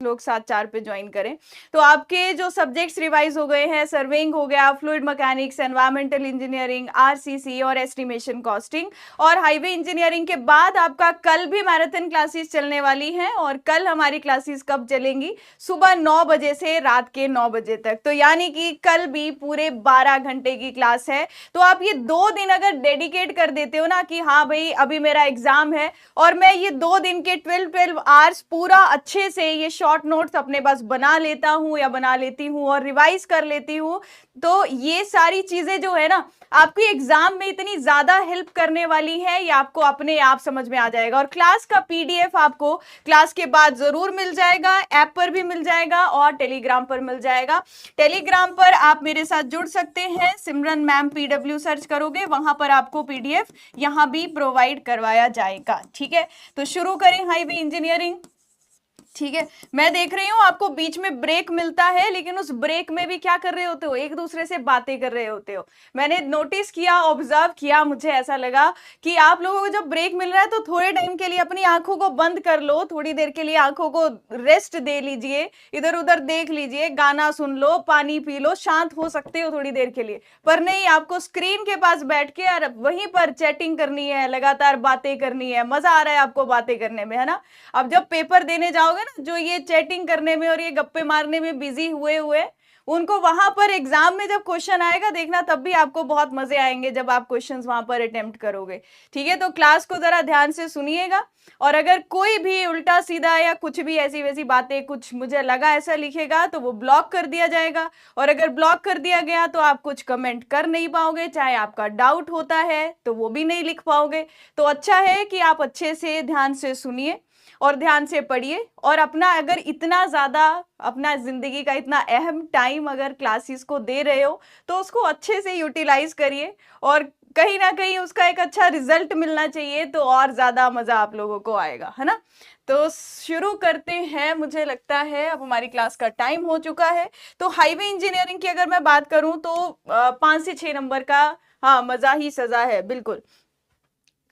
लोग 7-4 पे ज्वाइन करें। तो आपके जो सब्जेक्ट्स रिवाइज हो गए हैं, सर्वेइंग हो गया, fluid mechanics, environmental engineering, RCC और एस्टिमेशन कॉस्टिंग, और हाईवे इंजीनियरिंग के बाद आपका कल भी मैराथन क्लासेस चलने वाली हैं। और कल हमारी क्लासेस कब चलेंगी? सुबह 9 बजे से रात के 9 बजे तक। तो यानी कि कल भी पूरे 12 घंटे की क्लास है। तो आप ये 2 दिन अगर डेडिकेट कर देते हो ना कि हाँ भाई अभी मेरा एग्जाम है और मैं ये 2 दिन के 12 आवर्स पूरा अच्छे से ये शॉर्ट नोट्स अपने पास बना लेता हूं या बना लेती हूं और रिवाइज कर लेती हूं, तो ये सारी चीजें जो है ना आपकी एग्जाम में इतनी ज्यादा हेल्प करने वाली है, ये आपको अपने आप समझ में आ जाएगा। और क्लास का पीडीएफ आपको क्लास के बाद जरूर मिल जाएगा, ऐप पर भी मिल जाएगा और टेलीग्राम पर मिल जाएगा। टेलीग्राम पर आप मेरे साथ जुड़ सकते हैं, सिमरन मैम पीडब्ल्यू सर्च करोगे, वहां पर आपको पीडीएफ यहां भी प्रोवाइड करवाया जाएगा। ठीक है, तो शुरू करें हाईवे इंजीनियरिंग। ठीक है, मैं देख रही हूं आपको बीच में ब्रेक मिलता है, लेकिन उस ब्रेक में भी क्या कर रहे होते हो? एक दूसरे से बातें कर रहे होते हो। मैंने नोटिस किया, ऑब्जर्व किया, मुझे ऐसा लगा कि आप लोगों को जब ब्रेक मिल रहा है तो थोड़े टाइम के लिए अपनी आंखों को बंद कर लो, थोड़ी देर के लिए आंखों को रेस्ट दे लीजिए, इधर उधर देख लीजिए, गाना सुन लो, पानी पी लो, शांत हो सकते हो थोड़ी देर के लिए। पर नहीं, आपको स्क्रीन के पास बैठ के और वहीं पर चैटिंग करनी है, लगातार बातें करनी है। मजा आ रहा है आपको बातें करने में, है ना? अब जब पेपर देने जाओगे, जो ये चैटिंग करने में और ये गप्पे मारने में बिजी हुए उनको वहां पर एग्जाम में जब क्वेश्चन आएगा देखना, तब भी आपको बहुत मजे आएंगे जब आप क्वेश्चंस वहां पर अटेम्प्ट करोगे। ठीक है, तो क्लास को जरा ध्यान से सुनिएगा, और अगर कोई भी उल्टा सीधा या कुछ भी ऐसी वैसी बातें, कुछ मुझे लगा ऐसा लिखेगा तो वो ब्लॉक कर दिया जाएगा। और अगर ब्लॉक कर दिया गया तो आप कुछ कमेंट कर नहीं पाओगे, चाहे आपका डाउट होता है तो वो भी नहीं लिख पाओगे। तो अच्छा है कि आप अच्छे से ध्यान से सुनिए और ध्यान से पढ़िए, और अपना अगर इतना ज्यादा अपना जिंदगी का इतना अहम टाइम अगर क्लासेस को दे रहे हो तो उसको अच्छे से यूटिलाइज करिए, और कहीं ना कहीं उसका एक अच्छा रिजल्ट मिलना चाहिए, तो और ज्यादा मजा आप लोगों को आएगा, है ना? तो शुरू करते हैं। मुझे लगता है अब हमारी क्लास का टाइम हो चुका है। तो हाईवे इंजीनियरिंग की अगर मैं बात करूं तो 5 से 6 नंबर का, हाँ, मजा ही सजा है, बिल्कुल।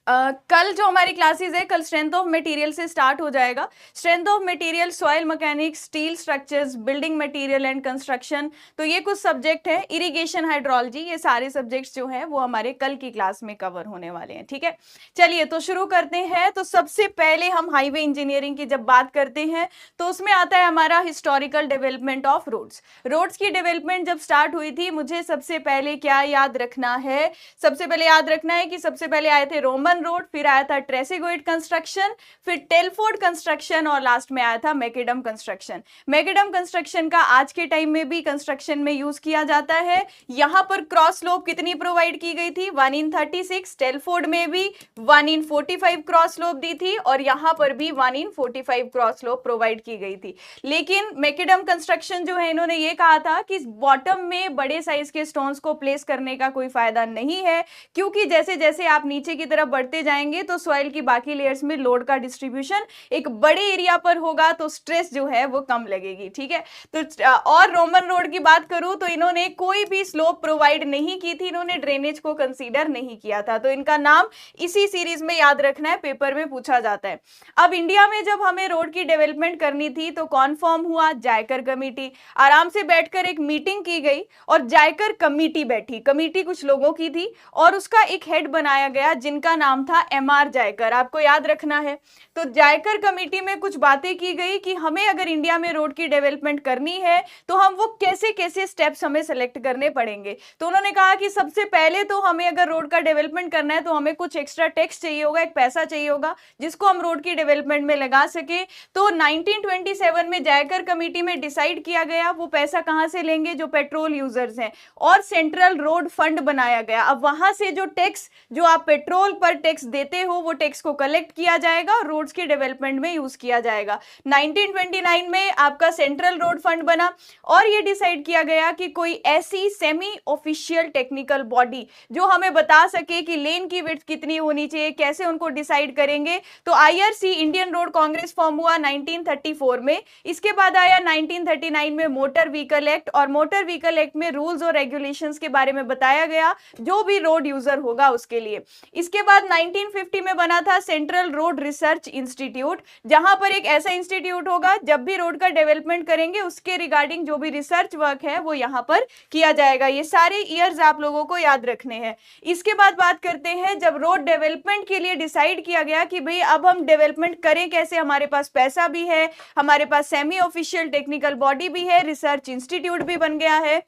कल जो हमारी क्लासेस है, कल स्ट्रेंथ ऑफ मटेरियल से स्टार्ट हो जाएगा। Strength of material, soil mechanics, steel structures, building material and construction, तो ये कुछ सब्जेक्ट है, इरिगेशन, हाइड्रोलॉजी, ये सारे सब्जेक्ट्स जो हैं वो हमारे कल की क्लास में कवर होने वाले हैं। ठीक है, चलिए तो शुरू करते हैं। तो सबसे पहले हम हाईवे इंजीनियरिंग की जब बात करते हैं तो उसमें आता है हमारा historical development of roads. Roads की डेवलपमेंट जब स्टार्ट हुई थी, मुझे सबसे पहले क्या याद रखना है? सबसे पहले याद रखना है कि सबसे पहले आए थे रोमन रोड, फिर आया था ट्रेसिगोइड कंस्ट्रक्शन, फिर टेलफोर्ड कंस्ट्रक्शन, और लास्ट में आया था मैकेडम कंस्ट्रक्शन। मैकेडम कंस्ट्रक्शन का आज के टाइम में भी कंस्ट्रक्शन में यूज किया जाता है। यहां पर क्रॉस स्लोप कितनी प्रोवाइड की गई थी? 1/36। टेलफोर्ड में भी 1/45 क्रॉस स्लोप दी थी, और यहां पर भी 1/45 क्रॉस स्लोप प्रोवाइड की गई थी। लेकिन मैकेडम कंस्ट्रक्शन जो है, इन्होंने ये कहा था कि बॉटम में बड़े साइज के स्टोन्स को प्लेस करने का कोई फायदा नहीं है, क्योंकि जैसे जैसे आप नीचे की तरफ बढ़ते जाएंगे तो सॉइल की बाकी लेयर्स में लोड का डिस्ट्रीब्यूशन एक बड़े एरिया पर होगा, तो स्ट्रेस जो है वो कम लगेगी। ठीक है, तो और रोमन रोड की बात करूं तो इन्होंने कोई भी स्लोप प्रोवाइड नहीं की थी, इन्होंने ड्रेनेज को कंसीडर नहीं किया था। तो इनका नाम इसी सीरीज में याद रखना है, पेपर में पूछा जाता है। अब इंडिया में जब हमें रोड की डेवलपमेंट करनी थी तो कौन फॉर्म हुआ? जायकर कमेटी। आराम से बैठकर एक मीटिंग की गई और जायकर कमेटी बैठी, कमेटी कुछ लोगों की थी, और उसका एक हेड बनाया गया जिनका नाम था MR जायकर। आपको याद रखना है। तो जायकर कमेटी में कुछ बातें की गई कि हमें अगर इंडिया में रोड की डेवलपमेंट करनी है तो हम वो कैसे कैसे स्टेप्स हमें सेलेक्ट करने पड़ेंगे। तो उन्होंने कहा कि सबसे पहले तो हमें अगर रोड का डेवलपमेंट करना है तो हमें कुछ एक्स्ट्रा टैक्स चाहिए होगा, एक पैसा चाहिए होगा जिसको हम रोड की डेवलपमेंट में लगा सके। तो 1927 में जायकर कमेटी में डिसाइड किया गया वो पैसा कहां से लेंगे? जो पेट्रोल यूजर्स हैं, और सेंट्रल रोड फंड बनाया गया। अब वहां से जो टैक्स, जो आप पेट्रोल पर टैक्स देते हो, वो टैक्स को कलेक्ट किया जाएगा और रोड्स के डेवलपमेंट में यूज किया जाएगा। 1929 में आपका सेंट्रल रोड फंड बना, और ये डिसाइड किया गया कि कोई ऐसी सेमी ऑफिशियल टेक्निकल बॉडी जो हमें बता सके कि लेन की विड्थ कितनी होनी चाहिए, कैसे उनको डिसाइड करेंगे। तो IRC, Indian road Congress, form हुआ 1934 में। इसके बाद आया 1939 में मोटर व्हीकल एक्ट, और मोटर व्हीकल एक्ट में रूल्स और रेगुलेशंस के बारे में बताया गया जो भी रोड यूजर होगा उसके लिए। इसके बाद 1950 में बना था सेंट्रल रोड रिसर्च इंस्टीट्यूट, जहां पर एक ऐसा इंस्टीट्यूट होगा जब भी रोड का डेवलपमेंट करेंगे उसके रिगार्डिंग जो भी रिसर्च वर्क है वो यहां पर किया जाएगा। ये सारे ईयर्स आप लोगों को याद रखने हैं। इसके बाद बात करते हैं जब रोड डेवलपमेंट के लिए डिसाइड किया गया कि भाई अब हम डेवलपमेंट करें कैसे, हमारे पास पैसा भी है, हमारे पास सेमी ऑफिशियल टेक्निकल बॉडी भी है, रिसर्च इंस्टीट्यूट भी बन गया है,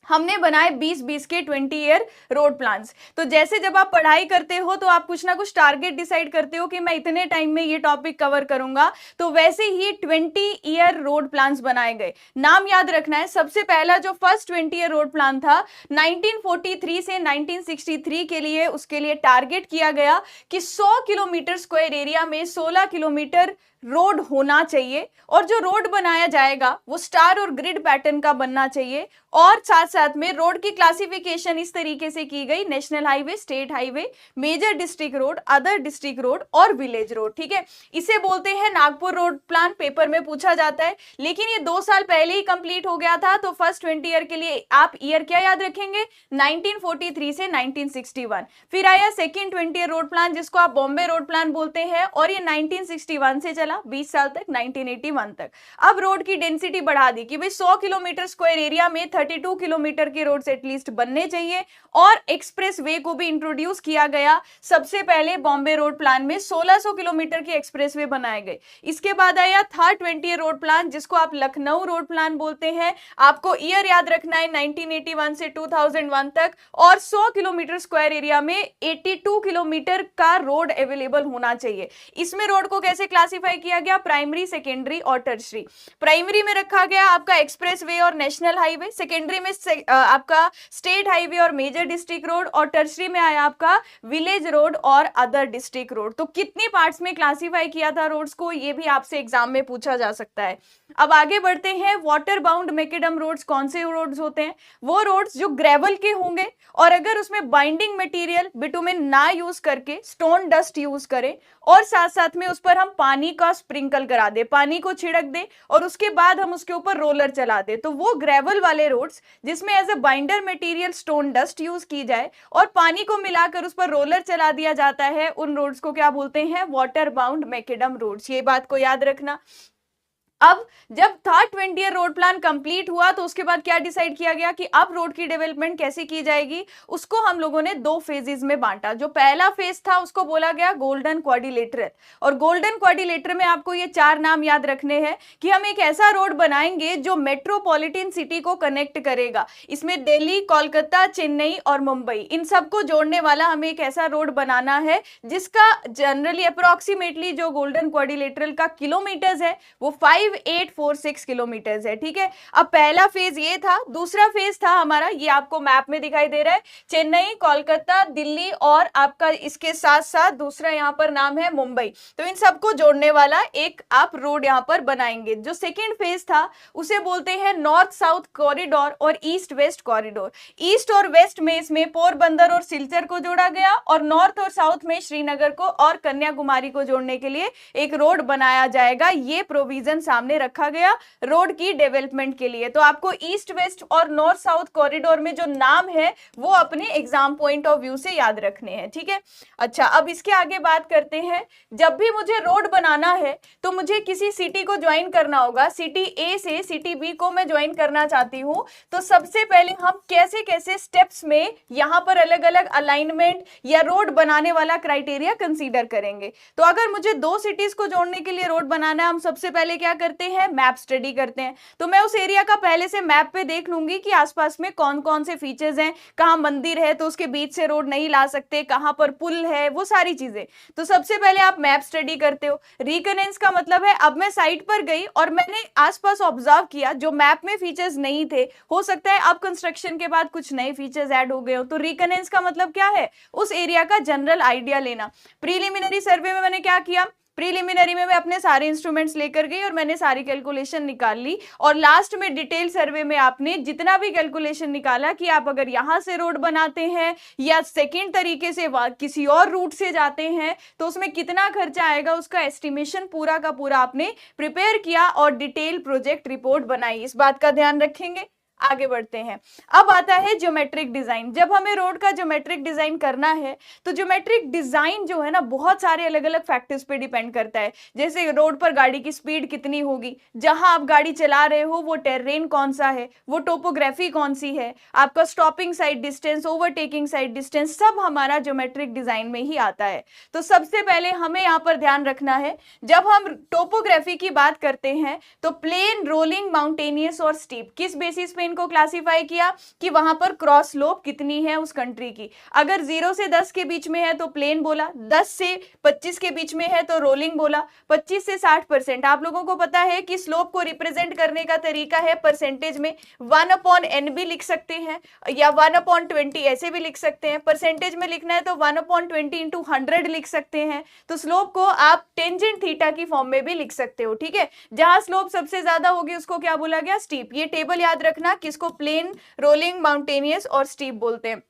हमने बनाए 20-20 के 20 ईयर रोड प्लान्स। तो जैसे जब आप पढ़ाई करते हो तो आप कुछ ना कुछ टारगेट डिसाइड करते हो कि मैं इतने टाइम में ये टॉपिक कवर करूंगा, तो वैसे ही 20 ईयर रोड प्लान्स बनाए गए। नाम याद रखना है, सबसे पहला जो फर्स्ट 20 ईयर रोड प्लान था 1943 से 1963 के लिए, उसके लिए टारगेट किया गया कि 100 किलोमीटर स्क्वायर एरिया में 16 किलोमीटर रोड होना चाहिए, और जो रोड बनाया जाएगा वो स्टार और ग्रिड पैटर्न का बनना चाहिए, और साथ साथ में रोड की क्लासिफिकेशन इस तरीके से की गई, national highway, state highway, major district road, other district road और विलेज रोड। ठीक है, इसे बोलते हैं नागपुर रोड प्लान, पेपर में पूछा जाता है। लेकिन ये 2 साल पहले ही कंप्लीट हो गया था, तो फर्स्ट 20 ईयर के लिए आप ईयर क्या याद रखेंगे, 1943 से 1961। फिर आया सेकेंड 20 ईयर रोड प्लान जिसको आप बॉम्बे रोड प्लान बोलते हैं, और ये 1961 से चला 20 साल तक, 1981 तक। अब रोड की डेंसिटी बढ़ा दी कि भाई 100 किलोमीटर स्क्वायर एरिया में 32 किलोमीटर के रोड्स एटलीस्ट बनने चाहिए, और एक्सप्रेस वे को भी इंट्रोड्यूस किया गया। सबसे पहले बॉम्बे रोड प्लान में 1600 किलोमीटर के एक्सप्रेस वे बनाए गए। इसके बाद आया थर्ड 20 ईयर रोड प्लान जिसको आप लखनऊ रोड प्लान बोलते हैं। आपको ईयर याद रखना है 1981 से 2001 तक, और 100 किलोमीटर स्क्वायर एरिया में 82 किलोमीटर का रोड अवेलेबल होना चाहिए। इसमें रोड को कैसे क्लासिफाई किया गया, प्राइमरी, सेकेंडरी और टर्शरी। प्राइमरी में रखा गया आपका एक्सप्रेस वे और नेशनल हाईवे, सेकेंडरी में आपका स्टेट हाईवे और मेजर डिस्ट्रिक्ट रोड, और टर्शरी में आया आपका विलेज रोड और अदर डिस्ट्रिक्ट रोड। तो कितनी पार्ट्स में क्लासिफाई किया था रोड्स को, ये भी आपसे एग्जाम में पूछा जा सकता है। अब आगे बढ़ते हैं, वाटर बाउंड मैकेडम रोड्स कौन से रोड्स होते हैं, वो रोड्स जो ग्रेवल के होंगे और अगर उसमें बाइंडिंग मटेरियल बिटुमेन ना यूज करके स्टोन डस्ट यूज करें, और साथ साथ में उस पर हम पानी का स्प्रिंकल करा दे, पानी को छिड़क दे, और उसके बाद हम उसके ऊपर रोलर चला दे, तो वो ग्रेवल वाले रोड्स जिसमें as a binder material stone dust use की जाए और पानी को मिलाकर उस पर रोलर चला दिया जाता है, उन रोड्स को क्या बोलते हैं, वाटर बाउंड मैकेडम रोड्स। ये बात को याद रखना। अब जब third 20 year road plan complete हुआ तो उसके बाद क्या डिसाइड किया गया कि अब रोड की डेवलपमेंट कैसे की जाएगी, उसको हम लोगों ने 2 फेजेस में बांटा। जो पहला फेज था उसको बोला गया गोल्डन क्वाड्रिलेटरल, और गोल्डन क्वाड्रिलेटरल में आपको ये 4 नाम याद रखने हैं कि हम एक ऐसा रोड बनाएंगे जो मेट्रोपॉलिटन सिटी को कनेक्ट करेगा। इसमें दिल्ली, कोलकाता, चेन्नई और मुंबई, इन सबको जोड़ने वाला हमें एक ऐसा रोड बनाना है जिसका जनरली अप्रोक्सीमेटली जो गोल्डन क्वाड्रिलेटरल का किलोमीटर्स है वो 5846 किलोमीटर है। ठीक है, अब पहला फेज ये था। दूसरा फेज था हमारा, ये आपको मैप में दिखाई दे रहा है, चेन्नई, कोलकाता, दिल्ली और आपका इसके साथ साथ दूसरा यहाँ पर नाम है मुंबई। तो इन सबको जोड़ने वाला एक आप रोड यहाँ पर बनाएंगे। जो सेकेंड फेज था उसे बोलते हैं नॉर्थ साउथ कॉरिडोर और ईस्ट वेस्ट कॉरिडोर। ईस्ट और वेस्ट में इसमें पोरबंदर और सिलचर को जोड़ा गया, और नॉर्थ और साउथ में श्रीनगर को और कन्याकुमारी को जोड़ने के लिए एक रोड बनाया जाएगा। ये प्रोविजन सामने रखा गया रोड की डेवलपमेंट के लिए। तो आपको ईस्ट वेस्ट और नॉर्थ साउथ कॉरिडोर में जो नाम है वो अपने एग्जाम पॉइंट ऑफ व्यू से याद रखने हैं। ठीक है, अच्छा अब इसके आगे बात करते हैं। जब भी मुझे रोड बनाना है तो मुझे किसी सिटी को ज्वाइन करना होगा। सिटी ए से सिटी बी को मैं ज्वाइन करना चाहती हूं, तो सबसे पहले हम कैसे कैसे स्टेप्स में यहां पर अलग अलग अलाइनमेंट या रोड बनाने वाला क्राइटेरिया कंसीडर करेंगे। तो अगर मुझे 2 सिटीज को जोड़ने के लिए रोड बनाना है, हम सबसे पहले क्या करते हैं, मैप स्टडी करते हैं। तो मैं उस एरिया का पहले से मैप पे देख लूंगी कि आसपास में कौन कौन से फीचर्स हैं, कहां मंदिर है तो उसके बीच से रोड नहीं ला सकते, कहां पर पुल है, वो सारी चीजें। तो सबसे पहले आप मैप स्टडी करते हो। रिकनेंस का मतलब है अब मैं साइट पर गई और मैंने आसपास ऑब्जर्व किया जो मैप में फीचर्स नहीं थे, हो सकता है अब कंस्ट्रक्शन के बाद कुछ नए फीचर्स ऐड हो गए हो। तो रिकनेंस का मतलब क्या है, उस एरिया का जनरल आइडिया लेना। प्रीलिमिनरी सर्वे में मैंने क्या किया, प्रीलिमिनरी में मैं अपने सारे इंस्ट्रूमेंट्स लेकर गई और मैंने सारी कैलकुलेशन निकाल ली, और लास्ट में डिटेल सर्वे में आपने जितना भी कैलकुलेशन निकाला कि आप अगर यहां से रोड बनाते हैं या सेकंड तरीके से किसी और रूट से जाते हैं तो उसमें कितना खर्चा आएगा, उसका एस्टिमेशन पूरा का पूरा आपने प्रिपेयर किया और डिटेल प्रोजेक्ट रिपोर्ट बनाई। इस बात का ध्यान रखेंगे। आगे बढ़ते हैं। अब आता है ज्योमेट्रिक डिजाइन। जब हमें रोड का ज्योमेट्रिक डिजाइन करना है तो ज्योमेट्रिक डिजाइन जो है ना बहुत सारे अलग अलग फैक्टर्स पे डिपेंड करता है। जैसे रोड पर गाड़ी की स्पीड कितनी होगी, जहां आप गाड़ी चला रहे हो वो टेरेन कौन सा है, वो टोपोग्राफी कौन सी है, आपका stopping sight distance, overtaking side distance, सब हमारा ज्योमेट्रिक डिजाइन में ही आता है। तो सबसे पहले हमें यहाँ पर ध्यान रखना है, जब हम टोपोग्राफी की बात करते हैं तो प्लेन, रोलिंग, माउंटेनियस और स्टीप, किस बेसिस पे इनको क्लासिफाई किया कि वहां पर क्रॉस स्लोप कितनी है उस कंट्री की। अगर 0 से 10 के बीच में है तो प्लेन बोला, 10 से 25 के बीच में है तो रोलिंग बोला, 25 से 60%। आप लोगों को पता है कि स्लोप को रिप्रेजेंट करने का तरीका है परसेंटेज में, 1/n भी लिख सकते हैं या 1/20 ऐसे भी लिख सकते हैं। परसेंटेज में लिखना है तो 1/20 × 100 लिख सकते हैं। तो स्लोप को आप टेंजेंट थीटा की फॉर्म में भी लिख सकते हो, ठीक है। जहां स्लोप सबसे ज्यादा होगी उसको क्या बोला गया, स्टीप। ये टेबल याद रखना, किसको प्लेन, रोलिंग, माउंटेनियस और स्टीप बोलते हैं।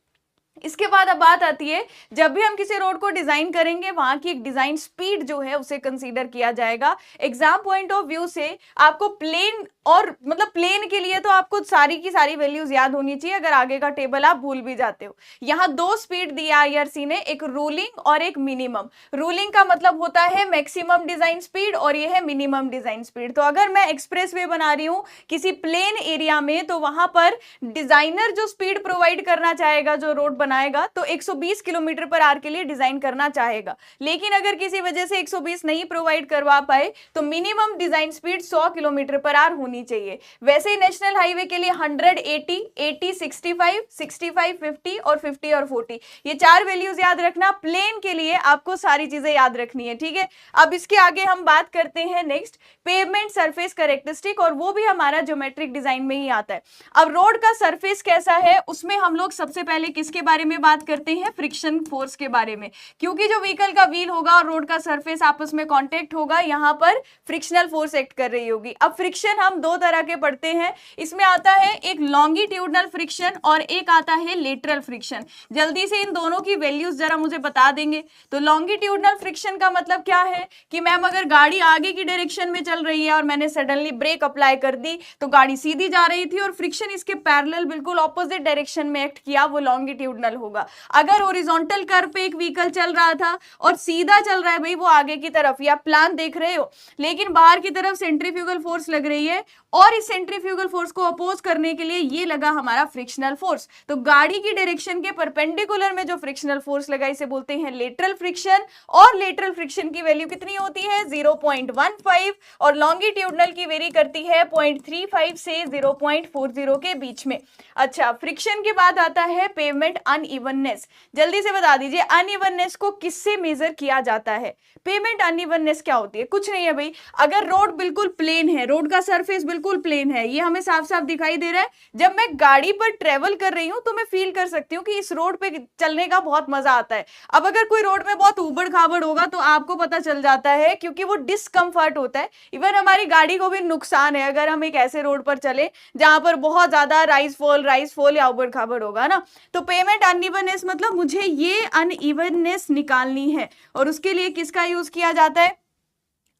इसके बाद अब बात आती है, जब भी हम किसी रोड को डिजाइन करेंगे वहां की एक डिजाइन स्पीड जो है उसे कंसीडर किया जाएगा। एग्जाम पॉइंट ऑफ व्यू से आपको प्लेन और मतलब प्लेन के लिए तो आपको सारी की सारी वैल्यूज याद होनी चाहिए, अगर आगे का टेबल आप भूल भी जाते हो। यहाँ 2 स्पीड दिया आईआरसी ने, एक रूलिंग और एक मिनिमम। रूलिंग का मतलब होता है मैक्सिमम डिजाइन स्पीड और ये है मिनिमम डिजाइन स्पीड। तो अगर मैं एक्सप्रेसवे बना रही हूँ किसी प्लेन एरिया में तो वहां पर डिजाइनर जो स्पीड प्रोवाइड करना चाहेगा, जो रोड बनाएगा, तो 120 किलोमीटर पर आवर के लिए डिजाइन करना चाहेगा। लेकिन अगर किसी वजह से 120 नहीं प्रोवाइड करवा पाए तो minimum design speed 100 kilometre per hour होनी चाहिए। वैसे ही नेशनल हाईवे के लिए 180, 80, 65, 65, 50 और 50 और 40, ये 4 वैल्यूज याद रखना। प्लेन के लिए आपको सारी चीजें याद रखनी है, ठीक है। अब इसके आगे हम बात करते हैं नेक्स्ट पेवमेंट सरफेस कैरेक्टरिस्टिक, और वो भी हमारा ज्योमेट्रिक डिजाइन में ही आता है। अब रोड का सरफेस कैसा है उसमें हम लोग सबसे पहले किसके बारे में बात करते हैं, फ्रिक्शन फोर्स के बारे में। क्योंकि जो व्हीकल का व्हील होगा और रोड का सरफेस आपस में कांटेक्ट होगा, यहां पर फ्रिक्शनल फोर्स एक्ट कर रही होगी। अब फ्रिक्शन हम 2 तरह के पढ़ते हैं, इसमें आता है एक लॉन्गिट्यूडनल फ्रिक्शन और एक आता है लेटरल फ्रिक्शन। जल्दी से इन दोनों की वैल्यूज जरा मुझे बता देंगे। तो लॉन्गिट्यूडनल फ्रिक्शन का मतलब क्या है कि मैम अगर गाड़ी आगे की डायरेक्शन में चल रही है और मैंने सडनली ब्रेक अप्लाई कर दी तो गाड़ी सीधी जा रही थी और फ्रिक्शन इसके पैरेलल बिल्कुल ऑपोजिट डायरेक्शन में एक्ट किया, वो लॉन्गिट्यूडनल होगा। अगर हॉरिजॉन्टल कर्व पे एक व्हीकल चल रहा था और सीधा चल रहा है भाई वो आगे की तरफ, या प्लान देख रहे हो, लेकिन बाहर की तरफ सेंट्रीफ्यूगल फोर्स लग रही है और इस सेंट्रीफ्यूगल फोर्स को अपोज करने के लिए ये लगा हमारा फ्रिक्शनल फोर्स। तो गाड़ी की डायरेक्शन के परपेंडिकुलर में जो फ्रिक्शनल फोर्स लगा इसे बोलते हैं लेटरल फ्रिक्शन, और लेटरल फ्रिक्शन की वैल्यू कितनी होती है 0.15 और लॉन्गिट्यूडनल की वेरी करती है 0.35 से 0.40 के बीच में। अच्छा, फ्रिक्शन के बाद आता है पेवमेंट अनइवननेस। जल्दी से बता दीजिए अनइवननेस को किससे मेजर किया जाता है। पेवमेंट अनइवननेस क्या होती है, कुछ नहीं है भाई। अगर रोड बिल्कुल प्लेन है, रोड का सरफेस बिल्कुल प्लेन है, ये हमें साफ साफ दिखाई दे रहा है, जब मैं गाड़ी पर ट्रेवल कर रही हूं तो मैं फील कर सकती हूँ कि इस रोड पे चलने का बहुत मजा आता है। अब अगर कोई रोड में बहुत उबड़ खाबड़ होगा तो आपको पता चल जाता है, क्योंकि वो डिस्कम्फर्ट होता है। इवन हमारी गाड़ी को भी नुकसान है अगर हम एक ऐसे रोड पर चले जहां पर बहुत ज्यादा राइज फॉल या उबड़ खाबड़ होगा ना। तो पेवमेंट अनइवननेस मतलब मुझे ये अनइवननेस निकालनी है, और उसके लिए किसका यूज किया जाता है,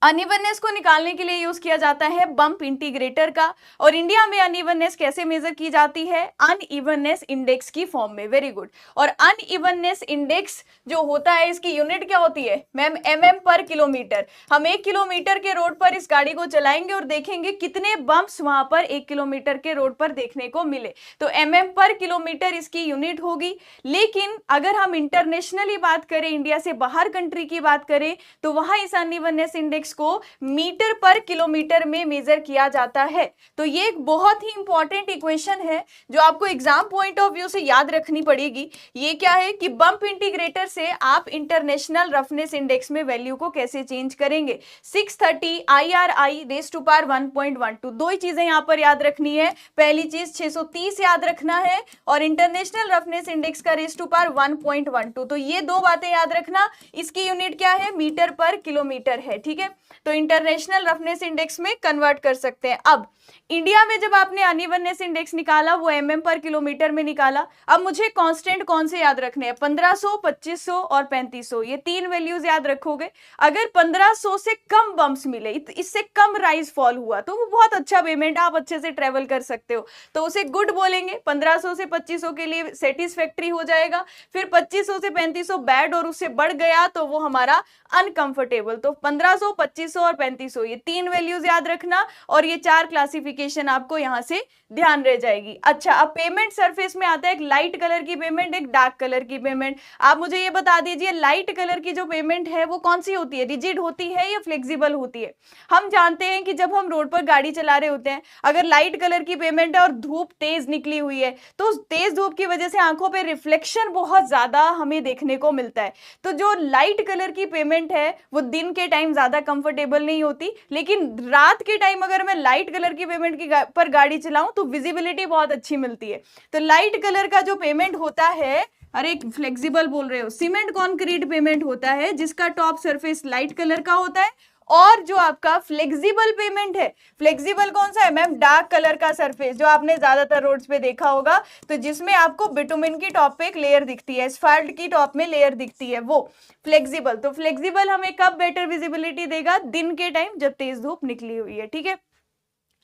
अनइवननेस को निकालने के लिए यूज किया जाता है बम्प इंटीग्रेटर का। और इंडिया में अनइवननेस कैसे मेजर की जाती है, अनइवननेस इंडेक्स की फॉर्म में। Very good. और अनइवननेस इंडेक्स जो होता है इसकी यूनिट क्या होती है मैम, mm पर किलोमीटर। हम 1 किलोमीटर के रोड पर इस गाड़ी को चलाएंगे और देखेंगे कितने बम्प्स वहां पर 1 किलोमीटर के रोड पर देखने को मिले, तो mm पर किलोमीटर इसकी यूनिट होगी। लेकिन अगर हम इंटरनेशनली बात करें, इंडिया से बाहर कंट्री की बात करें, तो वहां इस अनइवननेस इंडेक्स को मीटर पर किलोमीटर में मेजर किया जाता है। तो ये एक बहुत ही इंपॉर्टेंट इक्वेशन है जो आपको एग्जाम पॉइंट ऑफ व्यू से याद रखनी पड़ेगी। ये क्या है कि बम्प इंटीग्रेटर से आप इंटरनेशनल रफनेस इंडेक्स में वैल्यू को कैसे चेंज करेंगे। 630 IRI रेज़ टू पावर 1.12, 2 ही चीजें यहां पर याद रखनी है। पहली चीज 630 याद रखना है और इंटरनेशनल रफनेस इंडेक्स का रेज़ टू पावर 1.12, तो ये 2 बातें याद रखना। इसकी यूनिट क्या है, मीटर पर किलोमीटर है, ठीक है। तो इंटरनेशनल रफनेस इंडेक्स में कन्वर्ट कर सकते हैं। अब इंडिया में जब आपने अनइवननेस इंडेक्स निकाला वो mm पर किलोमीटर में निकाला। अब मुझे कांस्टेंट कौन से याद रखने हैं, 1500, 2500 और 3500, ये तीन वैल्यूज याद रखोगे। अगर 1500 से कम बम्प्स मिले, इससे कम राइज फॉल हुआ, तो वो बहुत अच्छा पेमेंट, आप अच्छे से ट्रेवल कर सकते हो, तो उसे गुड बोलेंगे। 1500 से 2500 के लिए सेटिस्फैक्ट्री हो जाएगा। फिर 2500 से 3500 बैड और उससे बढ़ गया तो वो हमारा अनकंफर्टेबल। तो 1500, 2500 और 3500, ये तीन वैल्यूज याद रखना और ये चार क्लासिफिकेशन आपको यहां से ध्यान रह जाएगी। अच्छा, अब पेमेंट सरफेस में आता है एक लाइट कलर की पेमेंट, एक डार्क कलर की पेमेंट। आप मुझे ये बता दीजिए, लाइट कलर की जो पेमेंट है वो कौन सी होती है, रिजिड होती है या फ्लेक्सिबल होती है? हम जानते हैं कि जब हम रोड पर गाड़ी चला रहे होते हैं, अगर लाइट कलर की पेमेंट है और धूप तेज निकली हुई है, तो उस तेज धूप की वजह से आंखों पे रिफ्लेक्शन बहुत ज्यादा हमें देखने को मिलता है। तो जो लाइट कलर की पेमेंट है वो दिन के टाइम ज्यादा कंफर्टेबल नहीं होती, लेकिन रात के टाइम अगर मैं लाइट कलर की पेमेंट की पर गाड़ी चलाऊं तो विजिबिलिटी बहुत अच्छी मिलती है। तो लाइट कलर का जो पेमेंट होता है, अरे फ्लेक्सिबल बोल रहे हो, सीमेंट कॉन्क्रीट पेमेंट होता है जिसका टॉप सरफेस लाइट कलर का होता है। और जो आपका फ्लेक्सिबल पेमेंट है, फ्लेक्सिबल कौन सा है मैम, डार्क कलर का सरफेस, जो आपने ज्यादातर रोड्स पे देखा होगा, तो जिसमें आपको बिटुमिन की टॉप पे एक लेयर दिखती है, एस्फाल्ट की टॉप में लेयर दिखती है, वो फ्लेक्सिबल। तो फ्लेक्सिबल हमें कब बेटर विजिबिलिटी देगा, दिन के टाइम जब तेज धूप निकली हुई है। ठीक है,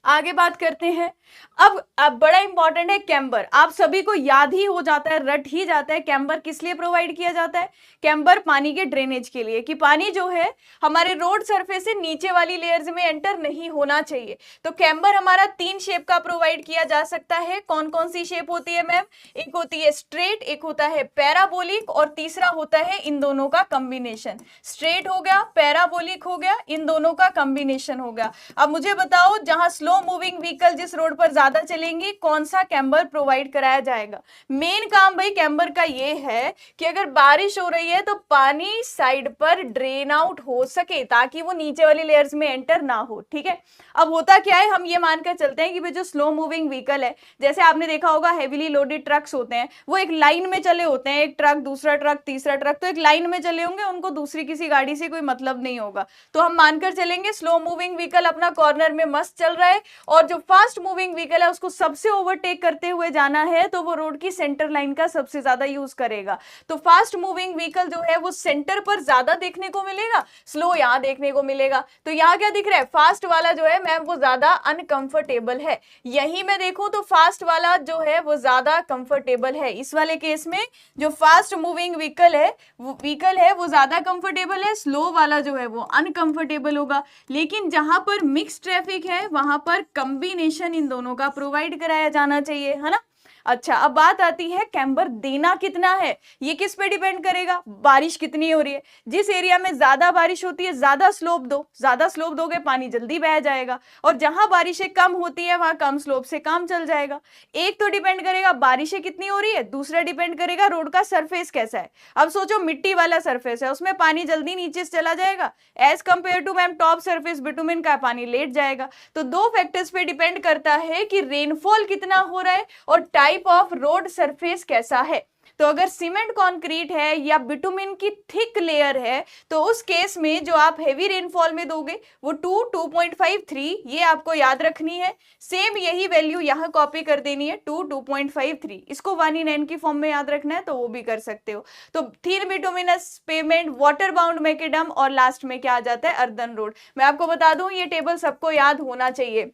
आगे बात करते हैं। अब बड़ा इंपॉर्टेंट है कैम्बर, आप सभी को याद ही हो जाता है, रट ही जाता है, कैम्बर किस लिए प्रोवाइड किया जाता है? कैम्बर पानी के ड्रेनेज के लिए, कि पानी जो है हमारे रोड सरफेस से नीचे वाली लेयर्स में एंटर नहीं होना चाहिए। तो कैम्बर हमारा तीन शेप का प्रोवाइड किया जा सकता है। कौन कौन सी शेप होती है मैम? एक होती है स्ट्रेट, एक होता है पैराबोलिक और तीसरा होता है इन दोनों का कॉम्बिनेशन। स्ट्रेट हो गया, पैराबोलिक हो गया, इन दोनों का कॉम्बिनेशन हो गया। अब मुझे बताओ, जहां स्लो मूविंग व्हीकल जिस रोड पर ज्यादा चलेंगी, कौन सा कैम्बर प्रोवाइड कराया जाएगा? मेन काम भाई कैम्बर का ये है कि अगर बारिश हो रही है तो पानी साइड पर ड्रेन आउट हो सके, ताकि वो नीचे वाली लेयर्स में एंटर ना हो। ठीक है, अब होता क्या है, हम ये मानकर चलते हैं कि भाई जो स्लो मूविंग व्हीकल है, जैसे आपने देखा होगा हेवीली लोडेड ट्रक्स होते हैं, वो एक लाइन में चले होते हैं, एक ट्रक, दूसरा ट्रक, तीसरा ट्रक, तो एक लाइन में चले होंगे, उनको दूसरी किसी गाड़ी से कोई मतलब नहीं होगा। तो हम मानकर चलेंगे स्लो मूविंग व्हीकल अपना कॉर्नर में मस्त चल रहा है, और जो फास्ट मूविंग व्हीकल है उसको सबसे ओवरटेक करते हुए जाना है, तो वो रोड की सेंटर लाइन का सबसे ज्यादा यूज करेगा। तो फास्ट मूविंग व्हीकल जो है वो सेंटर पर ज्यादा देखने को मिलेगा, स्लो यहां देखने को मिलेगा। तो यहाँ क्या दिख रहा है, फास्ट वाला जो है मैम वो ज्यादा अनकंफर्टेबल है। यही मैं देखूं तो फास्ट वाला जो है वो ज्यादा कंफर्टेबल है। इस वाले केस में जो फास्ट मूविंग व्हीकल है वो ज्यादा कंफर्टेबल है, स्लो वाला जो है वो अनकंफर्टेबल होगा। लेकिन जहां पर मिक्स ट्रैफिक है वहां पर कॉम्बिनेशन इन दोनों का प्रोवाइड कराया जाना चाहिए, है ना। अच्छा, अब बात आती है कैम्बर देना कितना है, ये किस पे डिपेंड करेगा, बारिश कितनी हो रही है। जिस एरिया में ज्यादा बारिश होती है ज्यादा स्लोप दो, ज्यादा स्लोप दोगे पानी जल्दी बह जाएगा, और जहां बारिशें कम होती है वहां कम स्लोप से काम चल जाएगा। एक तो डिपेंड करेगा बारिशें कितनी हो रही है, दूसरा डिपेंड करेगा रोड का सरफेस कैसा है। अब सोचो मिट्टी वाला सरफेस है, उसमें पानी जल्दी नीचे से चला जाएगा, as compare to ma'am top surface bitumen का पानी लेट जाएगा। तो दो फैक्टर्स पे डिपेंड करता है कि रेनफॉल कितना हो रहा है और टाइप ऑफ रोड सरफेस कैसा है। तो अगर सीमेंट कंक्रीट है या बिटुमिन की थिक लेयर है, तो उस केस में जो आप हेवी रेनफॉल में दोगे वो 2.53, ये आपको याद रखनी है। सेम यही वैल्यू यहां कॉपी कर देनी है, 2.53, इसको 1/n की फॉर्म में याद रखना है तो वो भी कर सकते हो। तो thin bituminous payment, water bound macadam, और लास्ट में क्या आ जाता है, अर्थन रोड। मैं आपको बता दूं ये टेबल सबको याद होना चाहिए।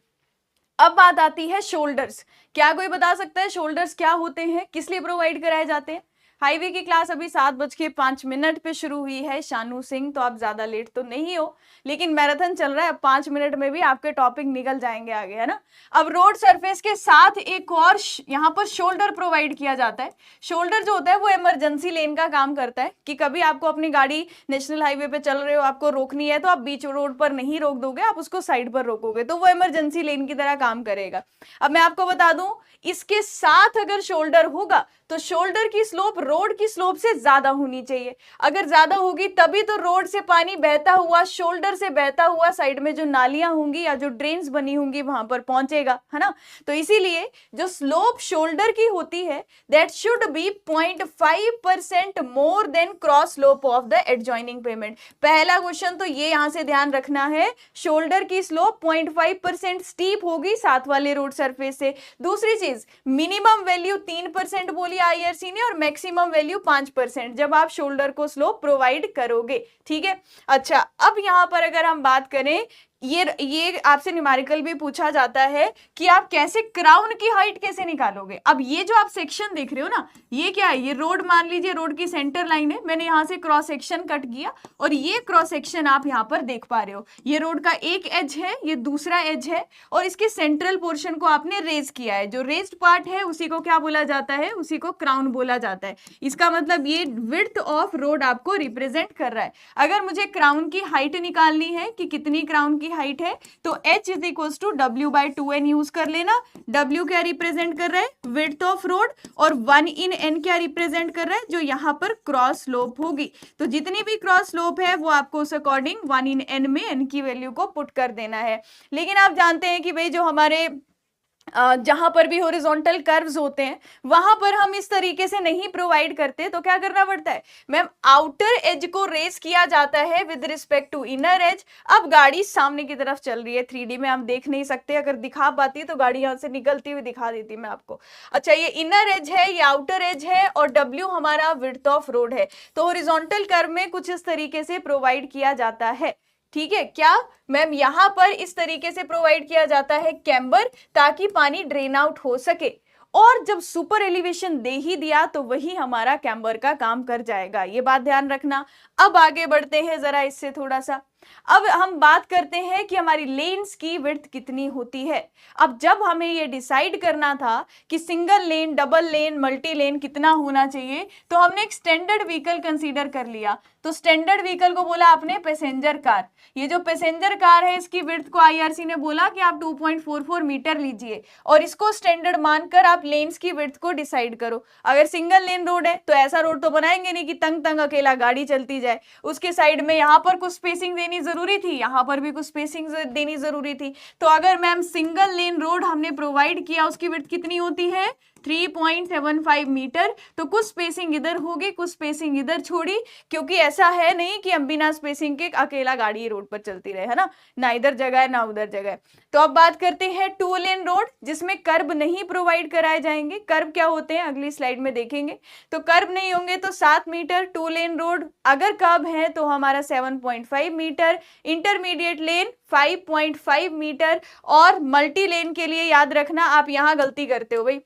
अब बात आती है शोल्डर्स। क्या कोई बता सकता है शोल्डर्स क्या होते हैं, किस लिए प्रोवाइड कराए जाते हैं? हाईवे की क्लास अभी 7:05 पे शुरू हुई है शानू सिंह, तो आप ज्यादा लेट तो नहीं हो, लेकिन मैराथन चल रहा है, अब 5 मिनट में भी आपके टॉपिक निकल जाएंगे आगे, है ना। अब रोड सरफेस के साथ एक और यहाँ पर शोल्डर प्रोवाइड किया जाता है। शोल्डर जो होता है वो इमरजेंसी लेन का काम करता है, कि कभी आपको अपनी गाड़ी नेशनल हाईवे पे चल रहे हो, आपको रोकनी है, तो आप बीच रोड पर नहीं रोक दोगे, आप उसको साइड पर रोकोगे, तो वो इमरजेंसी लेन की तरह काम करेगा। अब मैं आपको बता दूं, इसके साथ अगर शोल्डर होगा तो शोल्डर की स्लोप रोड की स्लोप से ज्यादा होनी चाहिए। अगर ज्यादा होगी तभी तो रोड से पानी बहता हुआ, शोल्डर से बहता हुआ साइड में जो नालियां होंगी या जो ड्रेन्स बनी होंगी वहां पर पहुंचेगा, है ना। तो इसीलिए जो स्लोप शोल्डर की होती है that should be 0.5% more than cross slope of the adjoining payment. पहला क्वेश्चन तो ये यहां से ध्यान रखना है, शोल्डर की स्लोप 0.5% स्टीप होगी साथ वाले रोड सरफेस से। दूसरी चीज, मिनिमम वैल्यू 3% बोली आईआरसी ने और मैक्सिमम वैल्यू 5% जब आप शोल्डर को स्लोप प्रोवाइड करोगे, ठीक है। अच्छा, अब यहां पर अगर हम बात करें, ये आपसे न्यूमेरिकल भी पूछा जाता है कि आप कैसे क्राउन की हाइट कैसे निकालोगे। अब ये जो आप सेक्शन देख रहे हो ना, ये क्या है, ये रोड मान लीजिए रोड की सेंटर लाइन है, मैंने यहां से क्रॉस सेक्शन कट किया और ये क्रॉस सेक्शन आप यहां पर देख पा रहे हो। ये रोड का एक एज है, ये दूसरा एज है और इसके सेंट्रल पोर्शन को आपने रेज किया है। जो रेज्ड पार्ट है उसी को क्या बोला जाता है, उसी को क्राउन बोला जाता है। इसका मतलब ये विड्थ ऑफ रोड आपको रिप्रेजेंट कर रहा है। अगर मुझे क्राउन की हाइट निकालनी है कि कितनी क्राउन की हाइट है, तो h is equal to W/2n use कर लेना। W क्या रिप्रेजेंट कर रहा है, विड्थ ऑफ रोड, और 1 in n क्या रिप्रेजेंट कर रहा है, जो यहाँ पर क्रॉस स्लोप होगी। तो जितनी भी क्रॉस स्लोप है वो आपको उस अकॉर्डिंग 1 in n में n की वैल्यू को पुट कर देना है। लेकिन आप जानते हैं कि भाई जो हमारे जहां पर भी हॉरिजॉन्टल कर्व्स होते हैं वहां पर हम इस तरीके से नहीं प्रोवाइड करते, तो क्या करना पड़ता है मैम, आउटर एज को रेस किया जाता है with respect to inner edge. अब गाड़ी सामने की तरफ चल रही है, 3D में हम देख नहीं सकते, अगर दिखा पाती तो गाड़ी यहां से निकलती हुई दिखा देती मैं आपको। अच्छा, ये इनर एज है, ये आउटर एज है और W हमारा विड्थ ऑफ रोड है। तो हॉरिजॉन्टल कर्व में कुछ इस तरीके से प्रोवाइड किया जाता है, ठीक है। क्या मैम, यहां पर इस तरीके से प्रोवाइड किया जाता है कैम्बर, ताकि पानी ड्रेन आउट हो सके। और जब सुपर एलिवेशन दे ही दिया तो वही हमारा कैम्बर का काम कर जाएगा, ये बात ध्यान रखना। अब आगे बढ़ते हैं जरा इससे थोड़ा सा। अब हम बात करते हैं कि हमारी लेन्स की विड्थ कितनी होती है। अब जब हमें ये डिसाइड करना था कि single lane, double lane, multi lane कितना होना चाहिए, तो हमने एक स्टैंडर्ड व्हीकल कंसीडर कर लिया। तो स्टैंडर्ड व्हीकल को बोला आपने पैसेंजर कार। ये जो पैसेंजर कार है इसकी विड्थ को आईआरसी ने बोला कि आप 2.44 मीटर लीजिए और इसको स्टैंडर्ड मानकर आप लेन्स की विड्थ को डिसाइड करो। अगर सिंगल लेन रोड है तो ऐसा रोड तो बनाएंगे नहीं कि तंग तंग अकेला गाड़ी चलती जाए, उसके साइड में यहाँ पर कुछ स्पेसिंग देनी जरूरी थी, यहाँ पर भी कुछ स्पेसिंग देनी जरूरी थी। तो अगर मैम सिंगल लेन रोड हमने प्रोवाइड किया, उसकी विड्थ कितनी होती है 3.75 मीटर। तो कुछ स्पेसिंग इधर होगी, कुछ स्पेसिंग इधर छोड़ी, क्योंकि ऐसा है नहीं कि हम बिना स्पेसिंग के अकेला गाड़ी रोड पर चलती रहे, है ना इधर जगह है ना उधर जगह है। तो अब बात करते हैं 2 लेन रोड, जिसमें कर्ब नहीं प्रोवाइड कराए जाएंगे। कर्ब क्या होते हैं अगली स्लाइड में देखेंगे। तो कर्ब नहीं होंगे तो 7 मीटर 2 लेन रोड, अगर कर्ब है तो हमारा 7.5 मीटर, इंटरमीडिएट लेन 5.5 मीटर, और मल्टी लेन के लिए याद रखना, आप यहां गलती करते हो भाई,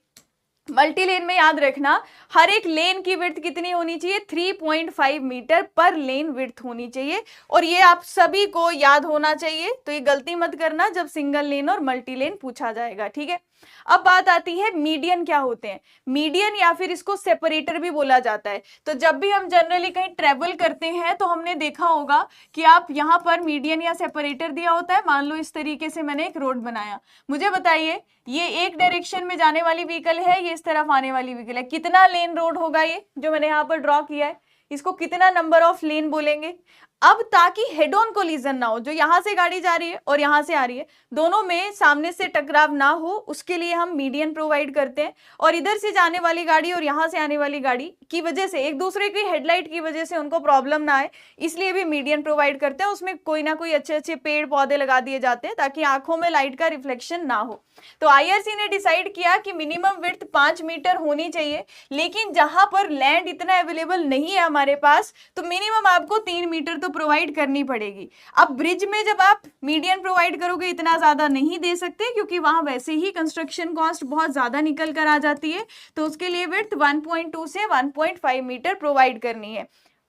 मल्टी लेन में याद रखना हर एक लेन की विड्थ कितनी होनी चाहिए, 3.5 मीटर पर लेन विड्थ होनी चाहिए, और ये आप सभी को याद होना चाहिए। तो ये गलती मत करना जब सिंगल लेन और मल्टी लेन पूछा जाएगा, ठीक है। अब बात आती है मीडियन क्या होते हैं। मीडियन या फिर इसको सेपरेटर भी बोला जाता है। तो जब भी हम जनरली कहीं ट्रेवल करते हैं तो हमने देखा होगा कि आप यहाँ पर मीडियन या सेपरेटर दिया होता है। मान लो इस तरीके से मैंने एक रोड बनाया, मुझे बताइए ये एक डायरेक्शन में जाने वाली व्हीकल है, ये इस तरफ आने वाली व्हीकल है, कितना लेन रोड होगा ये जो मैंने यहाँ पर ड्रॉ किया है, इसको कितना नंबर ऑफ लेन बोलेंगे। अब ताकि हेड ऑन कोलिजन ना हो, जो यहां से गाड़ी जा रही है और यहां से आ रही है, दोनों में सामने से टकराव ना हो, उसके लिए हम मीडियन प्रोवाइड करते हैं। और इधर से जाने वाली गाड़ी और यहां से आने वाली गाड़ी की वजह से एक दूसरे की हेडलाइट की वजह से उनको प्रॉब्लम ना आए, इसलिए भी मीडियन प्रोवाइड करते हैं। उसमें कोई ना कोई अच्छे अच्छे पेड़ पौधे लगा दिए जाते हैं ताकि आंखों में लाइट का रिफ्लेक्शन ना हो। तो आईआरसी ने डिसाइड किया कि मिनिमम विड्थ 5 मीटर होनी चाहिए, लेकिन जहां पर लैंड इतना अवेलेबल नहीं है हमारे पास, तो मिनिमम आपको 3 मीटर तो प्रोवाइड करनी पड़ेगी। अब ब्रिज में जब आप मीडियन प्रोवाइड करोगे इतना ज्यादा नहीं दे सकते, क्योंकि वहां वैसे ही कंस्ट्रक्शन कॉस्ट बहुत ज्यादा निकल कर आ जाती है, तो उसके लिए विड्थ 1.2 से 1.5 मीटर प्रोवाइड करनी है।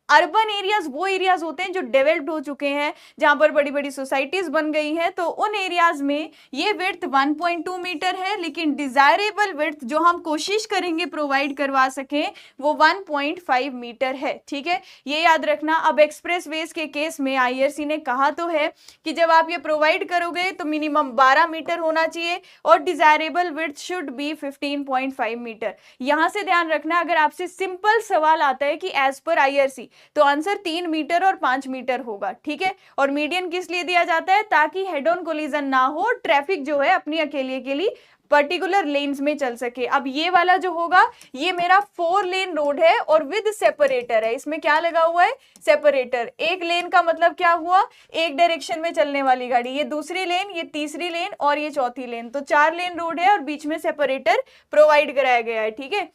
अर्बन एरियाज वो एरियाज होते हैं जो डेवलप्ड हो चुके हैं, जहां पर बड़ी बड़ी सोसाइटीज बन गई हैं, तो उन एरियाज में ये विड्थ 1.2 मीटर है, लेकिन डिजायरेबल विड्थ जो हम कोशिश करेंगे प्रोवाइड करवा सकें वो 1.5 मीटर है। ठीक है, ये याद रखना। अब एक्सप्रेस वेज के केस में आईआरसी ने कहा तो है कि जब आप ये प्रोवाइड करोगे तो मिनिमम 12 मीटर होना चाहिए और desirable width should be 15.5 metre. यहां से ध्यान रखना, अगर आपसे सिंपल सवाल आता है कि एज पर आईआरसी, तो आंसर 3 मीटर और 5 मीटर होगा। ठीक है, और मीडियन किस लिए दिया जाता है? ताकि हेड ऑन कोलिजन ना हो, ट्रैफिक जो है अपनी अकेली पर्टिकुलर लेन्स में चल सके। अब ये वाला जो होगा ये मेरा 4 लेन रोड है और विद सेपरेटर है। इसमें क्या लगा हुआ है? सेपरेटर। एक लेन का मतलब क्या हुआ? एक डायरेक्शन में चलने वाली गाड़ी, ये दूसरी लेन, ये तीसरी लेन और ये चौथी लेन, तो 4 लेन रोड है और बीच में सेपरेटर प्रोवाइड कराया गया है। ठीक है,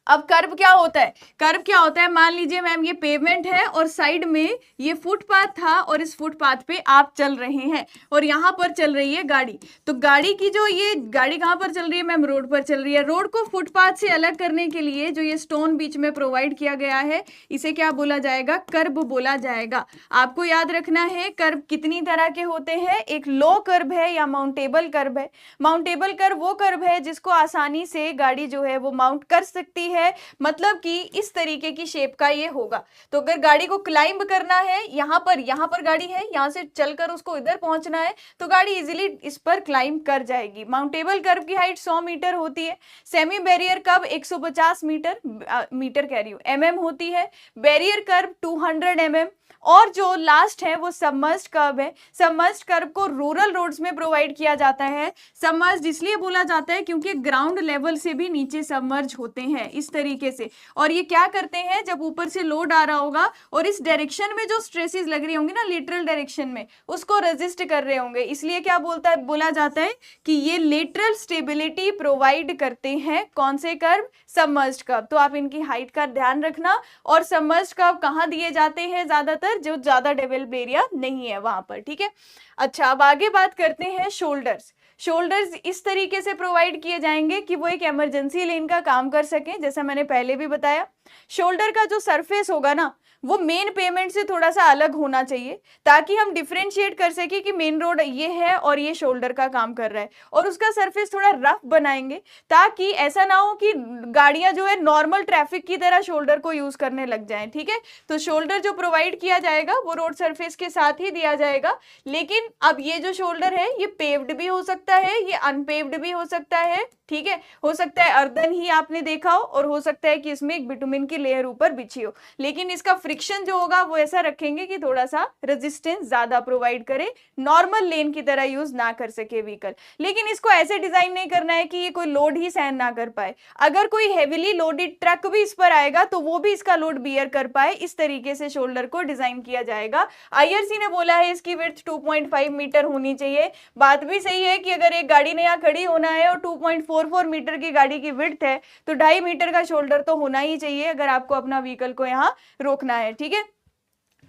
अब कर्व क्या होता है? कर्व क्या होता है? मान लीजिए मैम ये पेवमेंट है और साइड में ये फुटपाथ था और इस फुटपाथ पे आप चल रहे हैं और यहाँ पर चल रही है गाड़ी, तो गाड़ी की जो ये गाड़ी कहाँ पर चल रही है मैम? रोड पर चल रही है। रोड को फुटपाथ से अलग करने के लिए जो ये स्टोन बीच में प्रोवाइड किया गया है, इसे क्या बोला जाएगा? कर्व बोला जाएगा। आपको याद रखना है कर्व कितनी तरह के होते हैं। एक लो कर्व है या माउंटेबल कर्व है। माउंटेबल कर्व वो कर्व है जिसको आसानी से गाड़ी जो है वो माउंट कर सकती है, मतलब कि इस तरीके की शेप का ये होगा। तो अगर गाड़ी को क्लाइंब करना है, यहाँ पर गाड़ी है, यहाँ से चलकर उसको इधर पहुंचना है, तो गाड़ी इजीली इस पर क्लाइंब कर जाएगी। माउंटेबल कर्व की हाइट 100 मीटर होती है। सेमी बैरियर कर्व 150 मीटर कह रही हूँ mm होती है। बैरियर कर्व 200 mm, और जो लास्ट है वो सबमर्ज्ड कर्व है। सबमर्ज्ड कर्व को रूरल रोड्स में प्रोवाइड किया जाता है। सबमर्ज्ड इसलिए बोला जाता है क्योंकि ग्राउंड लेवल से भी नीचे सबमर्ज होते हैं इस तरीके से, और ये क्या करते हैं? जब ऊपर से लोड आ रहा होगा और इस डायरेक्शन में जो स्ट्रेसेस लग रही होंगी ना, लेटरल डायरेक्शन में, उसको रेजिस्ट कर रहे होंगे, इसलिए क्या बोला जाता है कि ये लेटरल स्टेबिलिटी प्रोवाइड करते हैं। कौन से कर्व? Submerged curve. तो आप इनकी हाइट का ध्यान रखना। और सबमर्ज्ड कर्व कहाँ दिए जाते हैं? ज्यादातर जो ज्यादा डेवलप्ड एरिया नहीं है वहां पर। ठीक है, अच्छा अब आगे बात करते हैं शोल्डर्स। शोल्डर्स इस तरीके से प्रोवाइड किए जाएंगे कि वो एक इमरजेंसी लेन का काम कर सकें, जैसा मैंने पहले भी बताया। शोल्डर का जो सरफेस होगा ना, वो मेन पेमेंट से थोड़ा सा अलग होना चाहिए, ताकि हम डिफरेंशिएट कर सके कि मेन रोड ये है और ये शोल्डर का काम कर रहा है, और उसका सरफेस थोड़ा रफ बनाएंगे, ताकि ऐसा ना हो कि गाड़ियां जो है नॉर्मल ट्रैफिक की तरह शोल्डर को यूज करने लग जाएं। ठीक है, तो शोल्डर जो प्रोवाइड किया जाएगा वो रोड सरफेस के साथ ही दिया जाएगा। लेकिन अब ये जो शोल्डर है ये पेव्ड भी हो सकता है, ये अनपेव्ड भी हो सकता है। ठीक है, हो सकता है अर्दन ही आपने देखा हो, और हो सकता है कि इसमें एक बिटुमिन की लेयर ऊपर बिछी हो, लेकिन इसका फ्रिक्शन जो होगा वो ऐसा रखेंगे कि थोड़ा सा रेजिस्टेंस ज्यादा प्रोवाइड करे, नॉर्मल लेन की तरह यूज ना कर सके व्हीकल। लेकिन इसको ऐसे डिजाइन नहीं करना है कि ये कोई लोड ही सहन ना कर पाए। अगर कोई हेवीली लोडेड ट्रक भी इस पर आएगा तो वो भी इसका लोड बियर कर पाए, इस तरीके से शोल्डर को डिजाइन किया जाएगा। आईआरसी ने बोला है इसकी विड्थ 2.5 मीटर होनी चाहिए। बात भी सही है कि अगर एक गाड़ी ने यहाँ खड़ी होना है और 2.44 मीटर की गाड़ी की विड्थ है, तो 2.5 मीटर का शोल्डर तो होना ही चाहिए अगर आपको अपना व्हीकल को यहाँ रोकना है। ठीक है,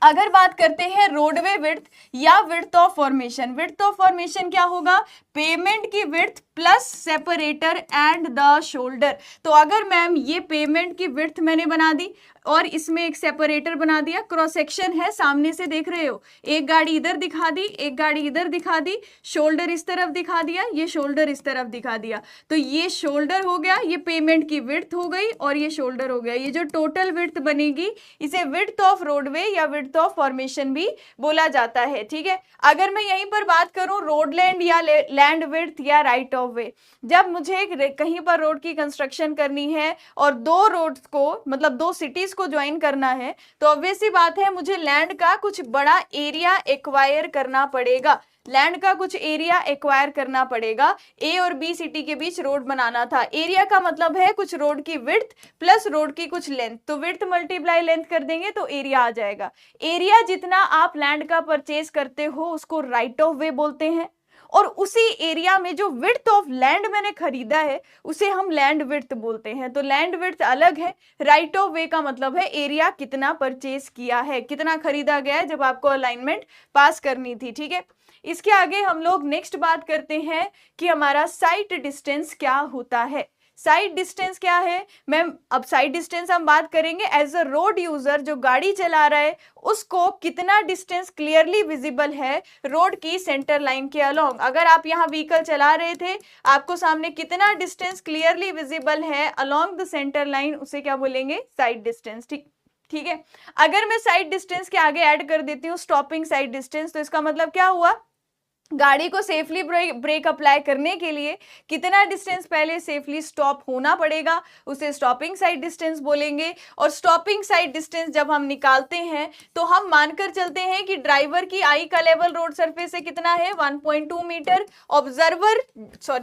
अगर बात करते हैं रोडवे विड्थ या width of formation, width of formation क्या होगा? पेमेंट की width plus separator and the shoulder. तो अगर मैम ये पेमेंट की विड्थ मैंने बना दी और इसमें एक सेपरेटर बना दिया, क्रॉस सेक्शन है, सामने से देख रहे हो, एक गाड़ी इधर दिखा दी, एक गाड़ी इधर दिखा दी, शोल्डर इस तरफ दिखा दिया, ये शोल्डर इस तरफ दिखा दिया, तो ये शोल्डर हो गया, ये पेमेंट की विड्थ हो गई और ये शोल्डर हो गया। ये जो टोटल विड्थ बनेगी इसे विड्थ ऑफ रोडवे या विड्थ ऑफ फॉर्मेशन भी बोला जाता है। ठीक है, अगर मैं यहीं पर बात करूं रोड लैंड या लैंड विड्थ या राइट ऑफ वे, जब मुझे कहीं पर रोड की कंस्ट्रक्शन करनी है और दो रोड्स को, मतलब दो सिटीज को ज्वाइन करना है, तो ऑब्वियस सी बात है मुझे लैंड का कुछ बड़ा एरिया एक्वायर करना पड़ेगा। लैंड का कुछ एरिया एक्वायर करना पड़ेगा। ए और बी सिटी के बीच रोड बनाना था। एरिया का मतलब है कुछ रोड की विड्थ प्लस रोड की कुछ लेंथ, तो विड्थ मल्टीप्लाई लेंथ कर देंगे तो एरिया आ जाएगा। एरिया जितना आप लैंड का परचेज करते हो उसको राइट ऑफ वे बोलते हैं, और उसी एरिया में जो विड्थ ऑफ लैंड मैंने खरीदा है उसे हम लैंड विड्थ बोलते हैं। तो लैंड विड्थ अलग है, राइट ऑफ वे का मतलब है एरिया कितना परचेज किया है, कितना खरीदा गया है जब आपको अलाइनमेंट पास करनी थी। ठीक है, इसके आगे हम लोग नेक्स्ट बात करते हैं कि हमारा साइट डिस्टेंस क्या होता है। साइड डिस्टेंस क्या है मैम? अब साइड डिस्टेंस हम बात करेंगे एज अ रोड यूजर, जो गाड़ी चला रहा है उसको कितना डिस्टेंस क्लियरली विजिबल है रोड की सेंटर लाइन के अलोंग। अगर आप यहाँ व्हीकल चला रहे थे, आपको सामने कितना डिस्टेंस क्लियरली विजिबल है अलोंग द सेंटर लाइन, उसे क्या बोलेंगे? Side distance. ठीक है। अगर मैं साइड डिस्टेंस के आगे ऐड कर देती हूँ स्टॉपिंग साइड डिस्टेंस, तो इसका मतलब क्या हुआ? गाड़ी को सेफली ब्रेक अप्लाई करने के लिए कितना डिस्टेंस पहले सेफली स्टॉप होना पड़ेगा, उसे स्टॉपिंग साइड डिस्टेंस बोलेंगे। और स्टॉपिंग साइड डिस्टेंस जब हम निकालते हैं तो हम मानकर चलते हैं कि ड्राइवर की आई का लेवल रोड सरफेस से कितना है? 1.2 मीटर। ऑब्जर्वर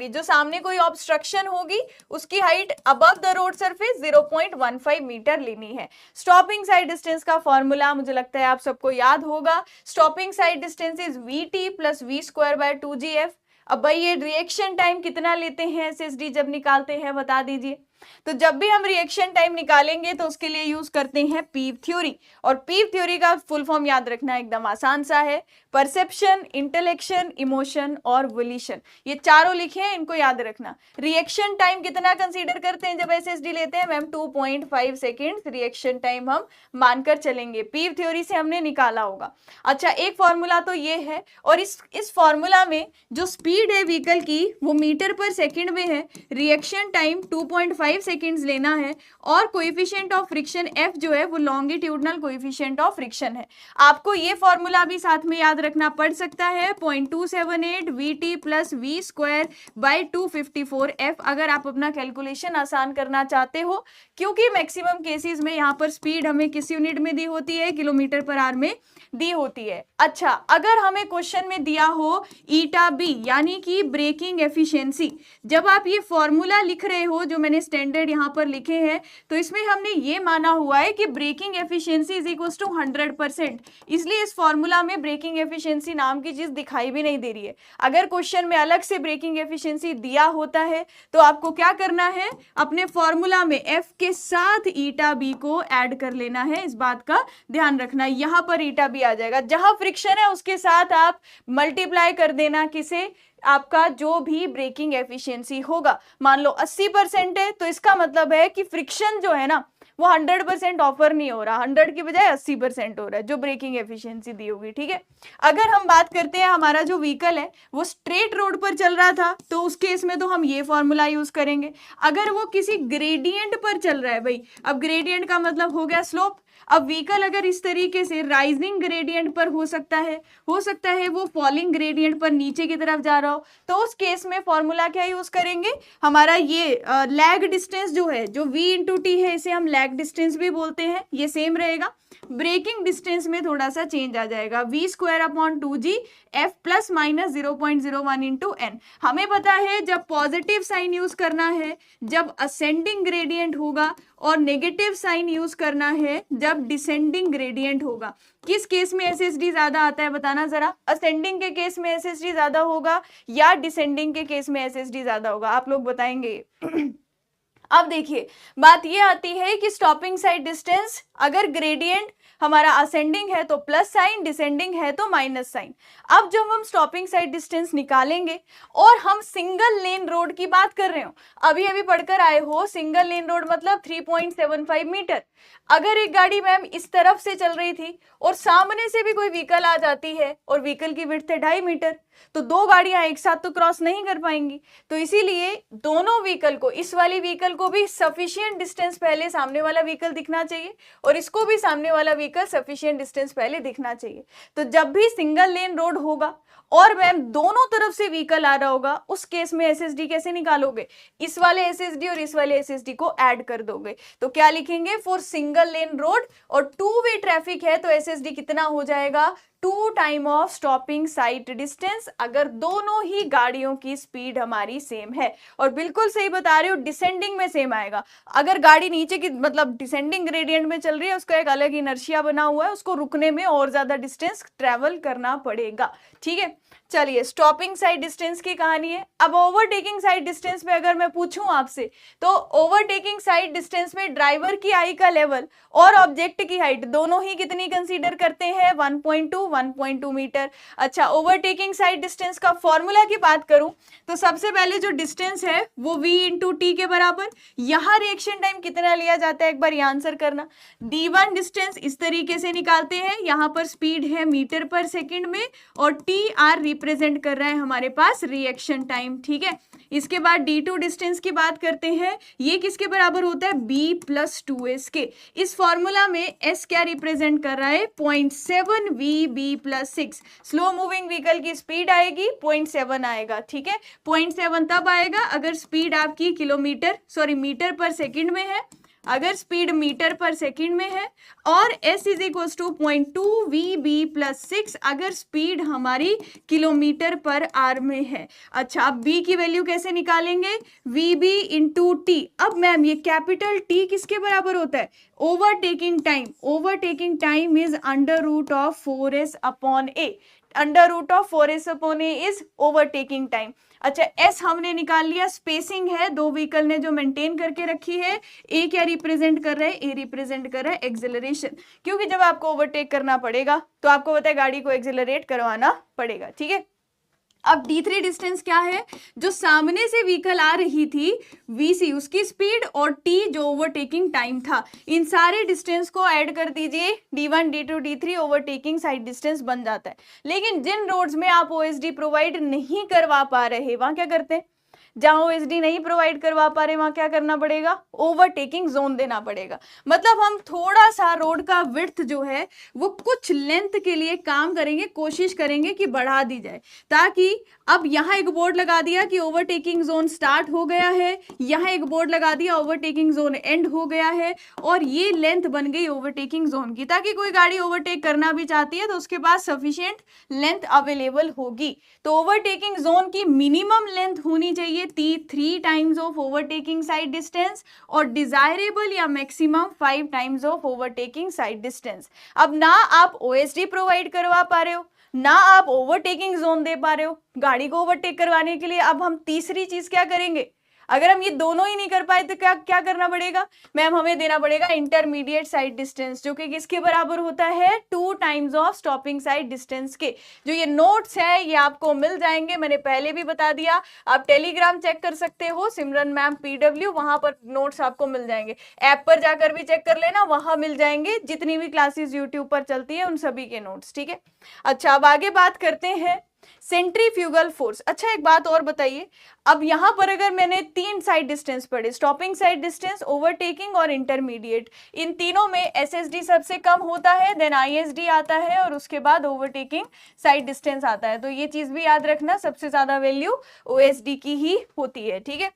जो सामने कोई ऑब्स्ट्रक्शन होगी उसकी height above the road surface 0.15 metre लेनी है। स्टॉपिंग साइड डिस्टेंस का फॉर्मूला मुझे लगता है आप सबको याद होगा। Stopping sight distance is VT plus V square by 2GF। अब भाई ये रिएक्शन टाइम कितना लेते हैं SSD जब निकालते हैं, बता दीजिए। तो जब भी हम रिएक्शन टाइम निकालेंगे तो उसके लिए यूज करते हैं पीव थ्योरी। और पीव थ्योरी का फुल फॉर्म याद रखना एकदम आसान सा है, परसेप्शन, इंटेलेक्शन, इमोशन और वोल्यूशन। ये चारों लिखे हैं, इनको याद रखना। रिएक्शन टाइम कितना कंसीडर करते हैं जब SSD लेते हैं मैम? 2.5 सेकेंड्स रिएक्शन टाइम हम मानकर चलेंगे, पीव थ्योरी से हमने निकाला होगा। अच्छा, एक फॉर्मूला तो ये है, और इस फॉर्मूला में जो स्पीड है व्हीकल की वो मीटर पर सेकेंड में है, रिएक्शन टाइम 2.5 सेकेंड्स लेना है, और कोएफिशिएंट ऑफ फ्रिक्शन F जो है वो लॉन्गिट्यूडनल कोएफिशिएंट ऑफ फ्रिक्शन है। आपको ये फॉर्मूला भी साथ में याद रखना पड़ सकता है, 0.278 VT plus V square bye 254 F, अगर आप अपना कैलकुलेशन आसान करना चाहते हो, क्योंकि मैक्सिमम केसेस में यहाँ पर स्पीड हमें किस यूनिट में दी होती है? किलोमीटर पर आवर में दी होती है। अच्छा, अगर हमें क्वेश्चन में दिया हो ईटा बी यानी कि ब्रेकिंग एफिशिएंसी, जब आप ये फॉर्मूला लिख रहे हो जो मैंने स्टैंडर्ड यहाँ पर लिखे हैं, तो इसमें हमने ये माना हुआ है कि braking efficiency is equal to 100%, इसलिए इस फॉर्मूला में ब्रेकिंग एफिशिएंसी नाम की चीज दिखाई भी नहीं दे रही है। अगर क्वेश्चन में अलग से ब्रेकिंग एफिशिएंसी दिया होता है तो आपको क्या करना है? अपने फॉर्मूला में एफ के साथ ईटा बी को ऐड कर लेना है, इस बात का ध्यान रखना। यहाँ पर ईटा बी आ जाएगा, जहां फ्रिक्शन है उसके साथ आप मल्टीप्लाई कर देना किसे? आपका जो भी ब्रेकिंग एफिशिएंसी होगा। मान लो 80% है तो इसका मतलब है कि फ्रिक्शन जो है ना वो 100% ऑफर नहीं हो रहा, 100 की बजाय 80% हो रहा है जो ब्रेकिंग एफिशिएंसी दी होगी। ठीक है। अगर हम बात करते हैं हमारा जो व्हीकल है वो स्ट्रेट रोड पर चल रहा था तो उस केस में तो हम ये फॉर्मूला यूज करेंगे। अगर वो किसी ग्रेडियंट पर चल रहा है भाई, अब ग्रेडियंट का मतलब हो गया स्लोप। अब व्हीकल अगर इस तरीके से राइजिंग ग्रेडियंट पर हो सकता है वो फॉलिंग ग्रेडियंट पर नीचे की तरफ जा रहा हो, तो उस केस में फॉर्मूला क्या यूज करेंगे? हमारा ये लैग डिस्टेंस जो है, जो V इंटू टी है, इसे हम लैग डिस्टेंस भी बोलते हैं, ये सेम रहेगा। ब्रेकिंग डिस्टेंस में थोड़ा सा चेंज आ जाएगा, V square upon 2G F plus minus 0.01 into N। हमें पता है जब पॉजिटिव साइन यूज करना है जब असेंडिंग ग्रेडियंट होगा, और नेगेटिव साइन यूज करना है जब डिसेंडिंग ग्रेडियंट होगा। किस केस में SSD ज्यादा आता है बताना जरा? असेंडिंग के केस में SSD ज्यादा होगा या डिसेंडिंग के केस में SSD ज्यादा होगा? आप लोग बताएंगे। अब देखिए, बात ये आती है कि स्टॉपिंग साइड डिस्टेंस अगर ग्रेडियंट हमारा असेंडिंग है तो प्लस साइन, डिसेंडिंग है तो माइनस साइन। अब जब हम स्टॉपिंग साइड डिस्टेंस निकालेंगे और हम सिंगल लेन रोड की बात कर रहे हो, अभी पढ़कर आए हो सिंगल लेन रोड मतलब 3.75 मीटर। अगर एक गाड़ी मैम इस तरफ से चल रही थी और सामने से भी कोई व्हीकल आ जाती है और व्हीकल की विड्थ है 2.5 मीटर, तो दो गाड़ियां एक साथ तो क्रॉस नहीं कर पाएंगी। तो इसीलिए दोनों व्हीकल को, इस वाली व्हीकल को भी सफिशिएंट डिस्टेंस पहले सामने वाला व्हीकल दिखना चाहिए और इसको भी सामने वाला व्हीकल सफिशिएंट डिस्टेंस पहले दिखना चाहिए। तो जब भी सिंगल लेन रोड होगा और मैम दोनों तरफ से व्हीकल आ रहा होगा, उस केस में SSD कैसे निकालोगे? इस वाले SSD और इस वाले SSD को ऐड कर दोगे। तो क्या लिखेंगे? फॉर सिंगल लेन रोड और 2 वे ट्रैफिक है तो SSD कितना हो जाएगा? 2 time of stopping sight distance, अगर दोनों ही गाड़ियों की स्पीड हमारी सेम है। और बिल्कुल सही बता रही हूँ, डिसेंडिंग में सेम आएगा। अगर गाड़ी नीचे की मतलब डिसेंडिंग ग्रेडियंट में चल रही है, उसका एक अलग इनर्शिया बना हुआ है, उसको रुकने में और ज्यादा डिस्टेंस ट्रेवल करना पड़ेगा। ठीक है। चलिए स्टॉपिंग साइड डिस्टेंस की कहानी है। अब ओवरटेकिंग साइड डिस्टेंस में अगर मैं पूछूं आपसे, तो ओवरटेकिंग साइड डिस्टेंस में ड्राइवर की आई का लेवल और ऑब्जेक्ट की हाइट दोनों ही कितनी कंसीडर करते हैं? 1.2 मीटर। अच्छा, ओवरटेकिंग साइड डिस्टेंस का फॉर्मूला की बात करूं तो सबसे पहले जो डिस्टेंस है वो v इंटू टी के बराबर। यहां रिएक्शन टाइम कितना लिया जाता है एक बार ये आंसर करना। d1 डिस्टेंस इस तरीके से निकालते हैं, यहां पर स्पीड है मीटर पर सेकेंड में और टी आर रिप्रेजेंट कर रहा है हमारे पास रिएक्शन टाइम, ठीक है। इसके बाद d2 डिस्टेंस की बात करते हैं, ये किसके बराबर होता है? b प्लस 2s के। इस फॉर्मूला में s क्या रिप्रेजेंट कर रहा है? 0.7 vb plus 6। Slow moving vehicle की स्पीड आएगी 0.7 आएगा, ठीक है। 0.7 तब आएगा अगर स्पीड आपकी मीटर पर सेकंड में है, अगर स्पीड मीटर पर सेकंड में है, और s is equal to 0.2 vb plus 6 अगर स्पीड हमारी किलोमीटर पर आवर में है। अच्छा, अब b की वैल्यू कैसे निकालेंगे? vb into T. अब मैम ये कैपिटल T किसके बराबर होता है? Overtaking time. Overtaking time is under root of 4s upon a। Under root of 4s upon a is overtaking time. अच्छा, s हमने निकाल लिया, स्पेसिंग है दो व्हीकल ने जो मेंटेन करके रखी है। a क्या रिप्रेजेंट कर रहा है? a रिप्रेजेंट कर रहा है एक्सेलरेशन, क्योंकि जब आपको ओवरटेक करना पड़ेगा तो आपको पता है गाड़ी को एक्सेलरेट करवाना पड़ेगा, ठीक है। अब d3 डिस्टेंस क्या है? जो सामने से व्हीकल आ रही थी vc उसकी स्पीड और t जो ओवरटेकिंग टाइम था, इन सारे डिस्टेंस को ऐड कर दीजिए, d1 d2 d3 overtaking side distance बन जाता है। लेकिन जिन रोड्स में आप OSD प्रोवाइड नहीं करवा पा रहे वहां क्या करते हैं? जहां OSD नहीं प्रोवाइड करवा पा रहे वहां क्या करना पड़ेगा? ओवरटेकिंग जोन देना पड़ेगा। मतलब हम थोड़ा सा रोड का विड्थ जो है वो कुछ लेंथ के लिए काम करेंगे, कोशिश करेंगे कि बढ़ा दी जाए, ताकि अब यहाँ एक बोर्ड लगा दिया कि ओवरटेकिंग जोन स्टार्ट हो गया है, यहाँ एक बोर्ड लगा दिया ओवरटेकिंग जोन एंड हो गया है, और ये लेंथ बन गई ओवरटेकिंग जोन की, ताकि कोई गाड़ी ओवरटेक करना भी चाहती है तो उसके पास सफिशिएंट लेंथ अवेलेबल होगी। तो ओवरटेकिंग जोन की मिनिमम लेंथ होनी चाहिए 3 times of overtaking side distance, और डिजायरेबल या maximum 5 times of overtaking side distance. अब ना आप OSD प्रोवाइड करवा पा रहे हो, ना आप ओवरटेकिंग जोन दे पा रहे हो गाड़ी को ओवरटेक करवाने के लिए, अब हम तीसरी चीज क्या करेंगे? अगर हम ये दोनों ही नहीं कर पाए तो क्या क्या करना पड़ेगा मैम? हमें देना पड़ेगा इंटरमीडिएट साइड डिस्टेंस, जो कि किसके बराबर होता है? 2 times of stopping sight distance के। जो ये नोट्स है ये आपको मिल जाएंगे, मैंने पहले भी बता दिया, आप टेलीग्राम चेक कर सकते हो, सिमरन मैम PW, वहां पर नोट्स आपको मिल जाएंगे। ऐप पर जाकर भी चेक कर लेना, वहां मिल जाएंगे जितनी भी क्लासेस यूट्यूब पर चलती है उन सभी के नोट्स, ठीक है। अच्छा, अब आगे बात करते हैं सेंट्रीफ्यूगल फोर्स। अच्छा, एक बात और बताइए, अब यहां पर अगर मैंने 3 साइड डिस्टेंस पढ़े, स्टॉपिंग साइड डिस्टेंस, ओवरटेकिंग और इंटरमीडिएट, इन तीनों में SSD सबसे कम होता है, देन ISD आता है, और उसके बाद ओवरटेकिंग साइड डिस्टेंस आता है। तो ये चीज भी याद रखना, सबसे ज्यादा वैल्यू OSD की ही होती है, ठीक है।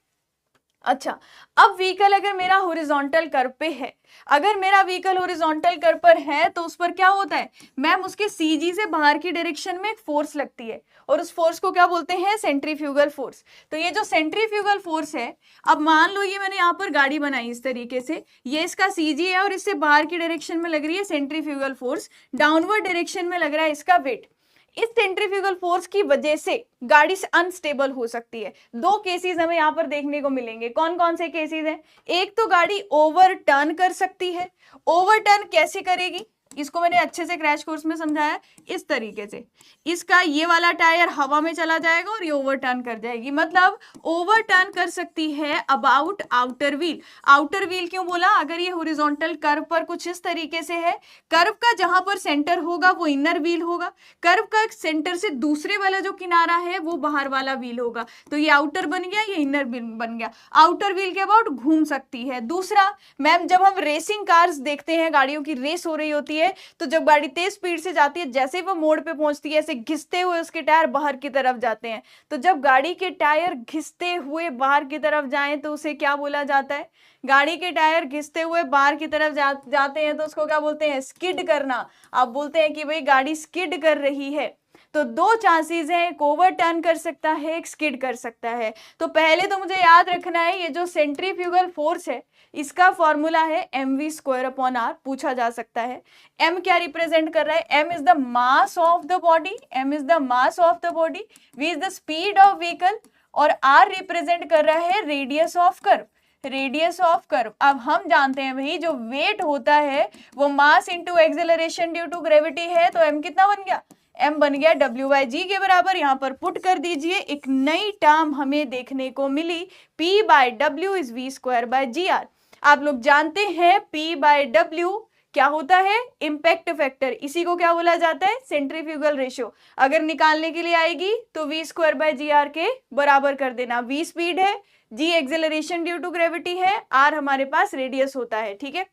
अच्छा, अब व्हीकल अगर मेरा हॉरिजॉन्टल कर्व पे है, अगर मेरा व्हीकल हॉरिजॉन्टल कर्व पर है तो उस पर क्या होता है मैम? उसके CG से बाहर की डायरेक्शन में एक फोर्स लगती है, और उस फोर्स को क्या बोलते हैं? Centrifugal force. तो ये जो सेंट्रीफ्यूगल फोर्स है, अब मान लो ये मैंने यहाँ पर गाड़ी बनाई इस तरीके से, ये इसका CG है और इससे बाहर की डायरेक्शन में लग रही है सेंट्रीफ्यूगल फोर्स, डाउनवर्ड डायरेक्शन में लग रहा है इसका वेट। इस सेंट्रीफ्यूगल फोर्स की वजह से गाड़ी से अनस्टेबल हो सकती है। 2 केसेस हमें यहाँ पर देखने को मिलेंगे। कौन कौन से केसेस हैं? एक तो गाड़ी ओवरटर्न कर सकती है। ओवरटर्न कैसे करेगी? इसको मैंने अच्छे से क्रैश कोर्स में समझाया, इस तरीके से इसका ये वाला टायर हवा में चला जाएगा और ये ओवरटर्न कर जाएगी। मतलब ओवरटर्न कर सकती है about outer wheel. Outer wheel क्यों बोला? अगर ये हॉरिजॉन्टल कर्व पर कुछ इस तरीके से है, कर्व का जहां पर सेंटर होगा वो इनर व्हील होगा, कर्व का सेंटर से दूसरे वाला जो किनारा है वो बाहर वाला व्हील होगा, तो ये आउटर बन गया, ये इनर व्हील बन गया। आउटर व्हील के अबाउट घूम सकती है। दूसरा मैम, जब हम रेसिंग कार्स देखते हैं, गाड़ियों की रेस हो रही होती है, तो जब गाड़ी तेज स्पीड से जाती है, जैसे वो मोड़ पे पहुंचती है ऐसे घिसते हुए उसके टायर बाहर की तरफ जाते हैं। तो जब गाड़ी के टायर घिसते हुए बाहर की तरफ जाएं तो उसे क्या बोला जाता है? गाड़ी के टायर घिसते हुए बाहर की तरफ जाते हैं तो उसको क्या बोलते हैं? स्किड करना। आप बोलते हैं कि भाई गाड़ी स्किड कर रही है। तो दो चांसेस हैं, एक ओवरटर्न कर सकता है, एक स्किड कर सकता है। तो पहले तो मुझे याद रखना है ये जो सेंट्रीफ्यूगल फोर्स है इसका फॉर्मूला है mv²/r, पूछा जा सकता है। m क्या रिप्रेजेंट कर रहा है? m is the mass of the body, m is the mass of the body, v is the speed of vehicle और r रिप्रेजेंट कर रहा है radius of curve, radius of curve. अब हम जानते हैं भाई जो वेट होता है वो mass into acceleration due to gravity है, तो m कितना बन गया? m बन गया W/g के बराबर। यहाँ पर पुट कर दीजिए, एक नई टर्म हमें देखने को मिली, P/W इज v²/gr। आप लोग जानते हैं P/W क्या होता है? इम्पैक्ट फैक्टर, इसी को क्या बोला जाता है? Centrifugal ratio. अगर निकालने के लिए आएगी तो v²/gr के बराबर कर देना। v स्पीड है, g acceleration due to gravity है, r हमारे पास रेडियस होता है, ठीक है।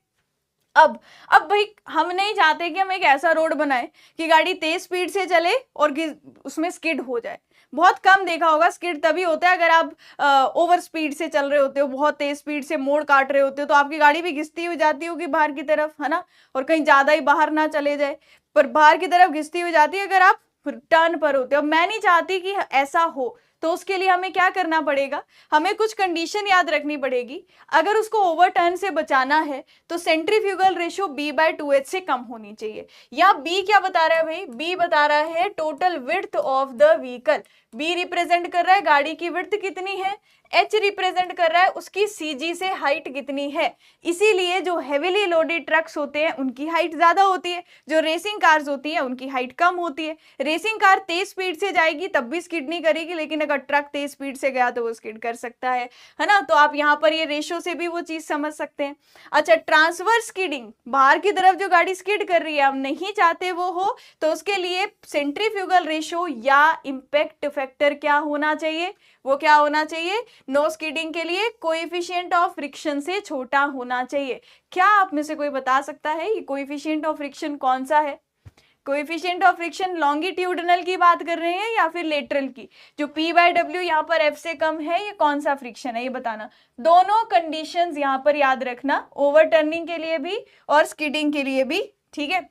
अब भाई हम नहीं चाहते कि हम एक ऐसा रोड बनाए कि गाड़ी तेज स्पीड से चले और उसमें स्किड हो जाए। बहुत कम देखा होगा, स्किड तभी होता है अगर आप ओवर स्पीड से चल रहे होते हो, बहुत तेज स्पीड से मोड़ काट रहे होते हो, तो आपकी गाड़ी भी घिसती हुई जाती होगी बाहर की तरफ, है ना, और कहीं ज्यादा ही बाहर ना चले जाए, पर बाहर की तरफ घिसती हुई जाती है अगर आप टर्न पर होते हो। मैं नहीं चाहती कि ऐसा हो, तो उसके लिए हमें क्या करना पड़ेगा? हमें कुछ कंडीशन याद रखनी पड़ेगी। अगर उसको ओवरटर्न से बचाना है तो सेंट्रीफ्यूगल रेशियो b/2h से कम होनी चाहिए। या b क्या बता रहा है भाई? b बता रहा है total width of the vehicle. b represent कर रहा है गाड़ी की विड्थ कितनी है, h रिप्रेजेंट कर रहा है उसकी cg से हाइट कितनी है। इसीलिए जो हेवीली लोडेड ट्रक्स होते हैं उनकी हाइट ज्यादा होती है, जो रेसिंग कार्स होती है उनकी हाइट कम होती है। रेसिंग कार तेज स्पीड से जाएगी तब भी स्किड नहीं करेगी, लेकिन अगर ट्रक तेज स्पीड से गया तो वो स्किड कर सकता है ना। तो आप यहाँ पर ये रेशो से भी वो चीज समझ सकते हैं। अच्छा, ट्रांसवर्स स्किडिंग, बाहर की तरफ जो गाड़ी स्किड कर रही है हम नहीं चाहते वो हो, तो उसके लिए सेंट्रीफ्यूगल रेशो या इम्पैक्ट फैक्टर क्या होना चाहिए? वो क्या होना चाहिए? नो स्किडिंग के लिए कोएफिशिएंट ऑफ फ्रिक्शन से छोटा होना चाहिए। क्या आप में से कोई बता सकता है ये कोएफिशिएंट ऑफ फ्रिक्शन कौन सा है? कोएफिशिएंट ऑफ फ्रिक्शन लॉन्गिट्यूडनल की बात कर रहे हैं या फिर लेटरल की? जो P/W यहाँ पर F से कम है, ये कौन सा फ्रिक्शन है ये बताना। दोनों कंडीशंस यहाँ पर याद रखना, ओवरटर्निंग के लिए भी और स्किडिंग के लिए भी, ठीक है।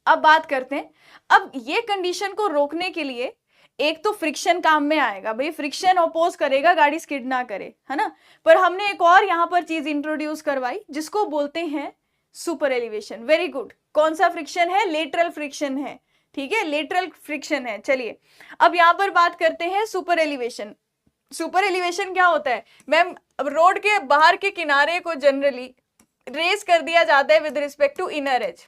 अब बात करते हैं, अब ये कंडीशन को रोकने के लिए एक तो फ्रिक्शन काम में आएगा, भाई फ्रिक्शन अपोज करेगा गाड़ी स्किड ना करे, है ना। पर हमने एक और यहाँ पर चीज इंट्रोड्यूस करवाई जिसको बोलते हैं सुपर एलिवेशन। Very good. कौन सा फ्रिक्शन है? लेटरल फ्रिक्शन है, ठीक है, लेटरल फ्रिक्शन है। चलिए अब यहाँ पर बात करते हैं सुपर एलिवेशन। सुपर एलिवेशन क्या होता है मैम? अब रोड के बाहर के किनारे को जनरली रेस कर दिया जाता है with respect to inner edge.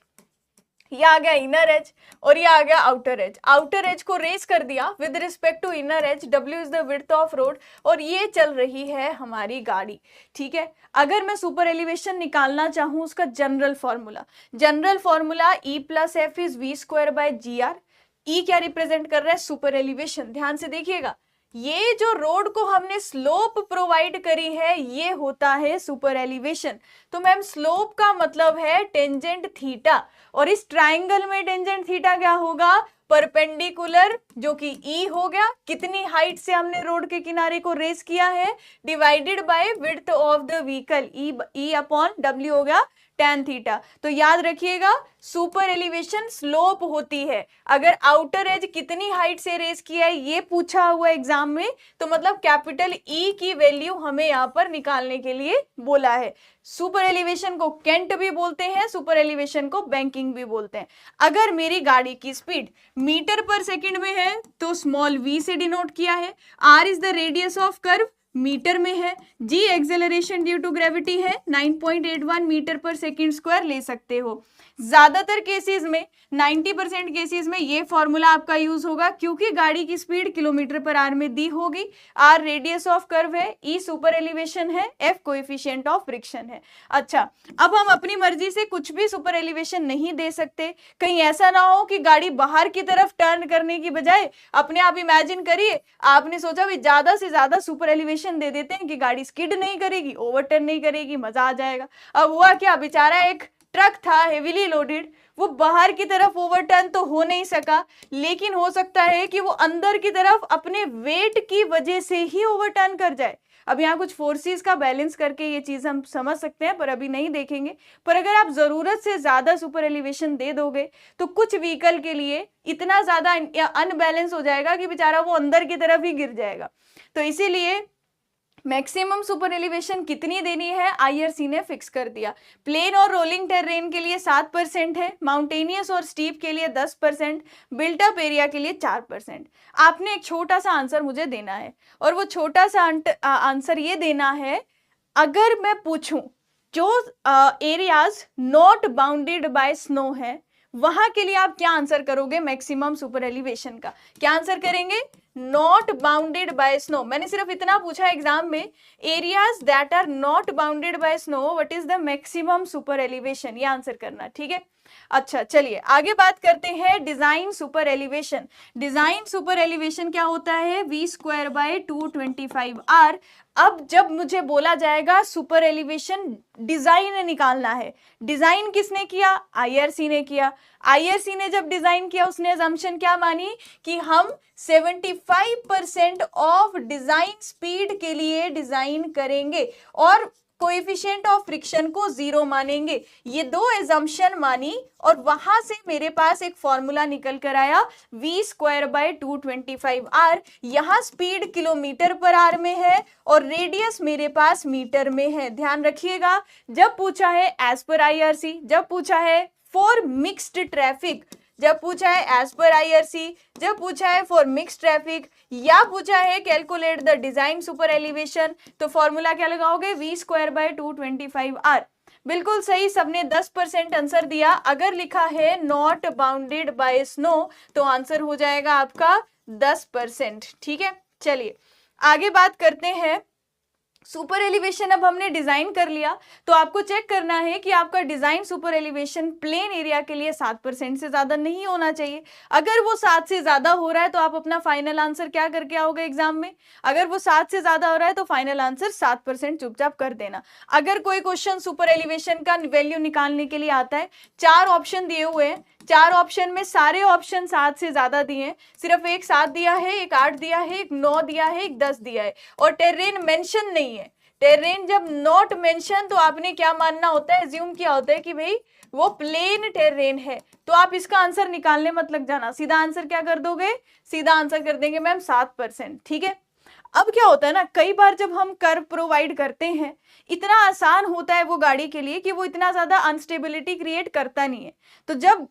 ये आ गया इनर एज और ये आ गया आउटर एज। आउटर एज को रेस कर दिया with respect to inner edge, W is the width of road, और ये चल रही है हमारी गाड़ी, ठीक है। अगर मैं सुपर एलिवेशन निकालना चाहूं उसका general formula E+F is v²/gr। E क्या रिप्रेजेंट कर रहा है? Super elevation. ध्यान से देखिएगा, ये जो रोड को हमने स्लोप प्रोवाइड करी है ये होता है सुपर एलिवेशन। तो मैम स्लोप का मतलब है टेंजेंट थीटा, और इस ट्राइंगल में टेंजेंट थीटा क्या होगा? परपेंडिकुलर, जो कि E हो गया, कितनी हाइट से हमने रोड के किनारे को रेस किया है, divided by width of the vehicle, E/W हो गया tan थीटा। तो याद रखिएगा सुपर एलिवेशन स्लोप होती है। अगर आउटर एज कितनी हाइट से रेस किया है ये पूछा हुआ एग्जाम में, तो मतलब कैपिटल E की वैल्यू हमें यहाँ पर निकालने के लिए बोला है। सुपर एलिवेशन को केंट भी बोलते हैं, सुपर एलिवेशन को बैंकिंग भी बोलते हैं। अगर मेरी गाड़ी की स्पीड मीटर पर सेकंड में है तो स्मॉल v से डिनोट किया है, r is the radius of curve, metre में है, g acceleration due to gravity है, 9.81 मीटर पर सेकंड स्क्वायर ले सकते हो। ज्यादातर केसेस में 90% केसेस में ये फॉर्मूला आपका यूज होगा, क्योंकि गाड़ी की स्पीड किलोमीटर पर आर में दी होगी, r रेडियस ऑफ कर्व है, e सुपर एलिवेशन है, f कोएफिशिएंट ऑफ फ्रिक्शन है। अच्छा, अब हम अपनी मर्जी से कुछ भी सुपर एलिवेशन नहीं दे सकते। कहीं ऐसा ना हो कि गाड़ी बाहर की तरफ टर्न करने की बजाय, अपने आप इमेजिन करिए आपने सोचा भी ज्यादा से ज्यादा सुपर एलिवेशन दे देते हैं कि गाड़ी स्किड नहीं करेगी, ओवरटर्न नहीं करेगी, मजा आ जाएगा। अब हुआ क्या, बेचारा एक ट्रक था हेवीली लोडेड, वो बाहर की तरफ ओवरटर्न तो हो नहीं सका, लेकिन हो सकता है कि वो अंदर की तरफ अपने वेट की वजह से ही ओवरटर्न कर जाए। अब यहाँ कुछ फोर्सेस का बैलेंस करके ये चीज हम समझ सकते हैं, पर अभी नहीं देखेंगे। पर अगर आप जरूरत से ज्यादा सुपर एलिवेशन दे दोगे तो कुछ व्हीकल के लिए इतना ज्यादा अनबैलेंस हो जाएगा कि बेचारा वो अंदर की तरफ ही गिर जाएगा। तो इसीलिए मैक्सिमम सुपर एलिवेशन कितनी देनी है आईआरसी ने फिक्स कर दिया। प्लेन और रोलिंग टेरेन के लिए 7% है, माउंटेनियस और स्टीप के लिए 10%, बिल्ट अप एरिया के लिए 4%। आपने एक छोटा सा आंसर मुझे देना है, और वो छोटा सा आंसर ये देना है, अगर मैं पूछूं जो areas not bounded by snow है वहां के लिए आप क्या आंसर करोगे मैक्सिमम सुपर एलिवेशन का? क्या आंसर करेंगे? Not bounded by snow. मैंने सिर्फ इतना पूछा एग्जाम में, areas that are not bounded by snow what is the maximum super elevation, ये आंसर करना, ठीक है। अच्छा चलिए आगे बात करते हैं design super elevation. Design super elevation क्या होता है? v²/225r। अब जब मुझे बोला जाएगा सुपर एलिवेशन डिजाइन निकालना है, डिजाइन किसने किया? आईआरसी ने किया। आईआरसी ने जब डिजाइन किया उसने असम्पशन क्या मानी कि हम 75% ऑफ डिजाइन स्पीड के लिए डिजाइन करेंगे और कोएफिशिएंट ऑफ फ्रिक्शन को 0 मानेंगे। ये दो एजम्पशन मानी और वहां से मेरे पास एक फॉर्मूला निकल कर आया v²/225r। यहां स्पीड किलोमीटर पर आर में है और रेडियस मेरे पास मीटर में है। ध्यान रखिएगा, जब पूछा है एज पर आईआरसी, जब पूछा है फॉर मिक्स्ड ट्रैफिक, जब पूछा है एज पर आईआरसी, जब पूछा है फॉर मिक्स ट्रैफिक, या पूछा है calculate the design super elevation, तो फॉर्मूला क्या लगाओगे? v²/225r। बिल्कुल सही, सबने 10% आंसर दिया। अगर लिखा है नॉट बाउंडेड बाय स्नो तो आंसर हो जाएगा आपका 10%, ठीक है। चलिए आगे बात करते हैं। सुपर एलिवेशन अब हमने डिजाइन कर लिया, तो आपको चेक करना है कि आपका design super elevation plain area के लिए 7% से ज्यादा नहीं होना चाहिए। अगर वो 7 से ज्यादा हो रहा है तो आप अपना फाइनल आंसर क्या करके आओगे एग्जाम में? अगर वो 7 से ज्यादा हो रहा है तो फाइनल आंसर 7% चुपचाप कर देना। अगर कोई क्वेश्चन सुपर एलिवेशन का वैल्यू निकालने के लिए आता है, 4 ऑप्शन दिए हुए हैं, 4 ऑप्शन में सारे ऑप्शन 7 से ज्यादा दिए हैं, सिर्फ एक 7 दिया है, एक 8 दिया है, एक 9 दिया है, एक 10 दिया है, और टेरेन मेंशन नहीं है। टेरेन जब नॉट मेंशन तो आपने क्या मानना होता है? एज्यूम किया होता है कि भाई वो प्लेन टेरेन है, तो आप इसका आंसर निकालने मत लग जाना, सीधा आंसर क्या कर दोगे? सीधा आंसर कर देंगे मैम 7%, ठीक है। अब क्या होता है ना, कई बार जब हम कर्व प्रोवाइड करते हैं इतना आसान होता है वो गाड़ी के लिए कि वो इतना ज्यादा अनस्टेबिलिटी क्रिएट करता नहीं है। तो जब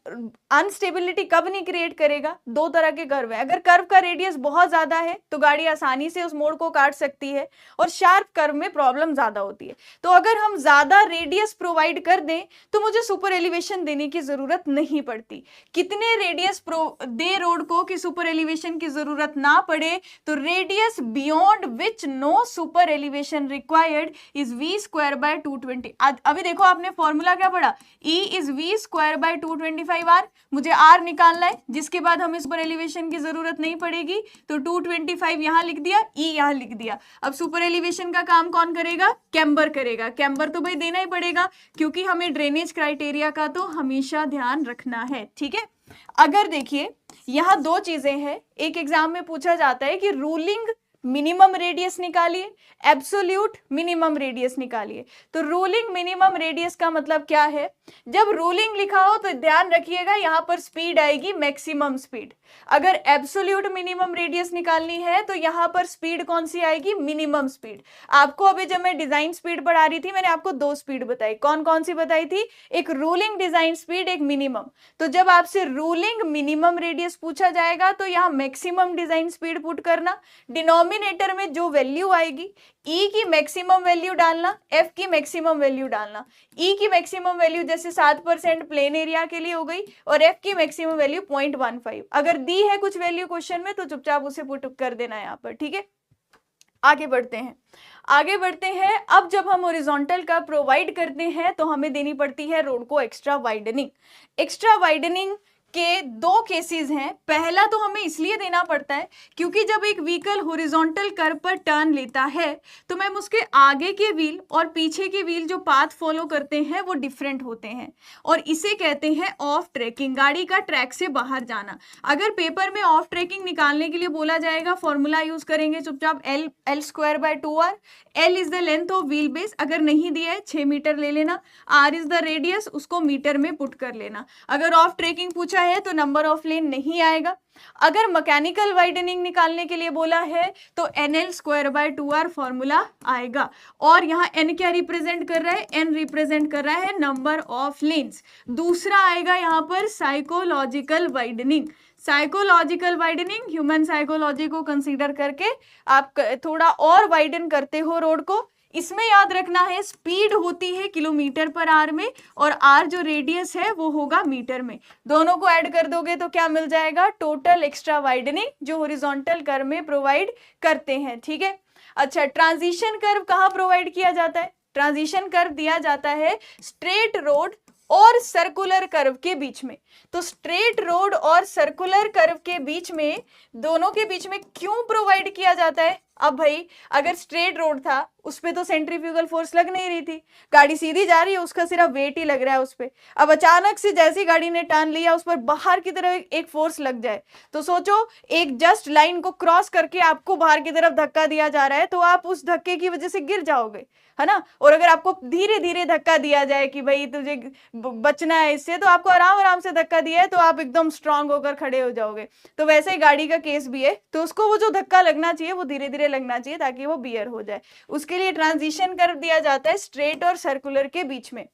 अनस्टेबिलिटी कब नहीं क्रिएट करेगा? 2 तरह के कर्व है। अगर कर्व का रेडियस बहुत ज्यादा है तो गाड़ी आसानी से उस मोड़ को काट सकती है, और शार्प कर्व में प्रॉब्लम ज्यादा होती है। तो अगर हम ज्यादा रेडियस प्रोवाइड कर दें तो मुझे सुपर एलिवेशन देने की जरूरत नहीं पड़ती। कितने रेडियस दे रोड को कि सुपर एलिवेशन की जरूरत ना पड़े? तो radius beyond which no super elevation required is v²/220। अभी देखो आपने फॉर्मूला क्या पढ़ा? E is v²/225r। मुझे r निकालना है, जिसके बाद हमें सुपर एलिवेशन की जरूरत नहीं पड़ेगी, तो 225 यहां लिख दिया, E यहां लिख दिया। अब सुपर एलिवेशन का काम कौन करेगा? कैम्बर करेगा। कैम्बर तो भाई देना ही पड़ेगा, क्योंकि हमें ड्रेनेज क्राइटेरिया का तो हमेशा ध्यान रखना है, ठीक है। अगर देखिए यहां 2 चीजें हैं, एक एग्जाम में पूछा जाता है कि रूलिंग मिनिमम रेडियस निकालिए, एब्सोल्यूट मिनिमम रेडियस निकालिए। तो रूलिंग मिनिमम रेडियस का मतलब क्या है? जब रूलिंग लिखा हो तो ध्यान रखिएगा यहां पर स्पीड आएगी मैक्सिमम स्पीड। अगर एब्सोल्यूट मिनिमम रेडियस निकालनी है तो यहां पर स्पीड कौन सी आएगी? Minimum speed. आपको अभी जब मैं डिजाइन स्पीड पढ़ा रही थी मैंने आपको 2 स्पीड बताई, कौन कौन सी बताई थी? एक रूलिंग डिजाइन स्पीड, एक मिनिमम। तो जब आपसे रूलिंग मिनिमम रेडियस पूछा जाएगा तो यहां मैक्सिमम डिजाइन स्पीड पुट करना, डिनोमिनेटर में जो वैल्यू आएगी E की मैक्सिमम वैल्यू डालना, F की मैक्सिमम वैल्यू डालना। E की मैक्सिमम वैल्यू जैसे 7% प्लेन एरिया के लिए हो गई, और F की मैक्सिमम वैल्यू 0.15। अगर दी है कुछ वैल्यू क्वेश्चन में तो चुपचाप उसे पुट कर देना है यहाँ पर, ठीक है। आगे बढ़ते हैं, आगे बढ़ते हैं। अब जब हम हॉरिजॉन्टल का प्रोवाइड करते हैं तो हमें देनी पड़ती है रोड को एक्स्ट्रा वाइडनिंग। एक्स्ट्रा वाइडनिंग के दो केसेस हैं। पहला तो हमें इसलिए देना पड़ता है क्योंकि जब एक व्हीकल हॉरिजॉन्टल कर्व पर टर्न लेता है तो मैम उसके आगे के व्हील और पीछे के व्हील जो पाथ फॉलो करते हैं वो डिफरेंट होते हैं और इसे कहते हैं ऑफ ट्रैकिंग, गाड़ी का ट्रैक से बाहर जाना। अगर पेपर में ऑफ ट्रैकिंग निकालने के लिए बोला जाएगा, फॉर्मूला यूज करेंगे चुपचाप, L square by 2r। L is the length of wheel base, अगर नहीं दिया है 6 मीटर ले लेना। आर इज द रेडियस, उसको मीटर में पुट कर लेना। अगर ऑफ ट्रैकिंग पूछा है तो नंबर ऑफ लेन नहीं आएगा। अगर मैकेनिकल वाइडनिंग निकालने के लिए बोला है तो NL square by 2r formula आएगा। और यहाँ n क्या रिप्रेजेंट कर रहा है? n रिप्रेजेंट कर रहा है नंबर ऑफ लेन्स। दूसरा आएगा यहाँ पर psychological widening. Psychological widening, human psychology को कंसीडर करके आप थोड़ा और वाइडन करते हो रोड को। इसमें याद रखना है स्पीड होती है किलोमीटर पर आवर में और आर जो रेडियस है वो होगा मीटर में। दोनों को ऐड कर दोगे तो क्या मिल जाएगा? टोटल एक्स्ट्रा वाइडनिंग जो हॉरिजॉन्टल कर्व में प्रोवाइड करते हैं। ठीक है, अच्छा ट्रांजिशन कर्व कहाँ प्रोवाइड किया जाता है? ट्रांजिशन कर्व दिया जाता है स्ट्रेट रोड और सर्कुलर कर्व के बीच में। तो स्ट्रेट रोड और सर्कुलर कर्व के बीच में, दोनों के बीच में क्यों प्रोवाइड किया जाता है? अब भाई अगर स्ट्रेट रोड था उस पे तो सेंट्रीफ्यूगल फोर्स लग नहीं रही थी, गाड़ी सीधी जा रही है, उसका सिर्फ वेट ही लग रहा है उस पे। अब अचानक से जैसी गाड़ी ने टर्न लिया उस पर बाहर की तरफ एक फोर्स लग जाए तो सोचो, एक जस्ट लाइन को क्रॉस करके आपको बाहर की तरफ धक्का दिया जा रहा है तो आप उस धक्के की वजह से गिर जाओगे, है ना। और अगर आपको धीरे धीरे धक्का दिया जाए कि भाई तुझे बचना है इससे, तो आपको आराम आराम से धक्का दिया है तो आप एकदम स्ट्रांग होकर खड़े हो जाओगे। तो वैसे ही गाड़ी का केस भी है, तो उसको वो जो धक्का लगना चाहिए वो धीरे धीरे लगना चाहिए ताकि वो बियर हो जाए। उसके लिए ट्रांजिशन कर्व दिया जाता है स्ट्रेट और सर्कुलर के बीच में।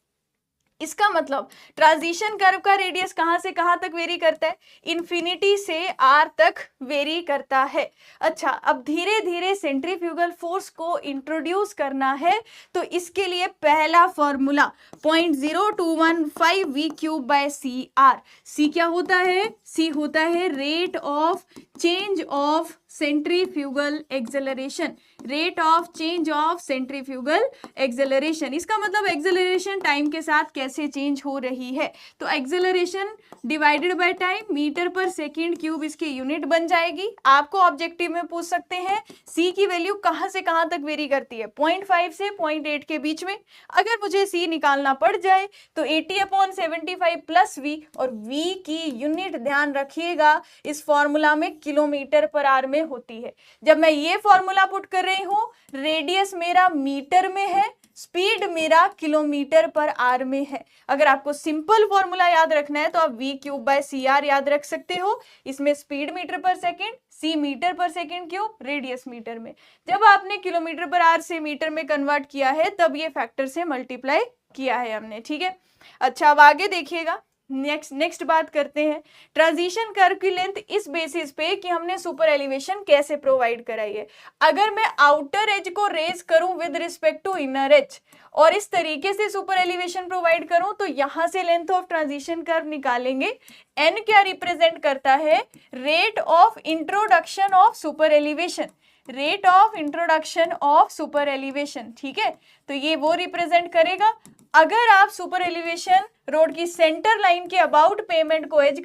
इसका मतलब ट्रांजिशन कर्व का रेडियस कहां से कहां तक वेरी करता है? इन्फिनिटी से r तक वेरी करता है। अच्छा, अब धीरे धीरे सेंट्रीफ्यूगल फोर्स को इंट्रोड्यूस करना है तो इसके लिए पहला formula 0.0215 v cube by C R. C क्या होता है? सी होता है rate of change of centrifugal acceleration, rate of change of centrifugal acceleration. इसका मतलब एक्सेलरेशन टाइम के साथ कैसे चेंज हो रही है। तो acceleration divided by time, metre पर सेकंड क्यूब इसकी यूनिट बन जाएगी। आपको ऑब्जेक्टिव में पूछ सकते हैं सी की वैल्यू कहां से कहां तक वेरी करती है? 0.5 से 0.8 के बीच में। अगर मुझे सी निकालना पड़ जाए तो 80/75 प्लस वी, और वी की यूनिट ध्यान रखिएगा इस फॉर्मूला में किलोमीटर पर आवर में होती है। जब मैं ये फॉर्मूला पुट कर रही हूं, रेडियस मेरा मीटर में है, स्पीड मेरा किलोमीटर पर आवर में है। अगर आपको सिंपल फॉर्मूला याद रखना है तो आप v cube by C R याद रख सकते हो। इसमें स्पीड मीटर पर सेकंड, सी मीटर पर सेकंड क्यूब, रेडियस मीटर में। जब आपने किलोमीटर पर आवर से मीटर में कन्वर्ट किया है तब ये फैक्टर से मल्टीप्लाई किया है हमने। ठीक है, अच्छा अब आगे देखिएगा, नेक्स्ट बात करते हैं ट्रांजिशन कर्व की लेंथ इस बेसिस पे कि हमने सुपर एलिवेशन कैसे प्रोवाइड कराई है। अगर मैं आउटर एज को रेज करूं with respect to inner edge और इस तरीके से सुपर एलिवेशन प्रोवाइड करूं तो यहां से लेंथ ऑफ ट्रांजिशन कर्व निकालेंगे। एन क्या रिप्रेजेंट करता है? Rate of introduction of super elevation, rate of introduction of super elevation. ठीक है, तो ये वो रिप्रेजेंट करेगा। अगर आप सुपर एलिवेशन रोड की सेंटर लाइन के अबाउट पेमेंट को रेज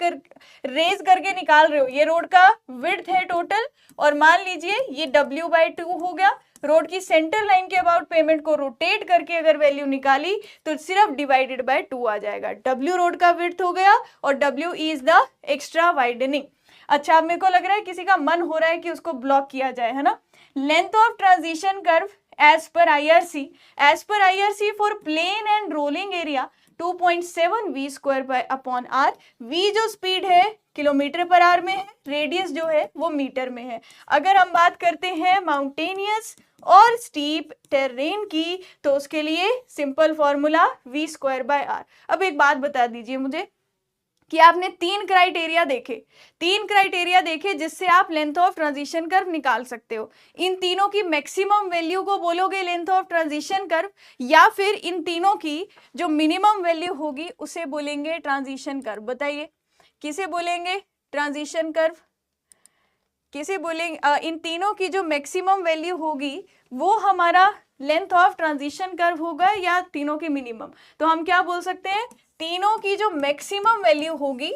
करके निकाल रहे हो, ये रोड का विड्थ है टोटल, और मान लीजिए ये W/2 हो गया। रोड की सेंटर लाइन के अबाउट पेमेंट को रोटेट करके अगर वैल्यू निकाली तो सिर्फ डिवाइडेड बाय 2 आ जाएगा। W रोड का विड्थ हो गया और W is the extra widening. अच्छा, अब मेरे को लग रहा है किसी का मन हो रहा है कि उसको ब्लॉक किया जाए, है ना। Length of transition curve as per IRC for plane and rolling area 2.7 v square by upon r। v जो स्पीड है किलोमीटर पर आवर में है, रेडियस जो है वो मीटर में है। अगर हम बात करते हैं माउंटेनियस और स्टीप टेरेन की तो उसके लिए simple formula v square bye r। अब एक बात बता दीजिए मुझे कि आपने तीन क्राइटेरिया देखे जिससे आप लेंथ ऑफ ट्रांजिशन कर्व निकाल सकते हो। इन तीनों की मैक्सिमम वैल्यू को बोलोगे लेंथ ऑफ ट्रांजिशन कर्व, या फिर इन तीनों की जो मिनिमम वैल्यू होगी उसे बोलेंगे ट्रांजिशन कर्व। बताइए किसे बोलेंगे? ट्रांजिशन कर्व किसे बोलेंगे? इन तीनों की जो मैक्सिमम वैल्यू होगी वो हमारा लेंथ ऑफ ट्रांजिशन कर्व होगा या तीनों की मिनिमम? तो हम क्या बोल सकते हैं? तीनों की जो मैक्सिमम वैल्यू होगी,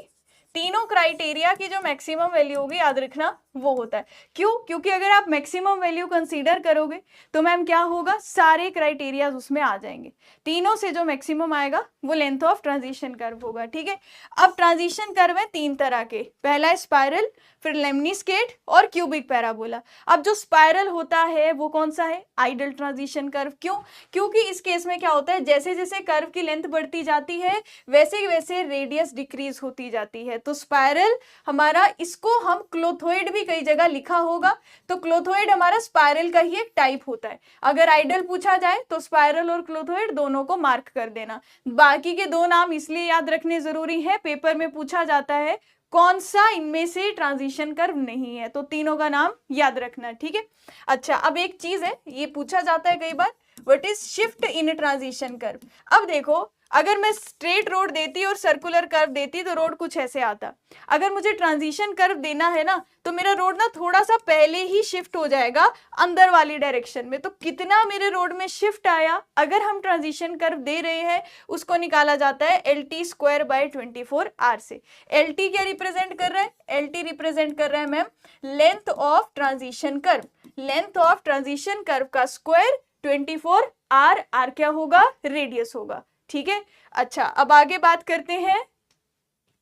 तीनों क्राइटेरिया की जो मैक्सिमम वैल्यू होगी याद रखना वो होता है। क्यों? क्योंकि अगर आप मैक्सिमम वैल्यू कंसीडर करोगे तो मैम क्या होगा, सारे क्राइटेरिया उसमें आ जाएंगे। तीनों से जो मैक्सिमम आएगा वो लेंथ ऑफ ट्रांजिशन कर्व होगा। ठीक है, अब ट्रांजिशन कर्व है तीन तरह के, पहला स्पाइरल, फिर लेमनिस्केट और क्यूबिक पैराबोला। अब जो स्पाइरल होता है वो कौन सा है, आइडल ट्रांजिशन कर्व। क्यों? क्योंकि इस केस में क्या होता है, जैसे जैसे कर्व की लेंथ बढ़ती जाती है वैसे वैसे रेडियस डिक्रीज होती जाती है। तो स्पाइरल हमारा, इसको हम क्लोथोइड भी कई जगह लिखा होगा, तो क्लोथोइड हमारा स्पाइरल का ही एक टाइप होता है। अगर आइडल पूछा जाए तो स्पाइरल और क्लोथोइड दोनों को मार्क कर देना। बाकी के दो नाम इसलिए याद रखने जरूरी है, पेपर में पूछा जाता है कौन सा इनमें से ट्रांजिशन कर्व नहीं है, तो तीनों का नाम याद रखना। ठीक है, अच्छा अब एक चीज है, ये पूछा जाता है कई बार, what is shift in transition curve. अब देखो, अगर मैं स्ट्रेट रोड देती और सर्कुलर कर्व देती तो रोड कुछ ऐसे आता। अगर मुझे ट्रांजिशन कर्व देना है ना तो मेरा रोड ना थोड़ा सा पहले ही शिफ्ट हो जाएगा अंदर वाली डायरेक्शन में। तो कितना मेरे रोड में शिफ्ट आया अगर हम ट्रांजिशन कर्व दे रहे हैं, उसको निकाला जाता है LT स्क्वायर बाय 24R से। LT क्या रिप्रेजेंट कर रहा है, LT रिप्रेजेंट कर रहा है ma'am length of transition curve. Length of transition curve का स्क्वायर 24R, R क्या होगा, रेडियस होगा। ठीक है, अच्छा अब आगे बात करते हैं,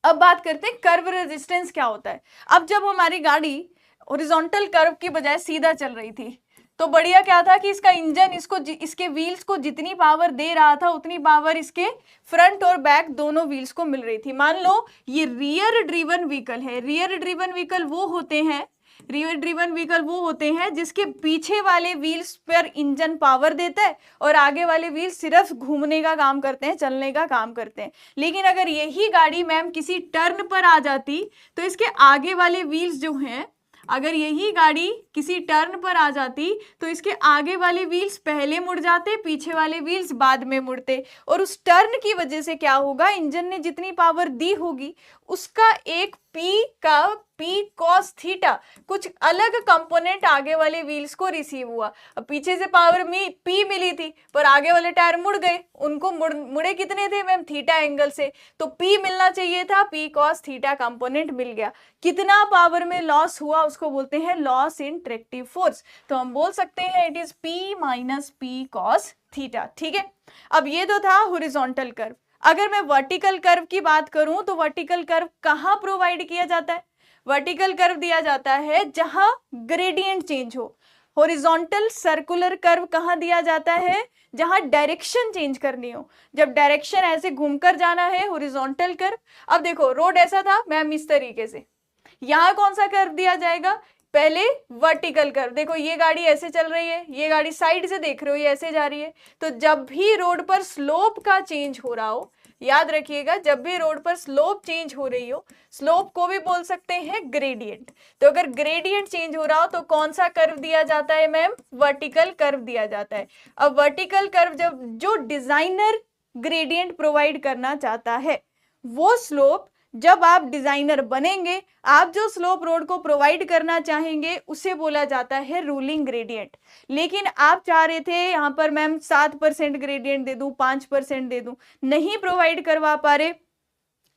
अब बात करते हैं कर्व रेजिस्टेंस क्या होता है। अब जब हमारी गाड़ी हॉरिजॉन्टल कर्व की बजाय सीधा चल रही थी तो बढ़िया क्या था कि इसका इंजन इसके व्हील्स को जितनी पावर दे रहा था उतनी पावर इसके फ्रंट और बैक दोनों व्हील्स को मिल रही थी। मान लो ये रियर ड्रिवन व्हीकल है, रियर ड्रिवन व्हीकल वो होते हैं, रियर ड्रिवन व्हीकल वो होते हैं जिसके पीछे वाले व्हील्स पर इंजन पावर देता है और आगे वाले व्हील्स सिर्फ घूमने का काम करते हैं, चलने का काम करते हैं। लेकिन अगर यही गाड़ी मैम किसी टर्न पर आ जाती तो इसके आगे वाले व्हील्स जो हैं, अगर यही गाड़ी किसी टर्न पर आ जाती तो इसके आगे वाले व्हील्स पहले मुड़ जाते, पीछे वाले व्हील्स बाद में मुड़ते, और उस टर्न की वजह से क्या होगा, इंजन ने जितनी पावर दी होगी उसका एक P cos थीटा कुछ अलग कंपोनेंट आगे वाले व्हील्स को रिसीव हुआ। अब पीछे से पावर P मिली थी पर आगे वाले टायर मुड़ गए, उनको मुड़े कितने थे मैम, थीटा एंगल से, तो P मिलना चाहिए था, P cos थीटा कंपोनेंट मिल गया। कितना पावर में लॉस हुआ उसको बोलते हैं लॉस इन ट्रैक्टिव फोर्स। तो हम बोल सकते हैं it is P minus P cos theta. ठीक है, अब ये तो था हॉरिजॉन्टल कर्व। अगर मैं वर्टिकल कर्व की बात करूं तो वर्टिकल कर्व कहां प्रोवाइड किया जाता है, वर्टिकल कर्व दिया जाता है जहां ग्रेडियंट चेंज हो। हॉरिजॉन्टल सर्कुलर कर्व कहां दिया जाता है, जहां डायरेक्शन चेंज करनी हो, जब डायरेक्शन ऐसे घूमकर जाना है, हॉरिजॉन्टल कर्व। अब देखो रोड ऐसा था मैम इस तरीके से, यहां कौन सा कर्व दिया जाएगा, पहले वर्टिकल कर्व। देखो ये गाड़ी ऐसे चल रही है, ये गाड़ी साइड से देख रहे हो ये ऐसे जा रही है, तो जब भी रोड पर स्लोप का चेंज हो रहा हो, याद रखिएगा जब भी रोड पर स्लोप चेंज हो रही हो, स्लोप को भी बोल सकते हैं ग्रेडियंट। तो अगर ग्रेडियंट चेंज हो रहा हो तो कौन सा कर्व दिया जाता है मैम, वर्टिकल कर्व दिया जाता है। अब वर्टिकल कर्व जब जो डिजाइनर ग्रेडियंट प्रोवाइड करना चाहता है, वो स्लोप जब आप डिजाइनर बनेंगे, आप जो स्लोप रोड को प्रोवाइड करना चाहेंगे उसे बोला जाता है रूलिंग ग्रेडियंट। लेकिन आप चाह रहे थे यहाँ पर मैम 7% ग्रेडियंट दे दूं, 5% दे दूं, नहीं प्रोवाइड करवा पा रहे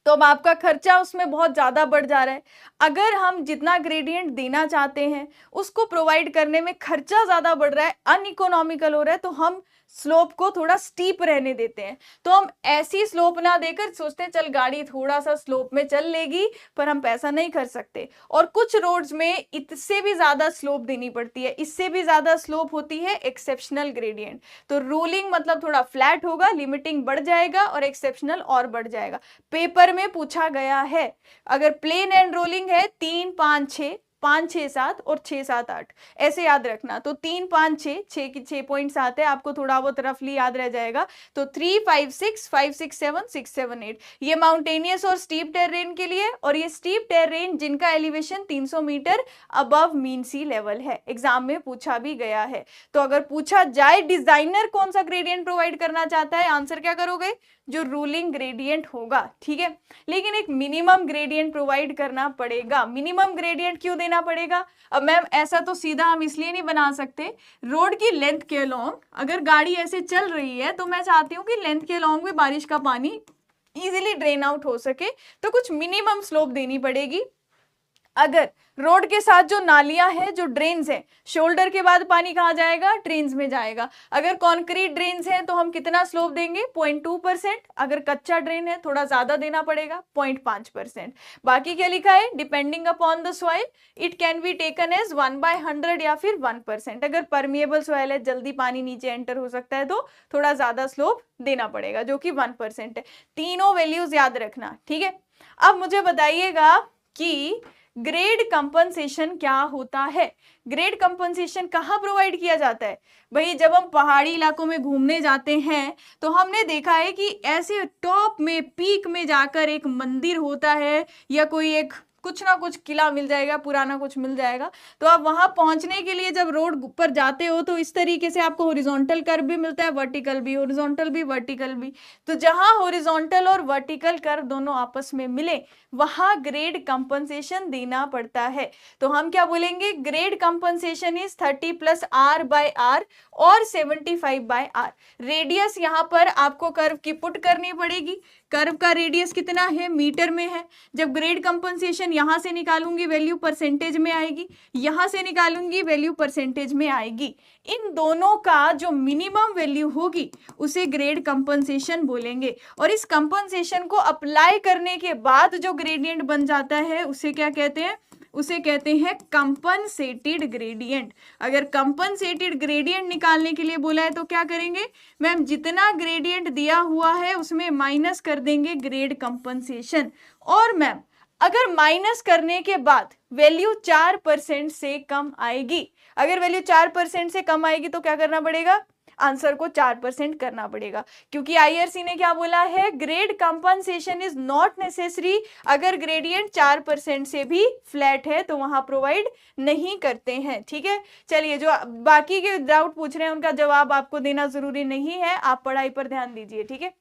तो अब आपका खर्चा उसमें बहुत ज्यादा बढ़ जा रहा है। अगर हम जितना ग्रेडियंट देना चाहते हैं उसको प्रोवाइड करने में खर्चा ज्यादा बढ़ रहा है, अनइकोनॉमिकल हो रहा है, तो हम स्लोप को थोड़ा स्टीप रहने देते हैं। तो हम ऐसी स्लोप ना देकर सोचते हैं चल गाड़ी थोड़ा सा स्लोप में चल लेगी, पर हम पैसा नहीं कर सकते। और कुछ रोड्स में इससे भी ज्यादा स्लोप देनी पड़ती है, इससे भी ज्यादा स्लोप होती है एक्सेप्शनल ग्रेडियंट। तो रूलिंग मतलब थोड़ा फ्लैट होगा, लिमिटिंग बढ़ जाएगा और एक्सेप्शनल और बढ़ जाएगा। पेपर में पूछा गया है, अगर प्लेन एंड रोलिंग है 3 5 6 5 6 7 और 6 7 8 ऐसे याद रखना। तो 3 5 6 6 की 6.7 है, आपको थोड़ा बहुत रफली याद रह जाएगा। तो 3 5 6 5 6 7 6 7 8 ये माउंटेनियस और स्टीप टेरेन के लिए, और ये स्टीप टेरेन जिनका एलिवेशन 300 मीटर अबव मीन सी लेवल है, एग्जाम में पूछा भी गया है। तो अगर पूछा जाए डिजाइनर कौन सा ग्रेडियंट प्रोवाइड करना चाहता है, आंसर क्या करोगे, जो रूलिंग ग्रेडियंट होगा। ठीक है, लेकिन एक मिनिमम ग्रेडियंट प्रोवाइड करना पड़ेगा। मिनिमम ग्रेडियंट क्यों देना पड़ेगा, अब मैम ऐसा तो सीधा हम इसलिए नहीं बना सकते, रोड की लेंथ के लॉन्ग अगर गाड़ी ऐसे चल रही है तो मैं चाहती हूँ कि लेंथ के लॉन्ग में बारिश का पानी इजीली ड्रेन आउट हो सके, तो कुछ मिनिमम स्लोप देनी पड़ेगी। अगर रोड के साथ जो नालियां हैं, जो ड्रेन्स हैं, शोल्डर के बाद पानी कहाँ जाएगा, ड्रेन्स में जाएगा। अगर कॉन्क्रीट ड्रेन्स हैं तो हम कितना स्लोप देंगे, 0.2%। अगर कच्चा ड्रेन है थोड़ा ज्यादा देना पड़ेगा, 0.5%। बाकी क्या लिखा है, depending upon the soil it can be taken as 1/100 या फिर 1%। अगर परमिएबल सॉइल है, जल्दी पानी नीचे एंटर हो सकता है, तो थोड़ा ज्यादा स्लोप देना पड़ेगा, जो कि 1% है। तीनों वैल्यूज याद रखना, ठीक है। अब मुझे बताइएगा कि ग्रेड कंपनसेशन क्या होता है। ग्रेड कंपनसेशन कहाँ प्रोवाइड किया जाता है भाई, जब हम पहाड़ी इलाकों में घूमने जाते हैं तो हमने देखा है कि ऐसे टॉप में, पीक में जाकर एक मंदिर होता है या कोई एक कुछ ना कुछ किला मिल जाएगा, पुराना कुछ मिल जाएगा। तो आप वहां पहुंचने के लिए जब रोड पर जाते हो तो इस तरीके से आपको हॉरिजॉन्टल कर्व भी मिलता है, वर्टिकल भी, हॉरिजॉन्टल भी, वर्टिकल भी। तो जहां हॉरिजॉन्टल और वर्टिकल कर्व दोनों आपस में मिले वहां ग्रेड कंपनसेशन देना पड़ता है। तो हम क्या बोलेंगे, ग्रेड कंपनसेशन इज 30 + R/R और 75/R। रेडियस यहाँ पर आपको कर्व की पुट करनी पड़ेगी। कर्व का रेडियस कितना है, मीटर में है। जब ग्रेड कंपनसेशन यहां से निकालूंगी वैल्यू परसेंटेज में आएगी, यहां से निकालूंगी वैल्यू परसेंटेज में आएगी। इन दोनों का जो मिनिमम वैल्यू होगी उसे ग्रेड कंपनसेशन बोलेंगे। और इस कंपनसेशन को अप्लाई करने के बाद जो ग्रेडियंट बन जाता है उसे क्या कहते हैं, उसे कहते हैं कंपनसेटेड ग्रेडियंट। अगर कंपनसेटेड ग्रेडियंट निकालने के लिए बोला है तो क्या करेंगे मैम, जितना ग्रेडियंट दिया हुआ है उसमें माइनस कर देंगे ग्रेड कंपनसेशन। और मैम अगर माइनस करने के बाद वैल्यू 4% से कम आएगी, अगर वैल्यू 4% से कम आएगी तो क्या करना पड़ेगा, आंसर को 4% करना पड़ेगा। क्योंकि आईआरसी ने क्या बोला है, grade compensation is not necessary. अगर ग्रेडियंट 4% से भी फ्लैट है तो वहां प्रोवाइड नहीं करते हैं, ठीक है। चलिए, जो बाकी के डाउट पूछ रहे हैं उनका जवाब आपको देना जरूरी नहीं है, आप पढ़ाई पर ध्यान दीजिए, ठीक है।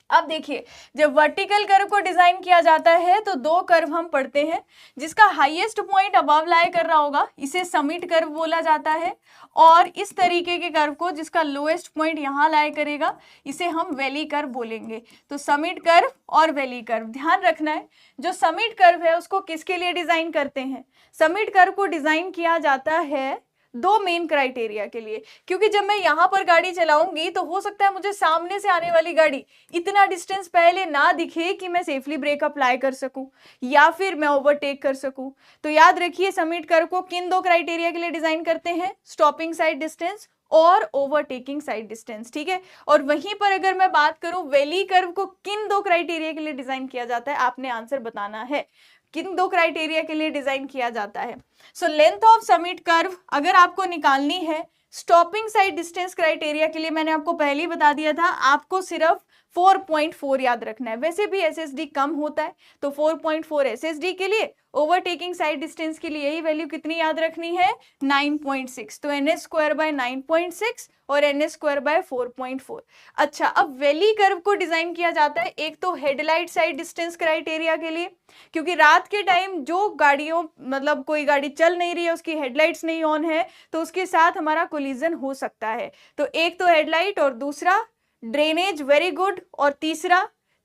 अब देखिए, जब वर्टिकल कर्व को डिजाइन किया जाता है तो दो कर्व हम पढ़ते हैं। जिसका हाईएस्ट पॉइंट अबव लाई कर रहा होगा इसे समिट कर्व बोला जाता है, और इस तरीके के कर्व को जिसका लोएस्ट पॉइंट यहाँ लाई करेगा इसे हम वैली कर्व बोलेंगे। तो समिट कर्व और वैली कर्व ध्यान रखना है। जो समिट कर्व है उसको किसके लिए डिजाइन करते हैं, समिट कर्व को डिजाइन किया जाता है दो मेन क्राइटेरिया के लिए। क्योंकि जब मैं यहाँ पर गाड़ी चलाऊंगी तो हो सकता है मुझे सामने से आने वाली गाड़ी इतना डिस्टेंस पहले ना दिखे कि मैं सेफली ब्रेक अप्लाई कर सकूं या फिर मैं ओवरटेक कर सकूं। तो याद रखिए, समिट कर्व को किन दो क्राइटेरिया के लिए डिजाइन करते हैं, स्टॉपिंग साइड डिस्टेंस और ओवरटेकिंग साइड डिस्टेंस, ठीक है। और वहीं पर अगर मैं बात करूं वैली कर्व को किन दो क्राइटेरिया के लिए डिजाइन किया जाता है, आपने आंसर बताना है किन दो क्राइटेरिया के लिए डिजाइन किया जाता है। So length of summit curve अगर आपको निकालनी है, स्टॉपिंग साइड डिस्टेंस क्राइटेरिया के लिए मैंने आपको पहले ही बता दिया था, आपको सिर्फ 4.4 याद रखना है। वैसे भी एसएसडी कम होता है तो 4.4 एसएसडी के लिए, ओवरटेकिंग साइड डिस्टेंस के लिए यही वैल्यू कितनी याद रखनी है, 9.6। तो NS² 9.6 और NS² 4.4। अच्छा, अब वैली कर्व को डिजाइन किया जाता है एक तो हेडलाइट साइड डिस्टेंस क्राइटेरिया के लिए, क्योंकि रात के टाइम जो गाड़ियों मतलब कोई गाड़ी चल नहीं रही है, उसकी हेडलाइट्स नहीं ऑन है, तो उसके साथ हमारा कोलिजन हो सकता है। तो एक तो हेडलाइट और दूसरा ड्रेनेज, वेरी गुड। और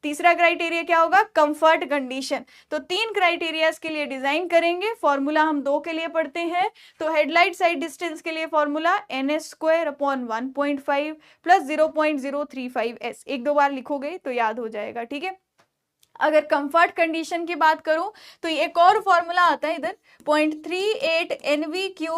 तीसरा क्राइटेरिया क्या होगा, कंफर्ट कंडीशन। तो 3 क्राइटेरियाज के लिए डिजाइन करेंगे। फॉर्मूला हम 2 के लिए पढ़ते हैं। तो हेडलाइट साइड डिस्टेंस के लिए फॉर्मूला NS² 1.5 + 0.035S। 1-2 बार लिखोगे तो याद हो जाएगा, ठीक है। अगर कंफर्ट कंडीशन की बात करूं तो एक और फॉर्मूला आता है इधर, 0.38 NV³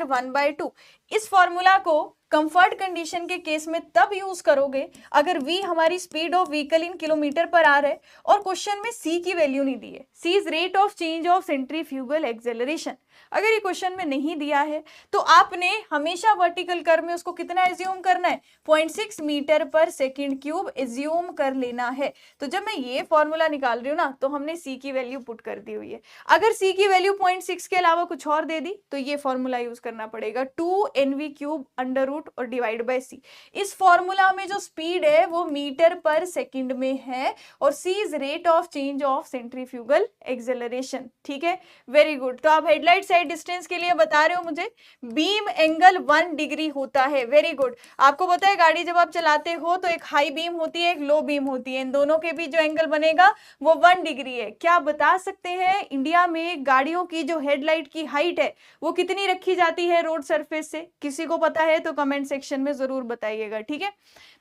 1/2। इस फॉर्मूला को कंफर्ट कंडीशन के केस में तब यूज करोगे अगर v हमारी speed of vehicle in kilometre पर आ रहा है और क्वेश्चन में c की वैल्यू नहीं दी है। c is rate of change of centrifugal acceleration. अगर ये क्वेश्चन में नहीं दिया है तो आपने हमेशा वर्टिकल कर्व में उसको कितना एज्यूम करना है, 0.6 मीटर/सेकंड³ एज्यूम कर लेना है। तो जब मैं ये फॉर्मूला निकाल रही हूँ ना तो हमने c की वैल्यू पुट कर दी हुई है। अगर c की वैल्यू 0.6 के अलावा कुछ और दे दी तो ये फॉर्मूला यूज करना पड़ेगा, 2NV³ √ और डिवाइड बाय c। इस फॉर्मूला में जो स्पीड है वो मीटर/सेकंड में है और c is rate of change of centrifugal acceleration, ठीक है। Very good. तो आप हेडलाइट साइड साइड डिस्टेंस के लिए बता रहे हो मुझे, बीम एंगल 1 डिग्री होता है। Very good. आपको पता है गाड़ी जब आप चलाते हो तो एक हाई बीम होती है, एक लो बीम होती है, इन दोनों के बीच जो एंगल बनेगा वो 1 डिग्री है। क्या बता सकते हैं इंडिया में गाड़ियों की जो हेडलाइट की हाइट है वो कितनी रखी जाती है रोड सरफेस से? किसी को पता है तो कमेंट सेक्शन में जरूर बताइएगा, ठीक है।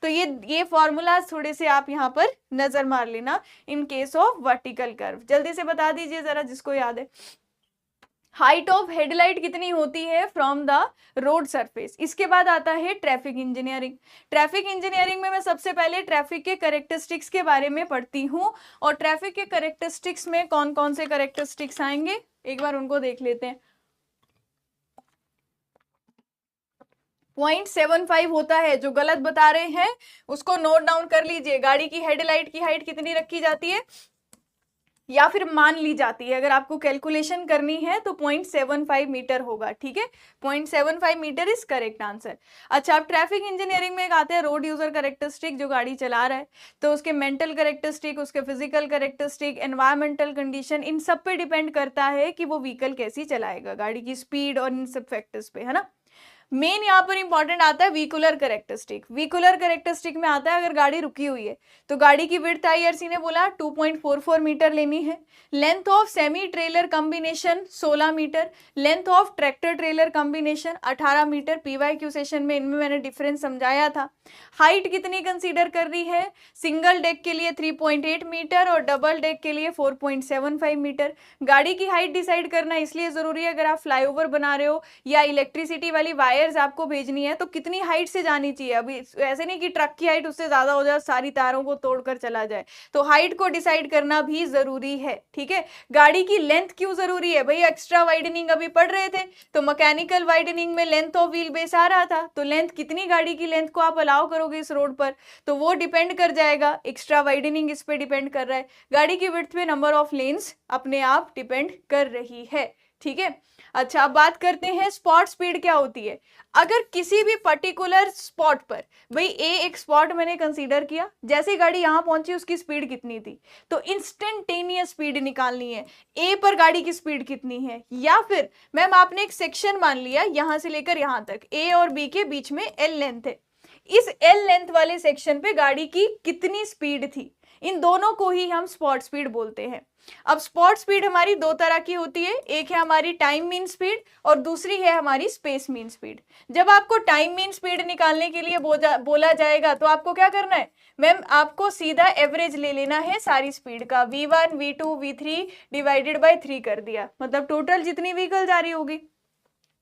तो ये फॉर्मूला थोड़े से आप यहाँ पर नजर मार लेना in case of vertical curve. जल्दी से बता दीजिए जरा जिसको याद है। हाइट ऑफ हेडलाइट कितनी होती है फ्रॉम द रोड सरफेस। इसके बाद आता है ट्रैफिक इंजीनियरिंग। ट्रैफिक इंजीनियरिंग में मैं सबसे पहले ट्रैफिक के कैरेक्टरिस्टिक्स के बारे में पढ़ती हूँ, और ट्रैफिक के कैरेक्टरिस्टिक्स में कौन कौन से कैरेक्टरिस्टिक्स आएंगे एक बार उनको देख लेते हैं। 0.75 होता है, जो गलत बता रहे हैं उसको नोट डाउन कर लीजिए। गाड़ी की हेडलाइट की हाइट कितनी रखी जाती है या फिर मान ली जाती है, अगर आपको कैलकुलेशन करनी है तो 0.75 मीटर होगा, ठीक है। 0.75 मीटर इज करेक्ट आंसर। अच्छा, अब ट्रैफिक इंजीनियरिंग में एक आते हैं रोड यूजर कैरेक्टरिस्टिक, जो गाड़ी चला रहा है तो उसके मेंटल कैरेक्टरिस्टिक, उसके फिजिकल कैरेक्टरिस्टिक, एनवायरमेंटल कंडीशन, इन सब पे डिपेंड करता है कि वो व्हीकल कैसी चलाएगा, गाड़ी की स्पीड और इन सब फैक्टर्स पे, है ना। मेन यहाँ पर इंपॉर्टेंट आता है व्हीकुलर कैरेक्टरिस्टिक। व्हीकुलर कैरेक्टरिस्टिक में आता है अगर गाड़ी रुकी हुई है तो गाड़ी की विड्थ आईआरसी ने बोला 2.44 मीटर लेनी है। Length of semi trailer combination 16 metre. Length of tractor trailer combination 18 metre. PYQ session में इनमें मैंने डिफरेंस समझाया था। हाइट कितनी कंसीडर कर रही है? सिंगल डेक के लिए 3.8 मीटर और डबल डेक के लिए 4.75 मीटर। गाड़ी की हाइट डिसाइड करना इसलिए जरूरी है, अगर आप फ्लाईओवर बना रहे हो या इलेक्ट्रिसिटी वाली वायर आपको भेजनी है तो कितनी हाइट से जानी चाहिए। अभी ऐसे नहीं कि ट्रक की हाइट उससे ज्यादा हो जाए, सारी तारों को तोड़कर चला जाए, तो हाइट को डिसाइड करना भी जरूरी है, ठीक है। गाड़ी की लेंथ क्यों जरूरी है भाई? एक्स्ट्रा वाइडनिंग अभी पढ़ रहे थे तो मैकेनिकल वाइडनिंग में लेंथ ऑफ व्हील बेस आ रहा था, तो लेंथ कितनी गाड़ी की लेंथ को आप अलाउ करोगे इस रोड पर, तो वो डिपेंड कर जाएगा। एक्स्ट्रा वाइडनिंग इस पे डिपेंड कर रहा है। गाड़ी की विड्थ पे नंबर ऑफ लेन्स अपने आप डिपेंड कर रही है, ठीक है। अच्छा, अब बात करते हैं स्पॉट स्पीड क्या होती है। अगर किसी भी पर्टिकुलर स्पॉट पर, भाई ए एक स्पॉट मैंने कंसीडर किया, जैसे गाड़ी यहां पहुंची उसकी स्पीड कितनी थी, तो इंस्टेंटेनियस स्पीड निकालनी है। ए पर गाड़ी की स्पीड कितनी है, या फिर मैम आपने एक सेक्शन मान लिया यहां से लेकर यहां तक, ए और बी के बीच में एल लेंथ है, इस एल लेंथ वाले सेक्शन पे गाड़ी की कितनी स्पीड थी, इन दोनों को ही हम स्पॉट स्पीड बोलते हैं। अब स्पॉट स्पीड हमारी दो तरह की होती है, एक है हमारी टाइम मीन स्पीड और दूसरी है हमारी स्पेस मीन स्पीड। जब आपको टाइम मीन स्पीड निकालने के लिए बोला जाएगा तो आपको क्या करना है मैम, आपको सीधा एवरेज ले लेना है सारी स्पीड का, v1 v2 v3 divided by 3 कर दिया, मतलब टोटल जितनी व्हीकल जा रही होगी।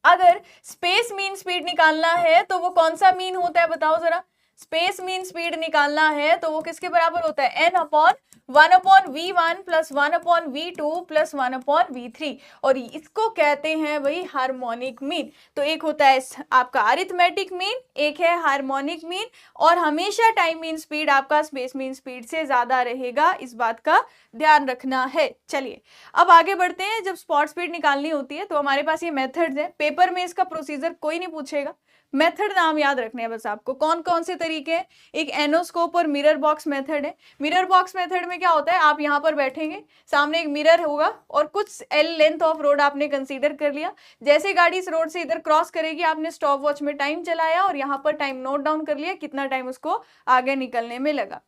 अगर स्पेस मीन स्पीड निकालना है तो वो कौन सा मीन होता है बताओ जरा। स्पेस मीन स्पीड निकालना है तो वो किसके बराबर होता है? n upon 1 upon v1 plus 1 upon v2 plus 1 upon v3, और इसको कहते हैं वही हार्मोनिक मीन। तो एक होता है आपका अरिथमेटिक मीन, एक है हार्मोनिक मीन, और हमेशा टाइम मीन स्पीड आपका स्पेस मीन स्पीड से ज्यादा रहेगा, इस बात का ध्यान रखना है। चलिए अब आगे बढ़ते हैं। जब स्पॉट स्पीड निकालनी होती है तो हमारे पास ये मेथड्स है, पेपर में इसका प्रोसीजर कोई नहीं पूछेगा, मेथड नाम याद रखने हैं बस आपको। कौन कौन से तरीके हैं? एक एनोस्कोप और मिरर बॉक्स मेथड है। मिरर बॉक्स मेथड में क्या होता है, आप यहाँ पर बैठेंगे, सामने एक मिरर होगा और कुछ एल लेंथ ऑफ रोड आपने कंसीडर कर लिया। जैसे गाड़ी इस रोड से इधर क्रॉस करेगी, आपने स्टॉप वॉच में टाइम चलाया और यहाँ पर टाइम नोट डाउन कर लिया, कितना टाइम उसको आगे निकलने में लगा।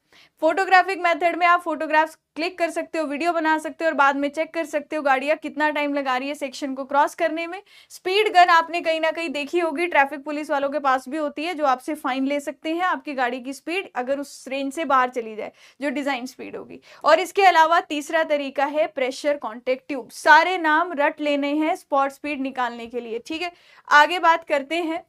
फोटोग्राफिक मेथड में आप फोटोग्राफ्स क्लिक कर सकते हो, वीडियो बना सकते हो और बाद में चेक कर सकते हो गाड़ियां कितना टाइम लगा रही है सेक्शन को क्रॉस करने में। स्पीड गन आपने कहीं ना कहीं देखी होगी, ट्रैफिक पुलिस वालों के पास भी होती है, जो आपसे फाइन ले सकते हैं आपकी गाड़ी की स्पीड अगर उस रेंज से बाहर चली जाए, जो डिजाइन स्पीड होगी। और इसके अलावा तीसरा तरीका है प्रेशर कॉन्टेक्ट ट्यूब। सारे नाम रट लेने हैं स्पॉट स्पीड निकालने के लिए, ठीक है। आगे बात करते हैं,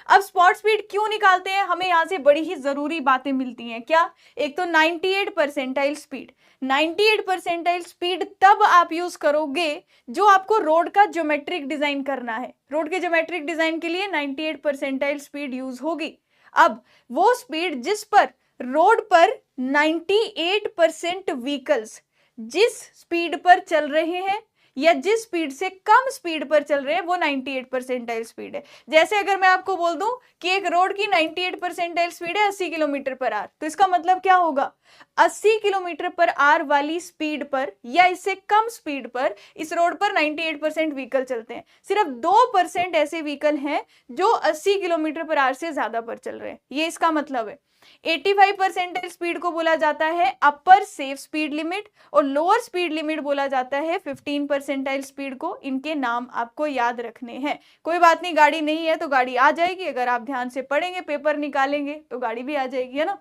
अब स्पॉट स्पीड क्यों निकालते हैं, हमें यहां से बड़ी ही जरूरी बातें मिलती हैं। क्या? एक तो 98 परसेंटाइल स्पीड। 98 परसेंटाइल स्पीड तब आप यूज करोगे जो आपको रोड का ज्योमेट्रिक डिजाइन करना है। रोड के ज्योमेट्रिक डिजाइन के लिए 98 परसेंटाइल स्पीड यूज होगी। अब वो स्पीड जिस पर रोड पर 98% व्हीकल्स जिस स्पीड पर चल रहे हैं या जिस स्पीड से कम स्पीड पर चल रहे हैं वो 98 परसेंटाइल स्पीड है। जैसे अगर मैं आपको बोल दूं कि एक रोड की 98 परसेंटाइल स्पीड है 80 किलोमीटर पर आवर, तो इसका मतलब क्या होगा, 80 किलोमीटर पर आवर वाली स्पीड पर या इससे कम स्पीड पर इस रोड पर 98% व्हीकल चलते हैं। सिर्फ 2% ऐसे व्हीकल हैं जो 80 किलोमीटर पर आवर से ज्यादा पर चल रहे हैं, ये इसका मतलब है। 85 परसेंटाइल स्पीड को बोला जाता है अपर सेफ स्पीड लिमिट और लोअर स्पीड लिमिट बोला जाता है 15 परसेंटाइल स्पीड को। इनके नाम आपको याद रखने हैं। कोई बात नहीं, गाड़ी नहीं है तो गाड़ी आ जाएगी, अगर आप ध्यान से पढ़ेंगे, पेपर निकालेंगे तो गाड़ी भी आ जाएगी, है ना।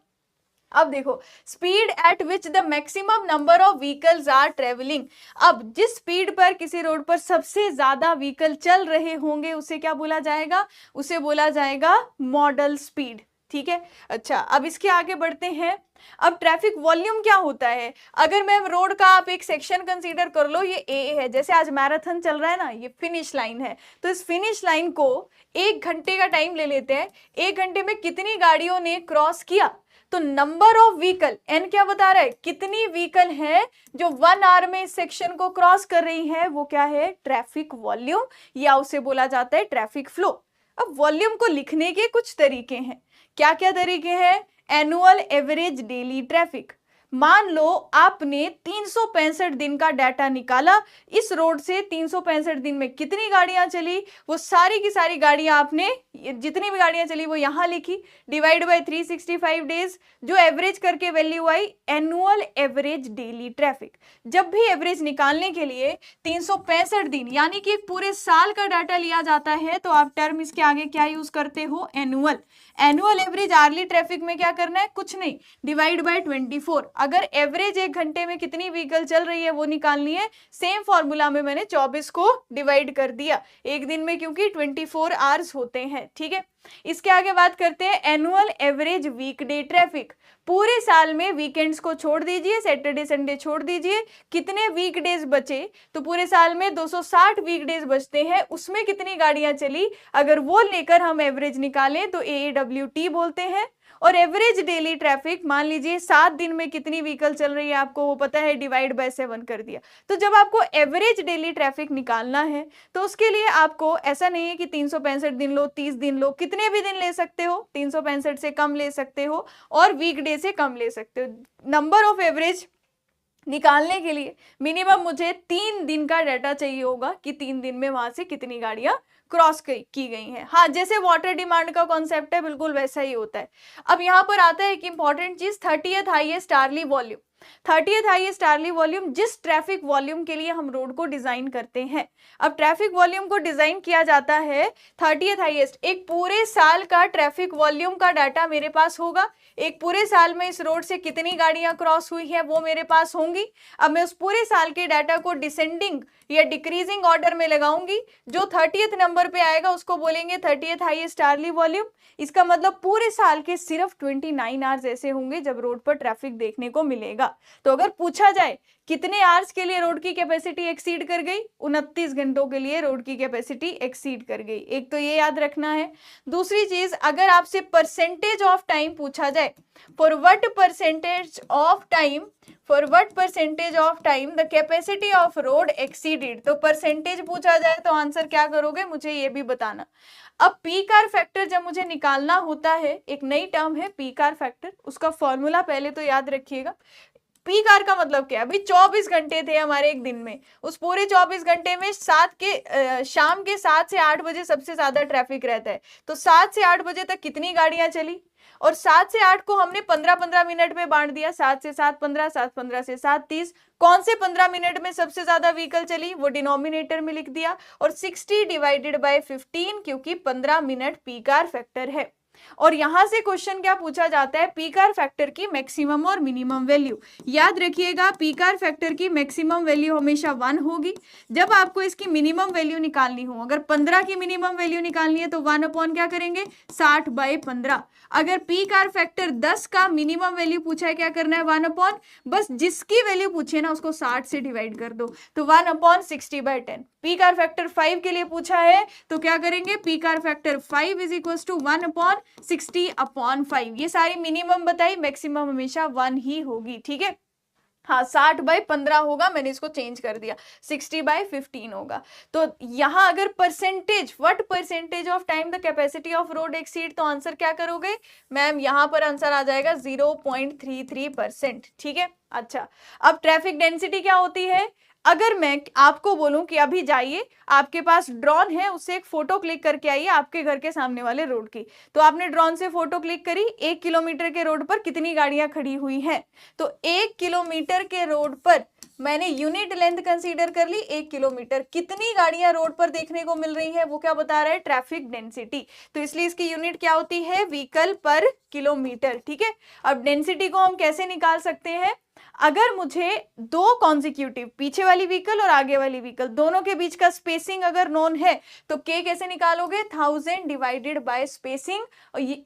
अब देखो, speed at which the maximum number of vehicles are travelling. अब जिस स्पीड पर किसी रोड पर सबसे ज्यादा व्हीकल चल रहे होंगे उसे क्या बोला जाएगा, उसे बोला जाएगा मॉडल स्पीड, ठीक है। अच्छा, अब इसके आगे बढ़ते हैं। अब ट्रैफिक वॉल्यूम क्या होता है, अगर मैं रोड का आप एक सेक्शन कंसीडर कर लो, ये ए है, जैसे आज मैराथन चल रहा है ना, ये फिनिश लाइन है, तो इस फिनिश लाइन को 1 घंटे का टाइम ले लेते हैं। 1 घंटे में कितनी गाड़ियों ने क्रॉस किया, तो नंबर ऑफ व्हीकल, एन क्या बता रहा है, कितनी व्हीकल है जो 1 आवर में इस सेक्शन को क्रॉस कर रही है, वो क्या है, ट्रैफिक वॉल्यूम, या उसे बोला जाता है ट्रैफिक फ्लो। अब वॉल्यूम को लिखने के कुछ तरीके हैं। क्या क्या तरीके हैं, एनुअल एवरेज डेली ट्रैफिक। मान लो आपने 365 दिन का डाटा निकाला, इस रोड से 365 दिन में कितनी गाड़ियां चली, वो सारी की सारी गाड़ियां आपने, जितनी भी गाड़ियां चली वो यहां लिखी, डिवाइड बाय 365 डेज, जो एवरेज करके वैल्यू आई एनुअल एवरेज डेली ट्रैफिक। जब भी एवरेज निकालने के लिए 365 दिन यानी कि एक पूरे साल का डाटा लिया जाता है, तो आप टर्म इसके आगे क्या यूज करते हो, annual. Annual average hourly traffic में क्या करना है, कुछ नहीं, डिवाइड बाय 24। अगर एवरेज 1 घंटे में कितनी व्हीकल चल रही है वो निकालनी है, सेम फॉर्मूला में मैंने 24 को डिवाइड कर दिया एक दिन में, क्योंकि 24 आवर्स होते हैं, ठीक है। इसके आगे बात करते हैं एनुअल एवरेज वीकडे ट्रैफिक। पूरे साल में वीकेंड्स को छोड़ दीजिए, सैटरडे संडे छोड़ दीजिए, कितने वीकडेज बचे, तो पूरे साल में 260 वीकडेज बचते हैं, उसमें कितनी गाड़ियां चली, अगर वो लेकर हम एवरेज निकालें तो AWT बोलते हैं। और एवरेज डेली ट्रैफिक, मान लीजिए 7 दिन में कितनी व्हीकल चल रही है आपको वो पता है, डिवाइड बाय 7 कर दिया। तो जब आपको एवरेज डेली ट्रैफिक निकालना है तो उसके लिए आपको ऐसा नहीं है कि 365 दिन लो, 30 दिन लो, कितने भी दिन ले सकते हो, 365 से कम ले सकते हो और वीकडे से कम ले सकते हो। नंबर ऑफ एवरेज निकालने के लिए मिनिमम मुझे 3 दिन का डाटा चाहिए होगा कि 3 दिन में वहां से कितनी गाड़ियां क्रॉस की गई हैं। हाँ, जैसे वाटर डिमांड का कॉन्सेप्ट है बिल्कुल वैसा ही होता है। अब यहाँ पर आता है एक इंपॉर्टेंट चीज, 30th highest hourly volume. 30th highest hourly volume जिस ट्रैफिक वॉल्यूम के लिए हम रोड को डिजाइन करते हैं। अब ट्रैफिक वॉल्यूम को डिजाइन किया जाता है 30th हाईएस्ट, एक पूरे साल का ट्रैफिक वॉल्यूम का डाटा मेरे पास होगा। एक पूरे साल में इस रोड से कितनी गाड़ियां क्रॉस हुई है वो मेरे पास होंगी। अब मैं उस पूरे साल के डाटा को डिसेंडिंग या डिक्रीजिंग ऑर्डर में लगाऊंगी, जो 30th नंबर पे आएगा उसको बोलेंगे 30th हाईएस्ट आर्ली वॉल्यूम। इसका मतलब पूरे साल के सिर्फ 29 आवर्स ऐसे होंगे जब रोड पर ट्रैफिक देखने को मिलेगा। तो अगर पूछा जाए कितने आवर्स के लिए रोड की कैपेसिटी एक्सीड कर गई, 29 घंटों के लिए रोड की कैपेसिटी एक्सीड कर गई। एक तो ये याद रखना है। दूसरी चीज, अगर आपसे परसेंटेज ऑफ टाइम पूछा जाए, for what percentage of time the capacity of road exceeded, तो परसेंटेज पूछा जाए तो आंसर क्या करोगे, मुझे ये भी बताना। अब पीक आवर फैक्टर जब मुझे निकालना होता है, एक नई टर्म है पीक आवर फैक्टर, उसका फॉर्मूला पहले तो याद रखिएगा। पीक आवर का मतलब क्या है, अभी 24 घंटे थे हमारे एक दिन में, उस पूरे 24 घंटे में शाम के 7 से 8 बजे सबसे ज्यादा ट्रैफिक रहता है, तो 7 से 8 बजे तक कितनी गाड़ियां चली, और 7 से 8 को हमने 15-15 मिनट में बांट दिया, 7 से 7 15, 7 15 से 7 30। कौन से 15 मिनट में सबसे ज्यादा व्हीकल चली, वो डिनोमिनेटर में लिख दिया, और 60 डिवाइडेड बाय 15, क्योंकि 15 मिनट पीक आवर फैक्टर है। और यहां से क्वेश्चन क्या पूछा जाता है, पीक आवर फैक्टर की मैक्सिमम और मिनिमम वैल्यू। याद रखिएगा, पीक आवर फैक्टर की मैक्सिमम वैल्यू हमेशा 1 होगी। जब आपको इसकी मिनिमम वैल्यू निकालनी हो, अगर 15 की मिनिमम वैल्यू निकालनी है तो 1 अपॉन क्या करेंगे, 60/15। अगर पीक आवर फैक्टर 10 का मिनिमम वैल्यू पूछा है, क्या करना है, 1 अपॉन, बस जिसकी वैल्यू पूछे ना उसको 60 से डिवाइड कर दो, तो 1 अपॉन 60/10। पीक आवर फैक्टर 5 के लिए पूछा है तो क्या करेंगे, peak hour factor 5 is equal to 1 upon 60/5। ये सारी मिनिमम बताई, मैक्सिमम हमेशा 1 ही होगी, ठीक है। हाँ 60/15 होगा, मैंने इसको चेंज कर दिया, 60/15 होगा। तो यहाँ अगर percentage, what percentage of time the capacity of road exceed, तो आंसर क्या करोगे मैम, यहाँ पर आंसर आ जाएगा 0.33%। ठीक है। अच्छा, अब ट्रैफिक डेंसिटी क्या होती है, अगर मैं आपको बोलूं कि अभी जाइए, आपके पास ड्रोन है, उससे एक फोटो क्लिक करके आइए आपके घर के सामने वाले रोड की, तो आपने ड्रोन से फोटो क्लिक करी, 1 किलोमीटर के रोड पर कितनी गाड़ियां खड़ी हुई हैं, तो 1 किलोमीटर के रोड पर मैंने यूनिट लेंथ कंसीडर कर ली 1 किलोमीटर, कितनी गाड़ियां रोड पर देखने को मिल रही है वो क्या बता रहा है, ट्रैफिक डेंसिटी। तो इसलिए इसकी यूनिट क्या होती है, व्हीकल पर किलोमीटर। ठीक है। अब डेंसिटी को हम कैसे निकाल सकते हैं, अगर मुझे दो कॉन्जिक्यूटिव, पीछे वाली व्हीकल और आगे वाली व्हीकल, दोनों के बीच का स्पेसिंग अगर नोन है तो के कैसे निकालोगे, 1000 डिवाइडेड बाय स्पेसिंग,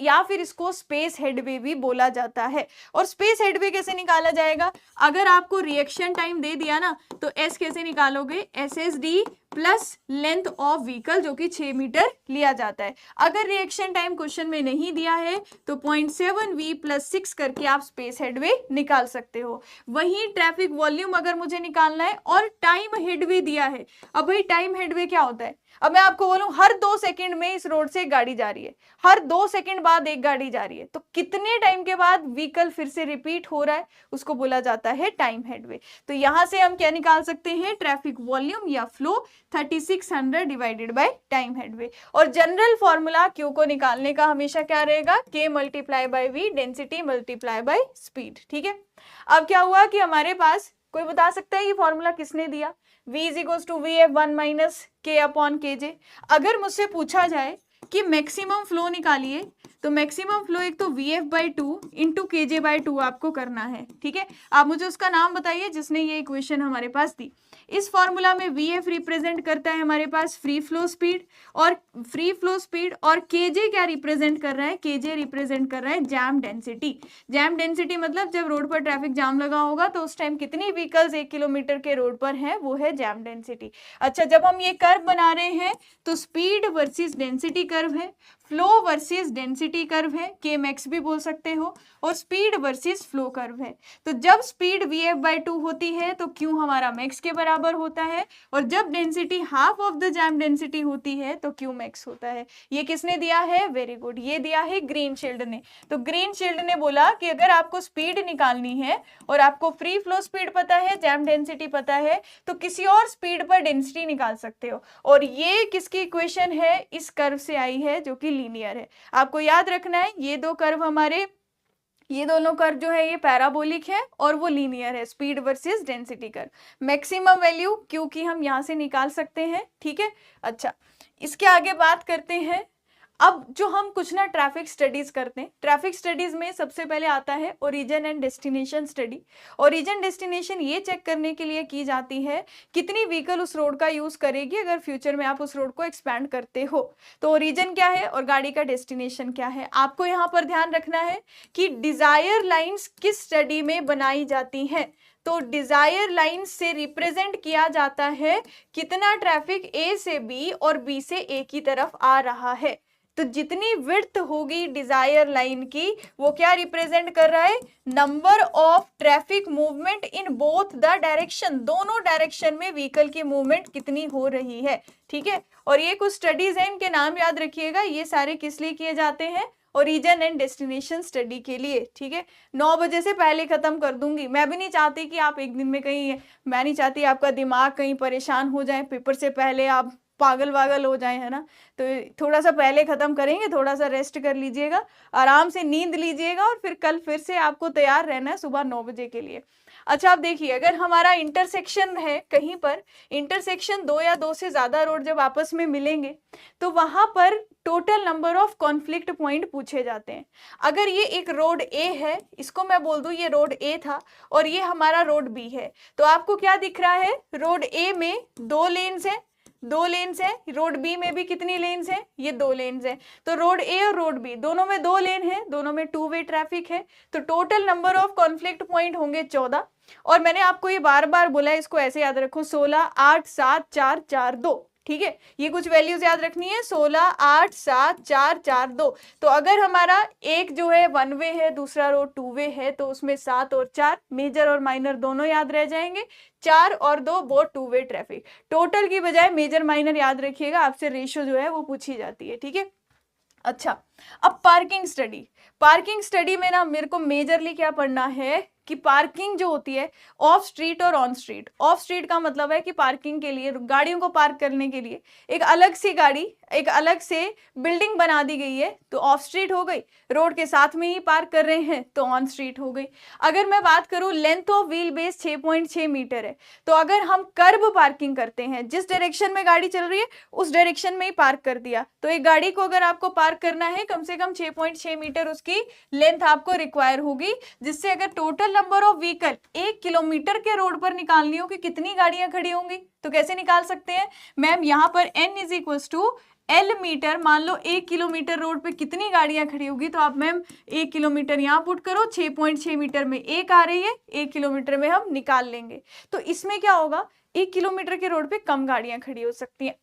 या फिर इसको स्पेस हेडवे भी बोला जाता है। और स्पेस हेडवे कैसे निकाला जाएगा, अगर आपको रिएक्शन टाइम दे दिया ना तो एस कैसे निकालोगे, SSD plus length of vehicle जो कि 6 मीटर लिया जाता है। अगर रिएक्शन टाइम क्वेश्चन में नहीं दिया है तो 0.7V + 6 करके आप स्पेस हेडवे निकाल सकते हो। वहीं ट्रैफिक वॉल्यूम अगर मुझे निकालना है और टाइम हेडवे दिया है, अब भाई टाइम हेडवे क्या होता है, अब मैं आपको बोलूं हर 2 सेकंड में इस रोड से एक गाड़ी जा रही है, हर 2 सेकंड बाद एक गाड़ी जा रही है, तो कितने टाइम के बाद व्हीकल फिर से रिपीट हो रहा है, उसको बोला जाता है टाइम हेडवे। तो यहां से हम क्या निकाल सकते हैं, ट्रैफिक वॉल्यूम या flow 3600 divided by time headway. और जनरल फॉर्मूला क्यू को निकालने का हमेशा क्या रहेगा, K × V, डेंसिटी × स्पीड। ठीक है। अब क्या हुआ कि हमारे पास, कोई बता सकता है ये फॉर्मूला किसने दिया, V = VF1 - K/kj। अगर मुझसे पूछा जाए कि मैक्सिमम फ्लो निकालिए, तो मैक्सिमम फ्लो एक तो VF/2 × KJ/2 आपको करना है। ठीक है। आप मुझे उसका नाम बताइए जिसने ये इक्वेशन हमारे पास दी। इस फॉर्मूला में VF रिप्रेजेंट करता है हमारे पास फ्री फ्लो स्पीड, और KJ क्या रिप्रेजेंट कर रहा है, KJ रिप्रेजेंट कर रहा है जैम डेंसिटी। जैम डेंसिटी मतलब जब रोड पर ट्रैफिक जाम लगा होगा तो उस टाइम कितनी व्हीकल्स 1 किलोमीटर के रोड पर हैं, वो है जैम डेंसिटी। अच्छा, जब हम ये कर्व बना रहे हैं तो स्पीड वर्सेस डेंसिटी कर्व है, फ्लो वर्सेस डेंसिटी कर्व है, के मैक्स भी बोल सकते हो, और स्पीड वर्सेस फ्लो कर्व है। तो जब स्पीड VF/2 होती है तो क्यू हमारा मैक्स के बराबर होता है, और जब density half of the jam density होती है तो क्यू मैक्स होता है। ये किसने दिया है, वेरी गुड, ये दिया है ग्रीन शील्ड ने। तो ग्रीन शील्ड ने बोला कि अगर आपको स्पीड निकालनी है और आपको फ्री फ्लो स्पीड पता है, जैम डेंसिटी पता है, तो किसी और स्पीड पर डेंसिटी निकाल सकते हो। और ये किसकी इक्वेशन है, इस कर्व से आई है जो कि लीनियर है। आपको याद रखना है ये दो कर्व हमारे, ये दोनों कर्व जो है ये पैराबोलिक है और वो लीनियर है, speed versus density curve. Maximum value Q की हम यहां से निकाल सकते हैं। ठीक है। अच्छा, इसके आगे बात करते हैं। अब जो हम कुछ ना ट्रैफिक स्टडीज करते हैं, ट्रैफिक स्टडीज में सबसे पहले आता है origin and destination study. Origin destination ये चेक करने के लिए की जाती है कितनी व्हीकल उस रोड का यूज करेगी अगर फ्यूचर में आप उस रोड को एक्सपैंड करते हो। तो ओरिजिन क्या है और गाड़ी का डेस्टिनेशन क्या है, आपको यहाँ पर ध्यान रखना है कि डिजायर लाइन्स किस स्टडी में बनाई जाती हैं। तो डिजायर लाइन से रिप्रेजेंट किया जाता है कितना ट्रैफिक A से B और B से A की तरफ आ रहा है। तो जितनी विड्थ होगी डिजायर लाइन की वो क्या रिप्रेजेंट कर रहा है, number of traffic movement in both the direction, दोनों डायरेक्शन में व्हीकल की मूवमेंट कितनी हो रही है। ठीक है। और ये कुछ स्टडीज हैं, इनके नाम याद रखिएगा। ये सारे किस लिए किए जाते हैं, ओरिजिन एंड डेस्टिनेशन स्टडी के लिए। ठीक है। 9 बजे से पहले खत्म कर दूंगी, मैं भी नहीं चाहती कि आप एक दिन में कहीं, मैं नहीं चाहती आपका दिमाग कहीं परेशान हो जाए, पेपर से पहले आप पागल वागल हो जाए, है ना। तो थोड़ा सा पहले खत्म करेंगे, थोड़ा सा रेस्ट कर लीजिएगा, आराम से नींद लीजिएगा, और फिर कल फिर से आपको तैयार रहना है सुबह 9 बजे के लिए। अच्छा, आप देखिए, अगर हमारा इंटरसेक्शन है कहीं पर, इंटरसेक्शन 2 या 2 से ज्यादा रोड जब आपस में मिलेंगे तो वहां पर total number of conflict point पूछे जाते हैं। अगर ये एक रोड A है, इसको मैं बोल दूं ये रोड A था, और ये हमारा रोड B है, तो आपको क्या दिख रहा है, रोड A में 2 लेन्स है, 2 लेन्स है, रोड बी में भी कितनी लेन्स है, ये 2 लेन्स है। तो रोड ए और रोड बी दोनों में 2 लेन है, दोनों में 2 वे ट्रैफिक है, तो total number of conflict point होंगे 14। और मैंने आपको ये बार बार बोला है, इसको ऐसे याद रखो, 16, 8, 7, 4, 4, 2। ठीक है, ये कुछ वैल्यूज याद रखनी है, 16, 8, 7, 4, 4, 2। तो अगर हमारा एक जो है 1 वे है, दूसरा रोड 2 वे है, तो उसमें 7 और 4 मेजर और माइनर दोनों याद रह जाएंगे, 4 और 2 वो 2 वे ट्रैफिक। टोटल की बजाय मेजर माइनर याद रखिएगा, आपसे रेशियो जो है वो पूछी जाती है। ठीक है, अच्छा, अब पार्किंग स्टडी में ना मेरे को मेजरली क्या पढ़ना है कि पार्किंग जो होती है ऑफ स्ट्रीट और ऑन स्ट्रीट। ऑफ स्ट्रीट का मतलब है कि पार्किंग के लिए, गाड़ियों को पार्क करने के लिए एक अलग सी गाड़ी, एक अलग से बिल्डिंग बना दी गई है, तो ऑफ स्ट्रीट हो गई। रोड के साथ में ही पार्क कर रहे हैं तो ऑन स्ट्रीट हो गई। अगर मैं बात करूं, length of wheel base 6.6 metre है, तो अगर हम कर्ब पार्किंग करते हैं, जिस डायरेक्शन में गाड़ी चल रही है उस डायरेक्शन में ही पार्क कर दिया, तो एक गाड़ी को अगर आपको पार्क करना है कम से कम 6.6 मीटर उसकी लेंथ आपको रिक्वायर होगी, जिससे अगर total number of vehicle 1 kilometre के रोड पर निकालनी हो कि कितनी गाड़ियां खड़ी होंगी, तो कैसे निकाल सकते हैं मैम, यहां पर n is equal to L metre, मान लो 1 किलोमीटर रोड पे कितनी गाड़ियां खड़ी होगी, तो आप मैम 1 किलोमीटर यहाँ पुट करो, 6.6 मीटर में 1 आ रही है, 1 किलोमीटर में हम निकाल लेंगे। तो इसमें क्या होगा, 1 किलोमीटर के रोड पे कम गाड़ियां खड़ी हो सकती हैं।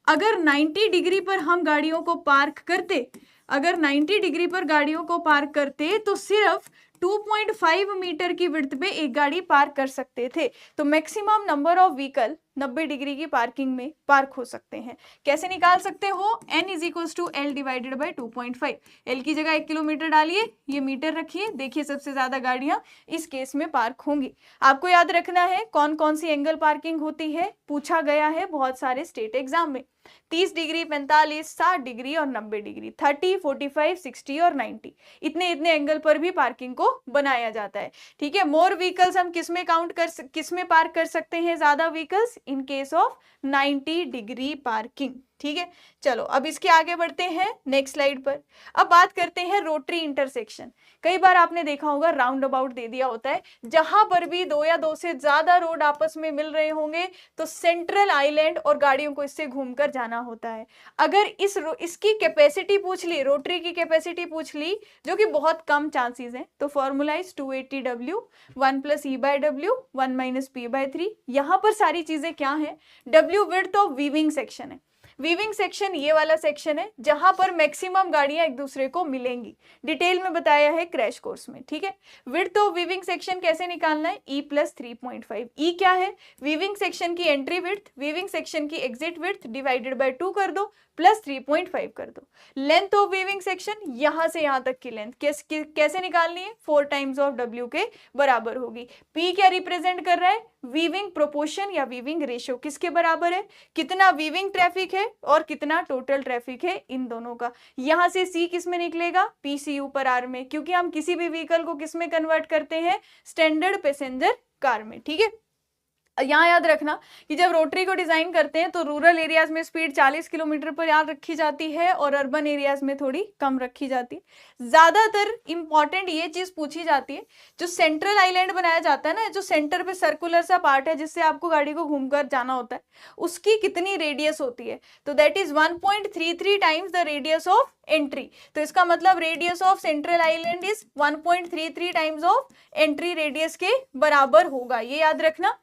अगर 90 डिग्री पर हम गाड़ियों को पार्क करते, अगर 90 डिग्री पर गाड़ियों को पार्क करते तो सिर्फ 2.5 मीटर की विड्थ पे एक गाड़ी पार्क कर सकते थे। तो maximum number of vehicle 90 degree की पार्किंग में पार्क हो सकते हैं। कैसे निकाल सकते हो, n is equal to L divided by 2.5। L की जगह 1 किलोमीटर डालिए, ये मीटर रखिए, देखिए सबसे ज्यादा गाड़ियां इस केस में पार्क होंगी। आपको याद रखना है कौन कौन सी एंगल पार्किंग होती है, पूछा गया है बहुत सारे स्टेट एग्जाम में। 30 डिग्री, 45, 60 डिग्री और 90 डिग्री, 30, 45, 60 और 90, इतने एंगल पर भी पार्किंग को बनाया जाता है। ठीक है, मोर व्हीकल्स हम किस में पार्क कर सकते हैं, ज्यादा vehicles, in case of 90 degree parking. ठीक है, चलो अब इसके आगे बढ़ते हैं नेक्स्ट स्लाइड पर। अब बात करते हैं रोटरी इंटरसेक्शन। कई बार आपने देखा होगा राउंड अबाउट दे दिया होता है, जहां पर भी 2 या 2 से ज्यादा रोड आपस में मिल रहे होंगे तो सेंट्रल आइलैंड और गाड़ियों को इससे घूमकर जाना होता है। अगर इसकी कैपेसिटी पूछ ली, रोटरी की कैपेसिटी पूछ ली, जो कि बहुत कम चांसेस हैं, तो formula is 280W 1 + E/W 1 - P/3। यहां पर सारी चीजें क्या है, W width of weaving section है। वीविंग सेक्शन ये वाला सेक्शन है जहां पर मैक्सिमम गाड़ियां एक दूसरे को मिलेंगी, डिटेल में बताया है क्रैश कोर्स में। ठीक है, विड्थ ऑफ वीविंग सेक्शन कैसे निकालना है, E + 3.5। E क्या है, वीविंग सेक्शन की एंट्री विड्थ, वीविंग सेक्शन की एग्जिट विड्थ डिवाइडेड बाय 2 कर दो, प्लस 3.5 कर दो। लेंथ ऑफ वीविंग सेक्शन, यहां से यहां तक की लेंथ कैसे निकालनी है, 4 टाइम्स ऑफ W के बराबर होगी। P क्या रिप्रेजेंट कर रहा है, वीविंग प्रोपोर्शन या वीविंग रेशियो, किसके बराबर है, कितना वीविंग ट्रैफिक है और कितना टोटल ट्रैफिक है, इन दोनों का। यहां से C किस में निकलेगा, PCU पर R में, क्योंकि हम किसी भी व्हीकल को किस में कन्वर्ट करते हैं, स्टैंडर्ड पैसेंजर कार में। ठीक है, यहाँ याद रखना कि जब रोटरी को डिजाइन करते हैं तो रूरल एरियाज में स्पीड 40 किलोमीटर पर याद रखी जाती है और अर्बन एरियाज में थोड़ी कम रखी जाती है। ज्यादातर इंपॉर्टेंट ये चीज पूछी जाती है, जो सेंट्रल आइलैंड बनाया जाता है ना, जो सेंटर पे सर्कुलर सा पार्ट है जिससे आपको गाड़ी को घूमकर जाना होता है, उसकी कितनी रेडियस होती है, तो that is 1.33 times the radius of entry. तो इसका मतलब radius of central island is 1.33 times of entry radius के बराबर होगा, ये याद रखना।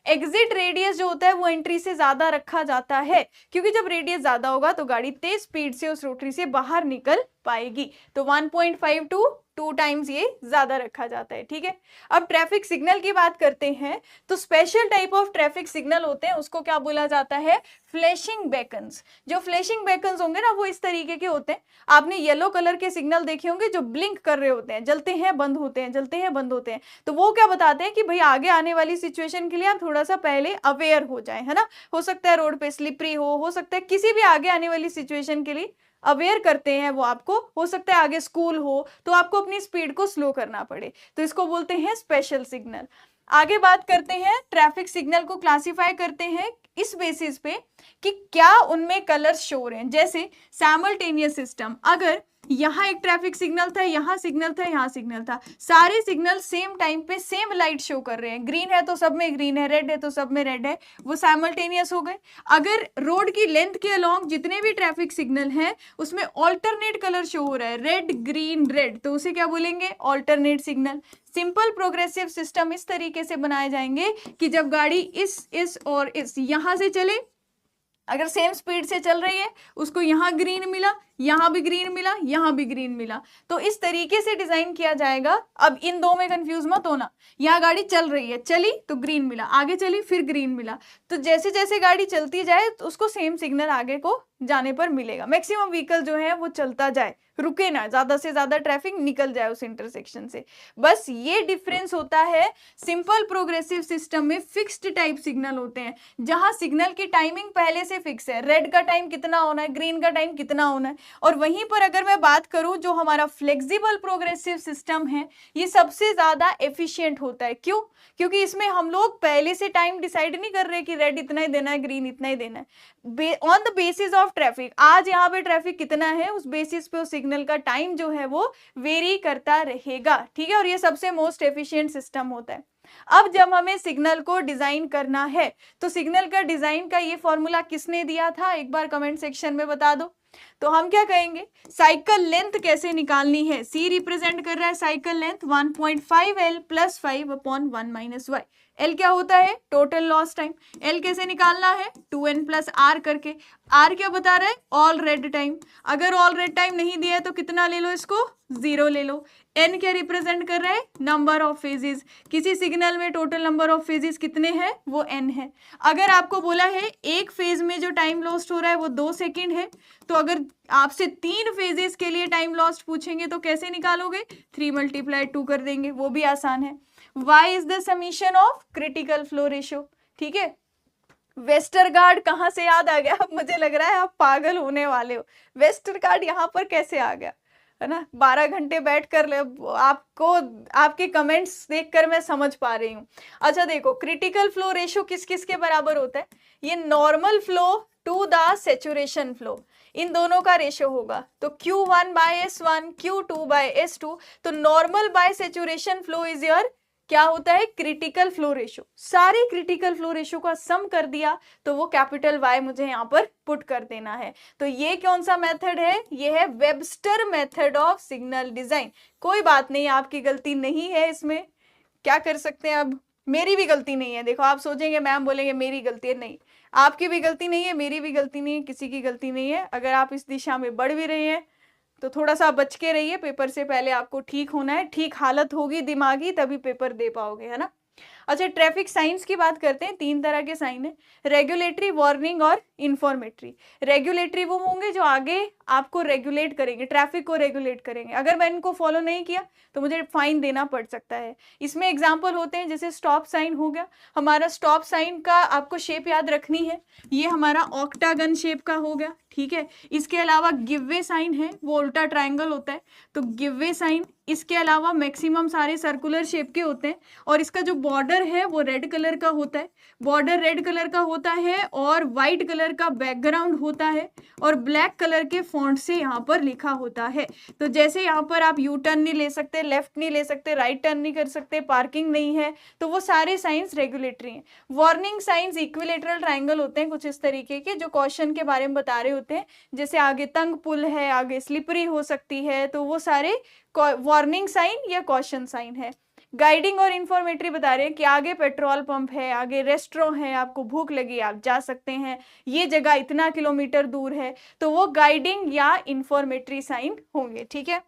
एग्जिट रेडियस जो होता है वो एंट्री से ज्यादा रखा जाता है, क्योंकि जब रेडियस ज्यादा होगा तो गाड़ी तेज स्पीड से उस रोटरी से बाहर निकल पाएगी। तो 1.5 to 2 टाइम्स ये ज्यादा रखा जाता है। ठीक है, अब ट्रैफिक सिग्नल की बात करते हैं, तो special type of traffic signal होते हैं, उसको क्या बोला जाता है, फ्लैशिंग बेकन्स। जो फ्लैशिंग बेकन्स होंगे ना वो इस तरीके के होते हैं, आपने येलो कलर के सिग्नल देखे होंगे जो ब्लिंक कर रहे होते हैं, जलते हैं बंद होते हैं, जलते हैं बंद होते हैं। तो वो क्या बताते हैं कि भाई आगे आने वाली सिचुएशन के लिए आप थोड़ा सा पहले अवेयर हो जाए, है ना। हो सकता है रोड पे स्लिपरी हो सकता है किसी भी आगे आने वाली सिचुएशन के लिए अवेयर करते हैं वो आपको, हो सकता है आगे स्कूल हो तो आपको अपनी स्पीड को स्लो करना पड़े, तो इसको बोलते हैं स्पेशल सिग्नल। आगे बात करते हैं, ट्रैफिक सिग्नल को क्लासिफाई करते हैं इस बेसिस पे कि क्या उनमें कलर्स शो हो रहे हैं। जैसे साइमल्टेनियस सिस्टम, अगर यहाँ एक ट्रैफिक सिग्नल था, यहाँ सिग्नल था, यहाँ सिग्नल था, सारे सिग्नल सेम टाइम पे सेम लाइट शो कर रहे हैं, ग्रीन है तो सब में ग्रीन है, रेड है तो सब में रेड है, वो साइमल्टेनियस हो गए। अगर रोड की लेंथ के अलोंग जितने भी ट्रैफिक सिग्नल हैं उसमें ऑल्टरनेट कलर शो हो रहा है, रेड ग्रीन रेड, तो उसे क्या बोलेंगे, alternate signal. Simple progressive system इस तरीके से बनाए जाएंगे कि जब गाड़ी इस और इस यहां से चले अगर सेम स्पीड से चल रही है, उसको यहाँ ग्रीन मिला, यहाँ भी ग्रीन मिला, यहाँ भी ग्रीन मिला, तो इस तरीके से डिजाइन किया जाएगा। अब इन दो में कंफ्यूज मत होना, यहाँ गाड़ी चल रही है, चली तो ग्रीन मिला, आगे चली फिर ग्रीन मिला, तो जैसे जैसे गाड़ी चलती जाए तो उसको सेम सिग्नल आगे को जाने पर मिलेगा। मैक्सिमम व्हीकल जो है वो चलता जाए, रुके ना, ज्यादा से ज्यादा ट्रैफिक निकल जाए उस इंटरसेक्शन से। बस ये डिफरेंस होता है। सिंपल प्रोग्रेसिव सिस्टम में फिक्स्ड टाइप सिग्नल होते हैं, जहां सिग्नल की टाइमिंग पहले से फिक्स है, रेड का टाइम कितना होना है, ग्रीन का टाइम कितना होना है। और वहीं पर अगर मैं बात करूं जो हमारा फ्लेक्सिबल प्रोग्रेसिव सिस्टम है, ये सबसे ज्यादा एफिशिएंट होता है। क्यों? क्योंकि इसमें हम लोग पहले से टाइम डिसाइड नहीं कर रहे कि रेड इतना ही देना है, ग्रीन इतना ही देना है। On the basis of traffic, आज यहाँ पे ट्रैफिक कितना है, उस बेसिस पे उस सिग्नल का टाइम जो है वो वेरी करता रहेगा, ठीक है। और ये सबसे मोस्ट एफिशिएंट सिस्टम होता है। अब जब हमें सिग्नल को डिजाइन करना है, तो सिग्नल का डिजाइन का ये फॉर्मूला किसने दिया था, एक बार कमेंट सेक्शन में बता दो। तो हम क्या कहेंगे, साइकिल लेंथ कैसे निकालनी है। सी रिप्रेजेंट कर रहा है cycle length 1.5L + 5/1 - y। L क्या होता है, टोटल लॉस टाइम। एल कैसे निकालना है, 2n + r करके। आर क्या बता रहा है, ऑल रेड टाइम। अगर ऑल रेड टाइम नहीं दिया है तो कितना ले लो, इसको 0 ले लो। एन क्या रिप्रेजेंट कर रहा है, नंबर ऑफ फेजेस। किसी सिग्नल में टोटल नंबर ऑफ फेजेस कितने हैं, वो n है। अगर आपको बोला है एक फेज में जो टाइम लॉस्ट हो रहा है वो 2 सेकेंड है, तो अगर आपसे 3 फेजेस के लिए टाइम लॉस्ट पूछेंगे तो कैसे निकालोगे, 3 × 2 कर देंगे, वो भी आसान है। y is the summation of critical flow ratio, ठीक है। वेस्टरगार्ड कहाँ से याद आ गया, अब मुझे लग रहा है आप पागल होने वाले हो। वेस्टरगार्ड यहाँ पर कैसे आ गया, है ना। 12 घंटे बैठ कर ले, आपको आपके कमेंट्स देखकर मैं समझ पा रही हूँ। अच्छा देखो, क्रिटिकल फ्लो रेशियो किस किस के बराबर होता है, ये normal flow to the saturation flow, इन दोनों का रेशियो होगा। तो Q1/S1, Q2/S2, तो normal by saturation flow is your क्या होता है, क्रिटिकल फ्लो रेशियो। सारे क्रिटिकल फ्लो रेशियो का सम कर दिया तो वो कैपिटल Y मुझे यहाँ पर पुट कर देना है। तो ये कौन सा मेथड है, ये है Webster method of signal design. कोई बात नहीं, आपकी गलती नहीं है इसमें, क्या कर सकते हैं। अब मेरी भी गलती नहीं है, देखो आप सोचेंगे मैम बोलेंगे मेरी गलती है, नहीं, आपकी भी गलती नहीं है, मेरी भी गलती नहीं है, किसी की गलती नहीं है। अगर आप इस दिशा में बढ़ भी रहे हैं तो थोड़ा सा बच के रहिए, पेपर से पहले आपको ठीक होना है, ठीक हालत होगी दिमागी तभी पेपर दे पाओगे, है ना। अच्छा, ट्रैफिक साइंस की बात करते हैं। 3 तरह के साइन है, रेगुलेटरी, वार्निंग और इंफॉर्मेटरी। रेगुलेटरी वो होंगे जो आगे आपको रेगुलेट करेंगे, ट्रैफिक को रेगुलेट करेंगे। अगर मैं इनको फॉलो नहीं किया तो मुझे फाइन देना पड़ सकता है। इसमें एग्जाम्पल होते हैं, जैसे स्टॉप साइन हो गया। हमारा स्टॉप साइन का आपको शेप याद रखनी है, ये हमारा ऑक्टागन शेप का हो गया, ठीक है। इसके अलावा गिववे साइन है, वो उल्टा ट्रायंगल होता है, तो गिववे साइन। इसके अलावा मैक्सिमम सारे सर्कुलर शेप के होते हैं, और इसका जो बॉर्डर है वो रेड कलर का होता है, बॉर्डर रेड कलर का होता है, और व्हाइट कलर का बैकग्राउंड होता है, और ब्लैक कलर के फॉन्ट से यहाँ पर लिखा होता है। तो जैसे यहाँ पर आप यू टर्न नहीं ले सकते, लेफ्ट नहीं ले सकते, राइट टर्न नहीं कर सकते, पार्किंग नहीं है, तो वो सारे साइंस रेगुलेटरी हैं। वार्निंग साइंस इक्विलेटरल ट्रायंगल होते हैं कुछ इस तरीके के, जो क्वेश्चन के बारे में बता रहे होते हैं, जैसे आगे तंग पुल है, आगे स्लिपरी हो सकती है, तो वो सारे वार्निंग साइन या क्वेश्चन साइन है। गाइडिंग और इंफॉर्मेटरी बता रहे हैं कि आगे पेट्रोल पंप है, आगे रेस्टोरेंट है, आपको भूख लगी आप जा सकते हैं, ये जगह इतना किलोमीटर दूर है, तो वो गाइडिंग या इंफॉर्मेटरी साइन होंगे, ठीक है।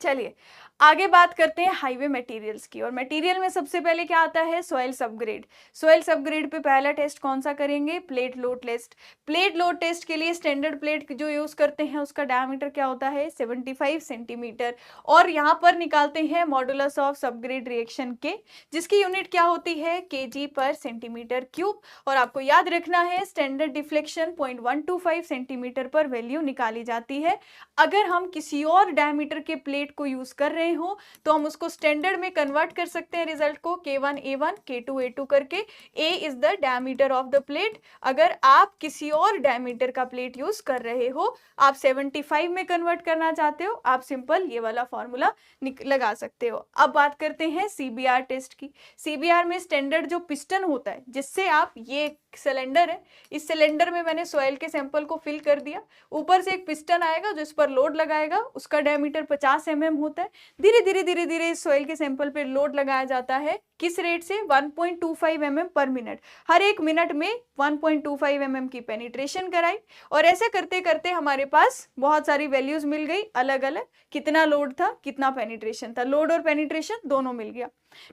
चलिए आगे बात करते हैं हाईवे मटेरियल्स की। और मटेरियल में सबसे पहले क्या आता है, सॉइल सबग्रेड। सॉइल सबग्रेड पे पहला टेस्ट कौन सा करेंगे, plate load test. Plate load test के लिए स्टैंडर्ड प्लेट जो यूज करते हैं उसका डायमीटर क्या होता है, 75 सेंटीमीटर। और यहाँ पर निकालते हैं मॉडुलस ऑफ सबग्रेड रिएक्शन के, जिसकी यूनिट क्या होती है, kg/cm3। और आपको याद रखना है स्टैंडर्ड डिफ्लेक्शन 0.125 सेंटीमीटर पर वैल्यू निकाली जाती है। अगर हम किसी और डायमीटर के प्लेट को यूज कर रहे हो तो हम उसको स्टैंडर्ड में कन्वर्ट कर सकते हैं रिजल्ट को, K1A1 K2A2 करके। A is the diameter of the plate. अगर आप किसी और डायमीटर का प्लेट यूज कर रहे हो, आप 75 में कन्वर्ट करना चाहते हो, आप सिंपल ये वाला फॉर्मूला लगा सकते हो। अब बात करते हैं CBR टेस्ट की। CBR में स्टैंडर्ड जो पिस्टन होता है, जिससे आप, ये सिलेंडर है, इस सिलेंडर में मैंने सॉइल के सैंपल को फिल कर दिया, ऊपर से एक पिस्टन आएगा जो इस पर लोड लगाएगा, उसका डायमीटर 50 mm होता है। धीरे धीरे धीरे धीरे इस सॉइल के सैंपल पे लोड लगाया जाता है, किस रेट से? 1.25 mm पर मिनट, हर एक मिनट में 1.25 mm की पेनिट्रेशन कराई। और ऐसे करते करते हमारे पास बहुत सारी वैल्यूज मिल गई अलग अलग, कितना लोड था, कितना पेनिट्रेशन था, लोड और पेनिट्रेशन दोनों मिल गया।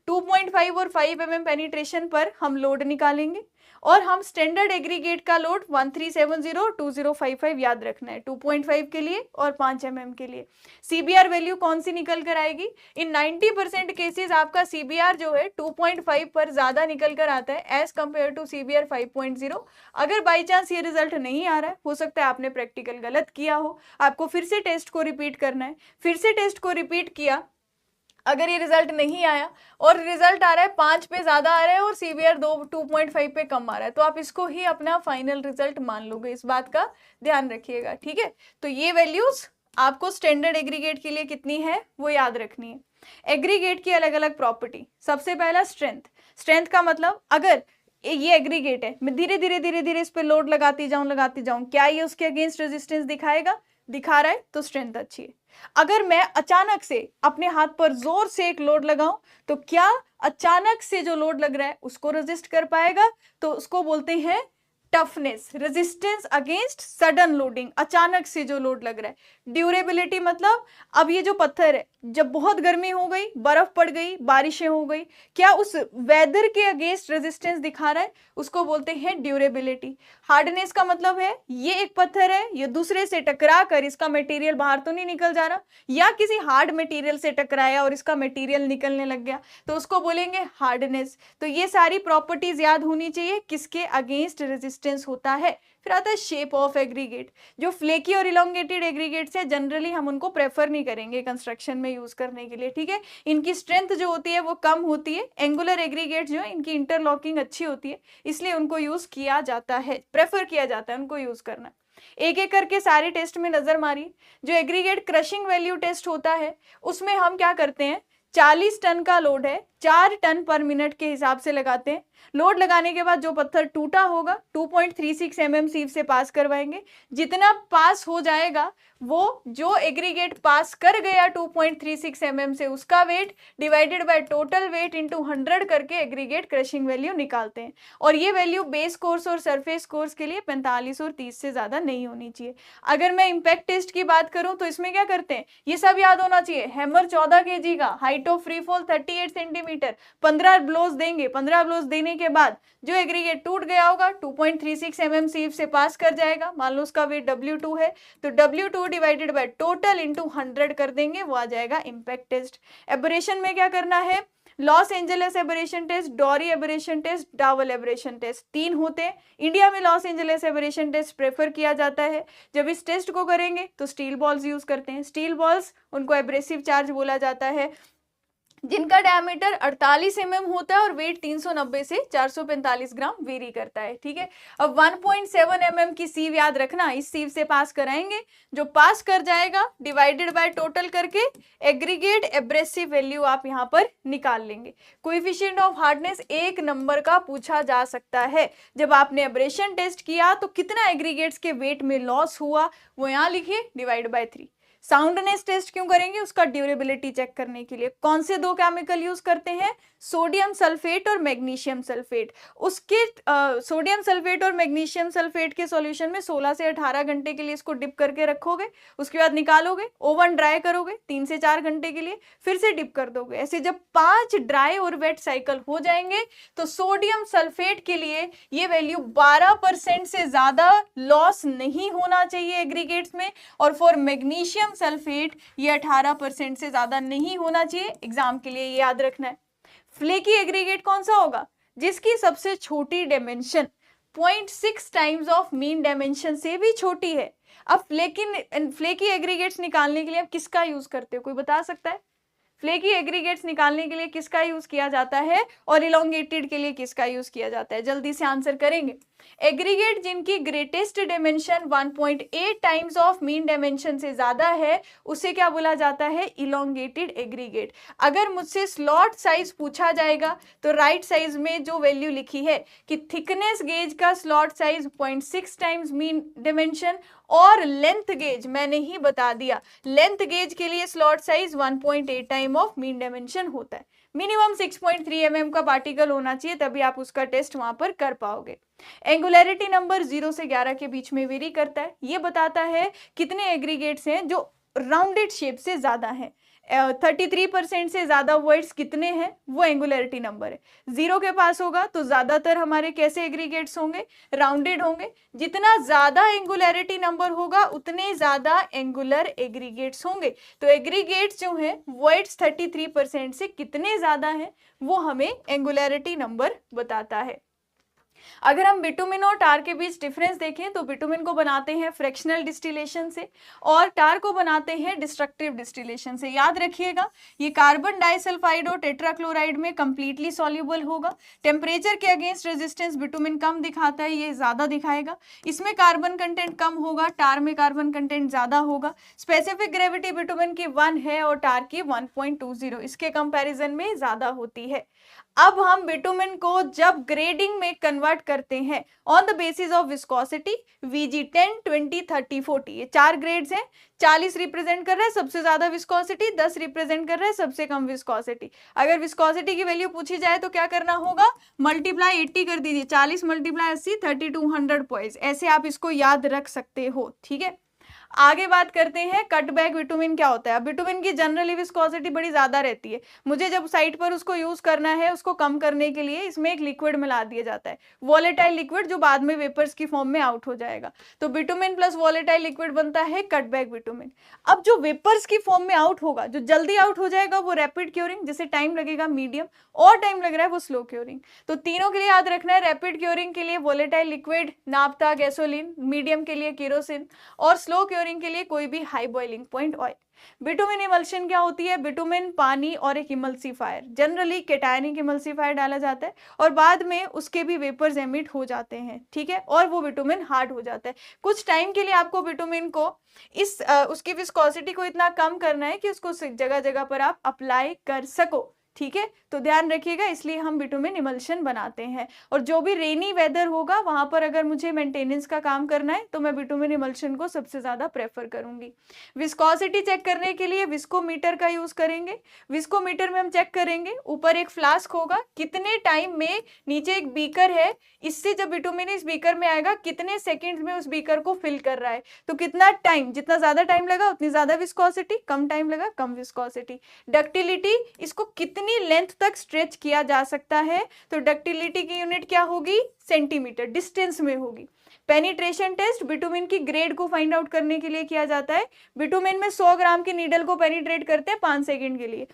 2.5 और 5 mm पेनिट्रेशन पर हम लोड निकालेंगे और हम स्टैंडर्ड एग्रीगेट का लोड 1370 2055 याद रखना है 2.5 के लिए और 5 mm के लिए। सीबीआर वैल्यू कौन सी निकल कर आएगी? इन 90% केसेस आपका सीबीआर जो है 2.5 पर ज्यादा निकल कर आता है एज कंपेयर टू सीबीआर 5.0। अगर बाई चांस ये रिजल्ट नहीं आ रहा है, हो सकता है आपने प्रैक्टिकल गलत किया हो, आपको फिर से टेस्ट को रिपीट करना है। फिर से टेस्ट को रिपीट किया, अगर ये रिजल्ट नहीं आया और रिजल्ट आ रहा है 5 पे ज्यादा आ रहा है और सीबीआर 2.5 पे कम आ रहा है, तो आप इसको ही अपना फाइनल रिजल्ट मान लोगे। इस बात का ध्यान रखिएगा, ठीक है। तो ये वैल्यूज आपको स्टैंडर्ड एग्रीगेट के लिए कितनी है वो याद रखनी है। एग्रीगेट की अलग अलग प्रॉपर्टी, सबसे पहला स्ट्रेंथ। स्ट्रेंथ का मतलब अगर ये एग्रीगेट है, मैं धीरे धीरे धीरे धीरे इस पे लोड लगाती जाऊं, क्या ये उसके अगेंस्ट रेजिस्टेंस दिखाएगा? दिखा रहा है तो स्ट्रेंथ अच्छी है। अगर मैं अचानक से अपने हाथ पर जोर से एक लोड लगाऊं तो क्या अचानक से जो लोड लग रहा है उसको रेजिस्ट कर पाएगा? तो उसको बोलते हैं toughness, resistance against sudden loading, अचानक से जो लोड लग रहा है। ड्यूरेबिलिटी मतलब अब ये जो पत्थर है, जब बहुत गर्मी हो गई, बर्फ पड़ गई, बारिशें हो गई, क्या उस वेदर के अगेंस्ट रेजिस्टेंस दिखा रहा है? उसको बोलते हैं ड्यूरेबिलिटी। हार्डनेस का मतलब है ये एक पत्थर है, ये दूसरे से टकरा कर इसका मटेरियल बाहर तो नहीं निकल जा रहा, या किसी हार्ड मटेरियल से टकराया और इसका मटेरियल निकलने लग गया, तो उसको बोलेंगे हार्डनेस। तो ये सारी प्रॉपर्टीज याद होनी चाहिए किसके अगेंस्ट रेजिस्टेंस होता है। फिर आता है शेप ऑफ एग्रीगेट। जो फ्लेकी और इलोंगेटेड एग्रीगेट्स है जनरली हम उनको प्रेफर नहीं करेंगे कंस्ट्रक्शन में यूज करने के लिए, ठीक है। इनकी स्ट्रेंथ जो होती है वो कम होती है। एंगुलर एग्रीगेट जो है इनकी इंटरलॉकिंग अच्छी होती है, इसलिए उनको यूज किया जाता है, प्रेफर किया जाता है उनको यूज करना। एक एक करके सारे टेस्ट में नजर मारिए। जो एग्रीगेट क्रशिंग वैल्यू टेस्ट होता है उसमें हम क्या करते हैं, 40 टन का लोड है, 4 टन पर मिनट के हिसाब से लगाते हैं। लोड लगाने के बाद जो पत्थर टूटा होगा 2.36 mm सीव से पास करवाएंगे। जितना पास हो जाएगा वो जो एग्रीगेट पास कर गया 2.36 mm से उसका weight divided by total weight into 100 करके एग्रीगेट क्रशिंग वैल्यू निकालते हैं। और ये वैल्यू बेस कोर्स और सरफेस कोर्स के लिए 45 और 30 से ज्यादा नहीं होनी चाहिए। अगर मैं इम्पैक्ट टेस्ट की बात करूं तो इसमें क्या करते हैं, ये सब याद होना चाहिए। हैमर 14 kg का, height of free fall 38 centimetre, 15 blows देंगे। 15 ब्लोज देने के बाद जो एग्रीगेट टूट गया होगा 2.36 mm सीव से पास कर जाएगा। मान लो उसका वेट W2 है, तो W2 divided by total into 100 कर देंगे, वो आ जाएगा इम्पैक्ट टेस्ट। एबरेशन में क्या करना है, Los Angeles abrasion test, Dorry abrasion test, Deval abrasion test, 3 होते हैं। इंडिया में Los Angeles abrasion test prefer किया जाता है। जब इस टेस्ट को करेंगे तो स्टील बॉल्स यूज करते हैं। स्टील बॉल्स उनको एब्रेसिव चार्ज बोला जाता है, जिनका डायमीटर 48 mm होता है और वेट 390 से 445 ग्राम वेरी करता है, ठीक है। अब 1.7 mm की सीव याद रखना, इस सीव से पास कराएंगे, जो पास कर जाएगा डिवाइडेड बाय टोटल करके एग्रीगेट एब्रेसिव वैल्यू आप यहाँ पर निकाल लेंगे। कोएफिशिएंट ऑफ हार्डनेस 1 नंबर का पूछा जा सकता है। जब आपने एब्रेशन टेस्ट किया तो कितना एग्रीगेट्स के वेट में लॉस हुआ वो यहाँ लिखिए, डिवाइड बाय 3। साउंडनेस टेस्ट क्यों करेंगे, उसका ड्यूरेबिलिटी चेक करने के लिए। कौन से 2 केमिकल यूज करते हैं, सोडियम सल्फेट और मैग्नीशियम सल्फेट। उसके सोडियम सल्फेट और मैग्नीशियम सल्फेट के सॉल्यूशन में 16 से 18 घंटे के लिए इसको डिप करके रखोगे, उसके बाद निकालोगे, ओवन ड्राई करोगे 3 से 4 घंटे के लिए, फिर से डिप कर दोगे। ऐसे जब 5 ड्राई और वेट साइकिल हो जाएंगे तो सोडियम सल्फेट के लिए ये वैल्यू 12% से ज्यादा लॉस नहीं होना चाहिए एग्रीगेट्स में, और फॉर मैग्नीशियम सल्फेट ये 18% से ज्यादा नहीं होना चाहिए। एग्जाम के लिए ये याद रखना है। फ्लेकी एग्रीगेट कौन सा होगा, जिसकी सबसे छोटी dimension 0.6 times of mean dimension से भी छोटी है। अब फ्लेकी एग्रीगेट्स निकालने के लिए आप किसका यूज करते हो, कोई बता सकता है? फ्लेकी एग्रीगेट्स निकालने के लिए किसका यूज किया जाता है और इलोंगेटेड के लिए किसका यूज किया जाता है, जल्दी से आंसर करेंगे। एग्रीगेट जिनकी greatest dimension 1.8 times of mean dimension से ज्यादा है उसे क्या बोला जाता है, इलोंगेटेड एग्रीगेट। अगर मुझसे स्लॉट साइज पूछा जाएगा तो राइट साइज में जो वैल्यू लिखी है कि थिकनेस गेज का slot size 0.6 times mean dimension और लेंथ गेज मैंने ही बता दिया, लेंथ गेज के लिए slot size 1.8 time of mean dimension होता है। मिनिमम 6.3 mm का पार्टिकल होना चाहिए, तभी आप उसका टेस्ट वहां पर कर पाओगे। एंगुलैरिटी नंबर 0 से 11 के बीच में वेरी करता है। ये बताता है कितने एग्रीगेट्स हैं जो राउंडेड शेप से ज्यादा है। 33% से ज्यादा वर्ड्स कितने हैं, वो एंगुलैरिटी नंबर है। 0 के पास होगा तो ज्यादातर हमारे कैसे एग्रीगेट्स होंगे, राउंडेड होंगे। जितना ज्यादा एंगुलैरिटी नंबर होगा उतने ज्यादा एंगुलर एग्रीगेट्स होंगे। तो एग्रीगेट्स जो हैं वर्ड्स 33% से कितने ज्यादा हैं, वो हमें एंगुलैरिटी नंबर बताता है। अगर हम बिटुमिन और टार के बीच डिफरेंस देखें तो बिटुमिन को बनाते हैं फ्रैक्शनल डिस्टिलेशन से और टार को बनाते हैं डिस्ट्रक्टिव डिस्टिलेशन से। याद रखिएगा, ये कार्बन डाइसल्फाइड और टेट्राक्लोराइड में कंप्लीटली सॉल्युबल होगा। टेम्परेचर के अगेंस्ट रेजिस्टेंस बिटुमिन कम दिखाता है, ये ज्यादा दिखाएगा। इसमें कार्बन कंटेंट कम होगा, टार में कार्बन कंटेंट ज्यादा होगा। स्पेसिफिक ग्रेविटी बिटुमिन की 1 है और टार की 1.20, इसके कंपैरिजन में ज्यादा होती है। अब हम बिटुमिन को जब ग्रेडिंग में कन्वर्ट करते हैं on the basis of viscosity, VG 10, 20, 30, 40, ये 4 ग्रेड्स हैं। 40 रिप्रेजेंट कर रहा है सबसे ज्यादा विस्कोसिटी, 10 रिप्रेजेंट कर रहा है सबसे कम विस्कोसिटी। अगर विस्कोसिटी की वैल्यू पूछी जाए तो क्या करना होगा, मल्टीप्लाई 80 कर दीजिए, 40 मल्टीप्लाई 80 3200 पॉइंट्स, ऐसे आप इसको याद रख सकते हो। ठीक है, आगे बात करते हैं कटबैक बिटुमिन क्या होता है। अब बिटुमिन की जनरली विस्कोसिटी बड़ी ज्यादा रहती है, मुझे जब साइट पर उसको यूज करना है, उसको कम करने के लिए इसमें एक लिक्विड मिला दिया जाता है, वॉलेटाइल लिक्विड, जो बाद में वेपर्स की फॉर्म में आउट हो जाएगा। तो बिटुमिन प्लस वॉलेटाइल लिक्विड बनता है कटबैक बिटुमिन। अब जो वेपर्स की फॉर्म में आउट होगा, जो जल्दी आउट हो जाएगा, वो रैपिड क्योरिंग, जिसे टाइम लगेगा मीडियम, और टाइम लग रहा है वो स्लो क्योरिंग। तो तीनों के लिए याद रखना है, रैपिड क्योरिंग के लिए volatile liquid naphtha gasoline, medium के लिए केरोसिन, और स्लो क्योरिंग के लिए कोई भी high boiling point oil. Bitumen emulsion क्या होती है, बिटुमिन पानी और एक इमल्सिफायर, जनरली केटायनिक इमल्सिफायर डाला जाता है और बाद में उसके भी वेपर्स एमिट हो जाते हैं। ठीक है, और वो बिटुमिन हार्ड हो जाता है। कुछ टाइम के लिए आपको बिटुमिन को उसकी विस्कोसिटी को इतना कम करना है कि उसको जगह जगह पर आप अप्लाई कर सको। ठीक है, तो ध्यान रखिएगा, इसलिए हम बिटुमिन इमल्शन बनाते हैं। और जो भी रेनी वेदर होगा वहां पर अगर मुझे मेंटेनेंस का काम करना है तो मैं बिटुमिन इमल्शन को सबसे ज्यादा प्रेफर करूंगी। विस्कोसिटी चेक करने के लिए विस्कोमीटर का यूज करेंगे। विस्कोमीटर में हम चेक करेंगे, ऊपर एक फ्लास्क होगा, कितने टाइम में, नीचे एक बीकर है, इससे जब बिटुमिन इस बीकर में आएगा कितने सेकेंड में उस बीकर को फिल कर रहा है। तो कितना टाइम, जितना ज्यादा टाइम लगा उतनी ज्यादा विस्कोसिटी, कम टाइम लगा कम विस्कोसिटी। डक्टिलिटी, इसको कितनी लेंथ तक स्ट्रेच किया जा सकता है, तो डक्टिलिटी की यूनिट क्या होगी, सेंटीमीटर, डिस्टेंस में होगी। पेनिट्रेशन टेस्ट बिटुमिन की ग्रेड को फाइंड आउट करने के लिए किया जाता है। बिटुमिन में 100 ग्राम की नीडल को पेनिट्रेट करते हैं 5 सेकंड के लिए,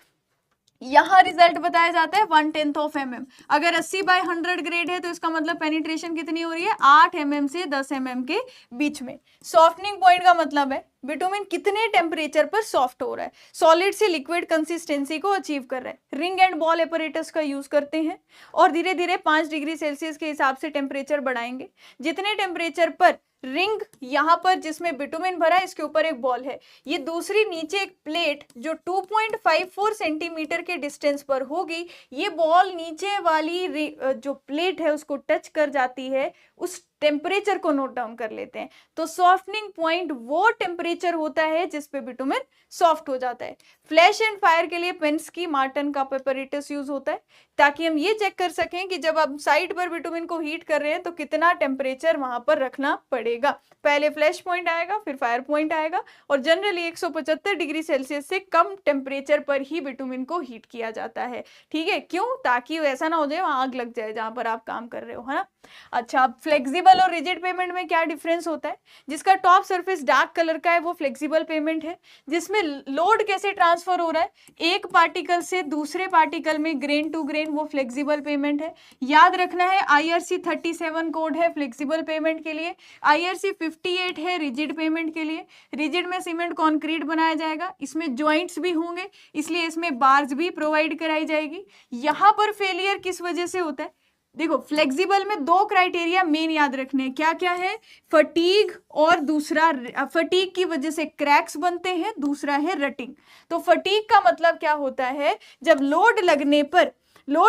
यहां रिजल्ट बताया जाता है 1/10 ऑफ mm। अगर 80/100 ग्रेड है तो इसका मतलब पेनिट्रेशन कितनी हो रही है, 8 mm से 10 mm के बीच में। सॉफ्टनिंग पॉइंट का मतलब है बिटुमिन कितने टेम्परेचर पर सॉफ्ट हो रहा है, सॉलिड से लिक्विड कंसिस्टेंसी को अचीव कर रहा है। रिंग एंड बॉल एपरेटस का यूज करते हैं और धीरे धीरे 5 डिग्री सेल्सियस के हिसाब से टेम्परेचर बढ़ाएंगे। जितने टेम्परेचर पर रिंग यहाँ पर जिसमें बिटुमिन भरा है, इसके ऊपर एक बॉल है, ये दूसरी नीचे एक प्लेट जो 2.54 सेंटीमीटर के डिस्टेंस पर होगी, ये बॉल नीचे वाली जो प्लेट है उसको टच कर जाती है, उस टेम्परेचर को नोट डाउन कर लेते हैं। तो सॉफ्टनिंग पॉइंट वो टेम्परेचर होता है जिस पे बिटुमिन सॉफ्ट हो जाता है। फ्लैश एंड फायर के लिए पेंस्की मार्टन का एपरेटस यूज होता है, ताकि हम ये चेक कर सकें कि जब आप साइड पर बिटुमिन को हीट कर रहे हैं तो कितना टेम्परेचर वहां पर रखना पड़ेगा। पहले फ्लैश पॉइंट आएगा, फिर फायर पॉइंट आएगा, और जनरली 175 डिग्री सेल्सियस से कम टेम्परेचर पर ही बिटुमिन को हीट किया जाता है। ठीक है, क्यों, ताकि ऐसा ना हो जाए आग लग जाए जहां पर आप काम कर रहे हो, है ना। अच्छा, फ्लेक्सिबल और रिजिड पेमेंट में क्या डिफरेंस होता है, जिसका टॉप सरफेस डार्क कलर का है वो फ्लेक्सिबल पेमेंट है, जिसमें लोड कैसे ट्रांसफर हो रहा है, एक पार्टिकल से दूसरे पार्टिकल में ग्रेन टू ग्रेन, वो फ्लेक्सिबल पेमेंट है। याद रखना है IRC 37 कोड है फ्लेक्सिबल पेमेंट के लिए, IRC 58 है रिजिड पेमेंट के लिए। रिजिड में सीमेंट कॉन्क्रीट बनाया जाएगा, इसमें जॉइंट्स भी होंगे, इसलिए इसमें बार्स भी प्रोवाइड कराई जाएगी। यहां पर फेलियर किस वजह से होता है, देखो फ्लेक्सिबल में 2 क्राइटेरिया मेन याद रखने हैं, क्या क्या है, फटीग और दूसरा, फटीग की वजह से क्रैक्स बनते हैं, दूसरा है रटिंग। तो फटीग का मतलब क्या होता है, जब लोड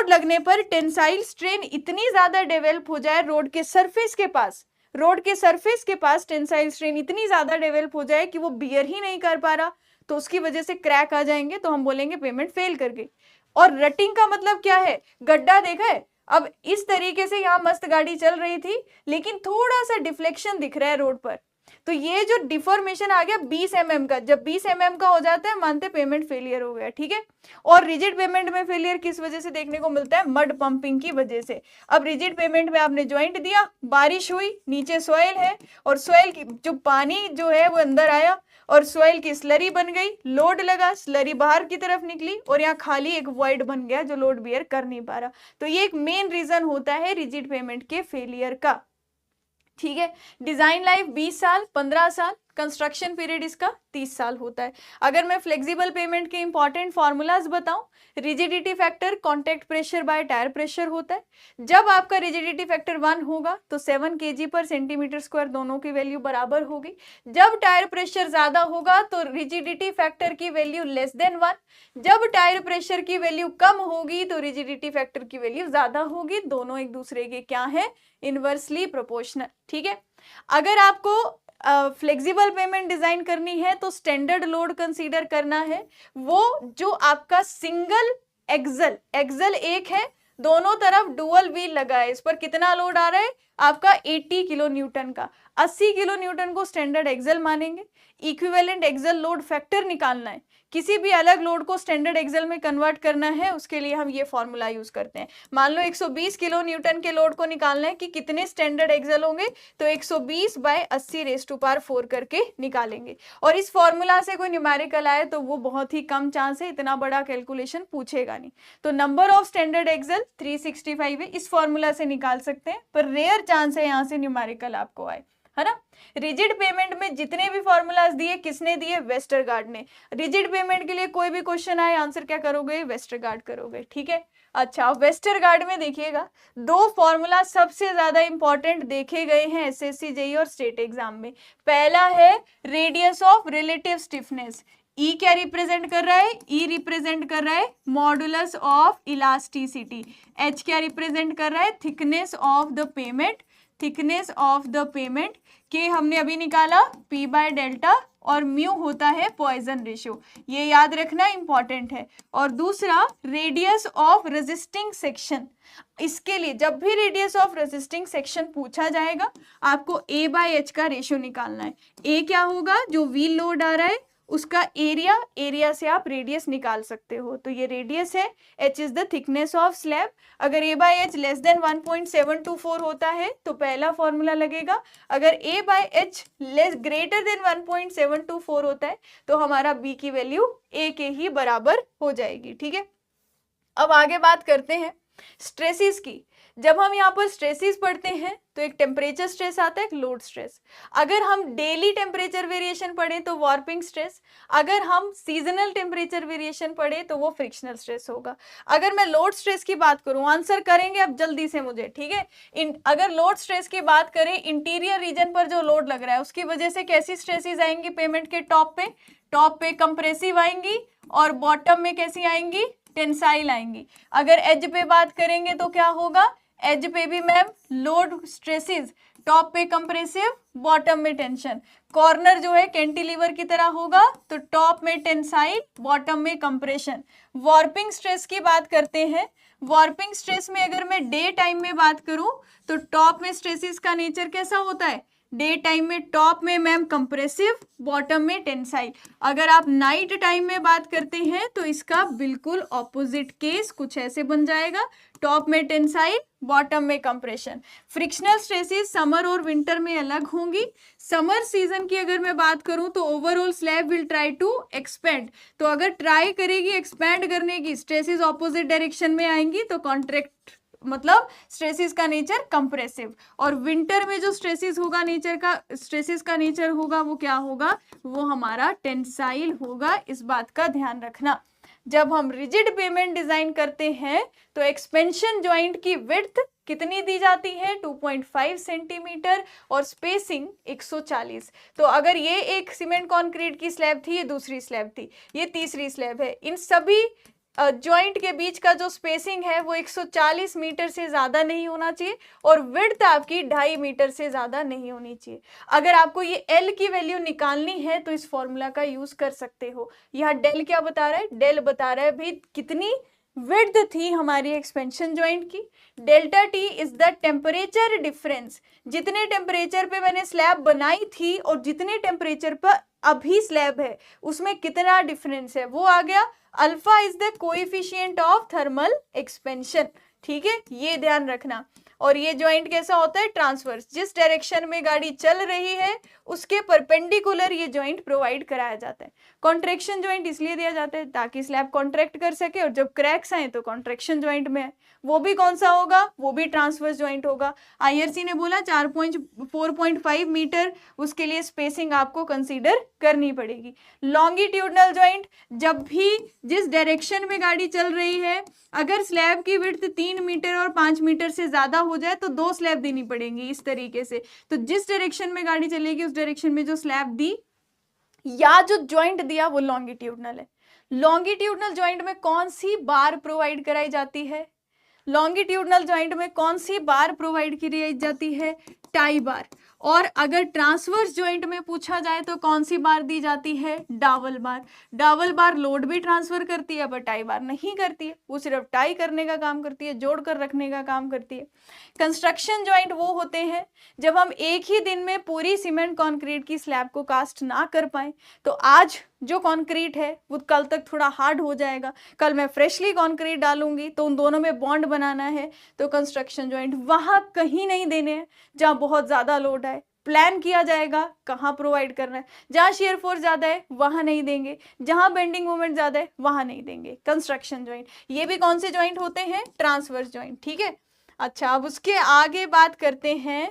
लगने पर टेंसाइल स्ट्रेन इतनी ज्यादा डेवलप हो जाए रोड के सरफेस के पास, रोड के सरफेस के पास टेंसाइल स्ट्रेन इतनी ज्यादा डेवलप हो जाए कि वो बियर ही नहीं कर पा रहा, तो उसकी वजह से क्रैक आ जाएंगे, तो हम बोलेंगे पेमेंट फेल कर गई। और रटिंग का मतलब क्या है, गड्ढा देखा है, अब इस तरीके से यहाँ मस्त गाड़ी चल रही थी लेकिन थोड़ा सा डिफ्लेक्शन दिख रहा है रोड पर, तो ये जो डिफॉर्मेशन आ गया 20 mm का, जब 20 mm का हो जाता है मानते पेमेंट फेलियर हो गया, ठीक है। और रिजिड पेमेंट में फेलियर किस वजह से देखने को मिलता है, मड पंपिंग की वजह से। अब रिजिड पेमेंट में आपने ज्वाइंट दिया, बारिश हुई, नीचे सॉइल है और सॉइल की जो पानी जो है वो अंदर आया और सॉइल की स्लरी बन गई, लोड लगा, स्लरी बाहर की तरफ निकली और यहाँ खाली एक वॉइड बन गया जो लोड बियर कर नहीं पा रहा। तो ये एक मेन रीजन होता है रिजिड पेमेंट के फेलियर का, ठीक है। डिजाइन लाइफ 20 साल, 15 साल, कंस्ट्रक्शन पीरियड इसका 30 साल होता है। अगर मैं फ्लेक्सिबल पेमेंट के इंपॉर्टेंट फॉर्मूलाज बताऊं, rigidity factor contact pressure by tyre pressure होता है। जब आपका रिजिडिटी फैक्टर 1 होगा तो 7 kg पर सेंटीमीटर स्क्वायर दोनों की वैल्यू बराबर होगी। जब टायर प्रेशर ज्यादा होगा तो रिजिडिटी फैक्टर की वैल्यू लेस देन 1। जब टायर प्रेशर की वैल्यू कम होगी तो रिजिडिटी फैक्टर की वैल्यू ज्यादा होगी। दोनों एक दूसरे के क्या है, इनवर्सली प्रोपोर्शनल, ठीक है। अगर आपको फ्लेक्सिबल पेमेंट डिजाइन करनी है तो स्टैंडर्ड लोड कंसीडर करना है, वो जो आपका सिंगल एक्सल एक है, दोनों तरफ डुअल व्हील लगा है, इस पर कितना लोड आ रहा है आपका 80 किलो न्यूटन का, 80 किलो न्यूटन को स्टैंडर्ड एक्सल मानेंगे। इक्विवेलेंट एक्सल लोड फैक्टर निकालना है, किसी भी अलग लोड को स्टैंडर्ड एक्सल में कन्वर्ट करना है, उसके लिए हम ये फॉर्मूला यूज करते हैं। मान लो 120 किलो न्यूटन के लोड को निकालना है कि कितने स्टैंडर्ड एक्सल होंगे, तो 120 बाय 80⁴ करके निकालेंगे। और इस फॉर्मूला से कोई न्यूमेरिकल आए तो वो बहुत ही कम चांस है, इतना बड़ा कैलकुलेशन पूछेगा नहीं। तो नंबर ऑफ स्टैंडर्ड एक्सल 365 है, इस फॉर्मूला से निकाल सकते हैं, पर रेयर चांस है यहाँ से न्यूमेरिकल आपको आए, है ना। रिजिड पेमेंट में जितने भी फॉर्मूलाज दिए किसने दिए, वेस्टरगार्ड ने। रिजिड पेमेंट के लिए कोई भी क्वेश्चन आए आंसर क्या करोगे, वेस्टरगार्ड करोगे, ठीक है। अच्छा, वेस्टरगार्ड में देखिएगा 2 फॉर्मूला सबसे ज्यादा इंपॉर्टेंट देखे गए हैं एसएससी जेईई और स्टेट एग्जाम में। पहला है रेडियस ऑफ रिलेटिव स्टिफनेस, ई क्या रिप्रेजेंट कर रहा है, ई रिप्रेजेंट कर रहा है मॉडुलस ऑफ इलास्टिसिटी, एच क्या रिप्रेजेंट कर रहा है, thickness of the payment, thickness of the payment के हमने अभी निकाला P बाय डेल्टा, और म्यू होता है पॉइजन रेशियो, ये याद रखना इंपॉर्टेंट है। और दूसरा रेडियस ऑफ रेजिस्टिंग सेक्शन, इसके लिए जब भी रेडियस ऑफ रेजिस्टिंग सेक्शन पूछा जाएगा आपको A बाय H का रेशियो निकालना है। A क्या होगा, जो व्हील लोड आ रहा है उसका एरिया से आप रेडियस निकाल सकते हो, तो ये रेडियस है, H is the thickness of slab. अगर A by H less than 1.724 होता है तो पहला फॉर्मूला लगेगा, अगर A by H less greater than 1.724 होता है तो हमारा B की वैल्यू A के ही बराबर हो जाएगी, ठीक है। अब आगे बात करते हैं स्ट्रेसिस की। जब हम यहाँ पर स्ट्रेसिस पढ़ते हैं तो एक टेम्परेचर स्ट्रेस आता है, एक लोड स्ट्रेस। अगर हम डेली टेम्परेचर वेरिएशन पढ़ें तो वार्पिंग स्ट्रेस, अगर हम सीजनल टेम्परेचर वेरिएशन पढ़ें तो वो फ्रिक्शनल स्ट्रेस होगा। अगर मैं लोड स्ट्रेस की बात करूं, आंसर करेंगे अब जल्दी से मुझे, ठीक है। अगर लोड स्ट्रेस की बात करें, इंटीरियर रीजन पर जो लोड लग रहा है उसकी वजह से कैसी स्ट्रेसेस आएंगी पेमेंट के टॉप पे कंप्रेसिव आएंगी, और बॉटम में कैसी आएंगी, टेंसाइल आएंगी। अगर एज पे बात करेंगे तो क्या होगा, एज पे भी मैम लोड स्ट्रेसेस, टॉप पे कंप्रेसिव, बॉटम में टेंशन। कॉर्नर जो है कैंटिलीवर की तरह होगा तो टॉप में टेंसाइल, बॉटम में कंप्रेशन। वार्पिंग स्ट्रेस की बात करते हैं, वार्पिंग स्ट्रेस में अगर मैं डे टाइम में बात करूं तो टॉप में स्ट्रेसेस का नेचर कैसा होता है, डे टाइम में टॉप में मैम कंप्रेसिव, बॉटम में टेंसाइल। अगर आप नाइट टाइम में बात करते हैं तो इसका बिल्कुल ऑपोजिट केस कुछ ऐसे बन जाएगा, टॉप में टेंसाइल, बॉटम में कंप्रेशन। फ्रिक्शनल स्ट्रेसेस समर और विंटर में अलग होंगी। समर सीजन की अगर मैं बात करूं तो overall slab will try to expand, तो अगर ट्राई करेगी एक्सपैंड करने की, स्ट्रेसेस ऑपोजिट डायरेक्शन में आएंगी तो कॉन्ट्रैक्ट, मतलब स्ट्रेसेस का नेचर कंप्रेसिव। और विंटर में जो स्ट्रेसेस का नेचर होगा वो क्या होगा, वो हमारा टेंसाइल होगा। इस बात का ध्यान रखना। जब हम रिजिड पेमेंट डिजाइन करते हैं तो एक्सपेंशन जॉइंट की विड्थ कितनी दी जाती है, 2.5 सेंटीमीटर, और स्पेसिंग 140। तो अगर ये एक सीमेंट कॉन्क्रीट की स्लैब थी, ये दूसरी स्लैब थी, ये तीसरी स्लैब है, इन सभी जॉइंट के बीच का जो स्पेसिंग है वो 140 मीटर से ज्यादा नहीं होना चाहिए और विड्थ आपकी 2.5 मीटर से ज्यादा नहीं होनी चाहिए। अगर आपको ये एल की वैल्यू निकालनी है तो इस फॉर्मूला का यूज कर सकते हो। यहाँ डेल क्या बता रहा है, डेल बता रहा है भाई कितनी विड्थ थी हमारी एक्सपेंशन जॉइंट की। Delta T is the temperature difference, जितने टेम्परेचर पे मैंने स्लैब बनाई थी और जितने टेम्परेचर पर अभी स्लैब है उसमें कितना डिफरेंस है, वो आ गया। Alpha is the coefficient of thermal expansion, ठीक है, ये ध्यान रखना। और ये जॉइंट कैसा होता है, ट्रांसवर्स, जिस डायरेक्शन में गाड़ी चल रही है उसके परपेंडिकुलर ये जॉइंट प्रोवाइड कराया जाता है। कॉन्ट्रैक्शन जॉइंट इसलिए दिया जाता है ताकि स्लैब कॉन्ट्रैक्ट कर सके और जब क्रैक्स आए तो कॉन्ट्रैक्शन जॉइंट में है, वो भी कौन सा होगा, वो भी ट्रांसवर्स जॉइंट होगा। आईआरसी ने बोला 4.5 मीटर, उसके लिए स्पेसिंग आपको कंसीडर करनी पड़ेगी। लॉन्गिट्यूडनल जॉइंट, जब भी जिस डायरेक्शन में गाड़ी चल रही है अगर स्लैब की विड्थ 3 मीटर और 5 मीटर से ज्यादा हो जाए तो 2 स्लैब देनी पड़ेंगी इस तरीके से। तो जिस डायरेक्शन में गाड़ी चलेगी उस डायरेक्शन में जो स्लैब दी या जो जॉइंट दिया वो लॉन्गिट्यूडनल है। लॉन्गिट्यूडनल जॉइंट में कौन सी बार प्रोवाइड कराई जाती है, लॉन्गिट्यूडनल जॉइंट में कौन सी बार प्रोवाइड की जाती है, टाई बार। और अगर ट्रांसवर्स जॉइंट में पूछा जाए तो कौन सी बार दी जाती है, डावल बार। डावल बार लोड भी ट्रांसफर करती है पर टाई बार नहीं करती है, वो सिर्फ टाई करने का काम करती है, जोड़ कर रखने का काम करती है। कंस्ट्रक्शन जॉइंट वो होते हैं जब हम एक ही दिन में पूरी सीमेंट कंक्रीट की स्लैब को कास्ट ना कर पाए, तो आज जो कंक्रीट है वो कल तक थोड़ा हार्ड हो जाएगा, कल मैं फ्रेशली कंक्रीट डालूंगी तो उन दोनों में बॉन्ड बनाना है। तो कंस्ट्रक्शन जॉइंट वहां कहीं नहीं देने हैं जहां बहुत ज्यादा लोड है, प्लान किया जाएगा कहाँ प्रोवाइड करना है। जहां शेयर फोर्स ज्यादा है वहां नहीं देंगे, जहां बेंडिंग मोमेंट ज्यादा है वहां नहीं देंगे। कंस्ट्रक्शन जॉइंट, ये भी कौन से जॉइंट होते हैं, ट्रांसवर्स जॉइंट, ठीक है। अच्छा, अब उसके आगे बात करते हैं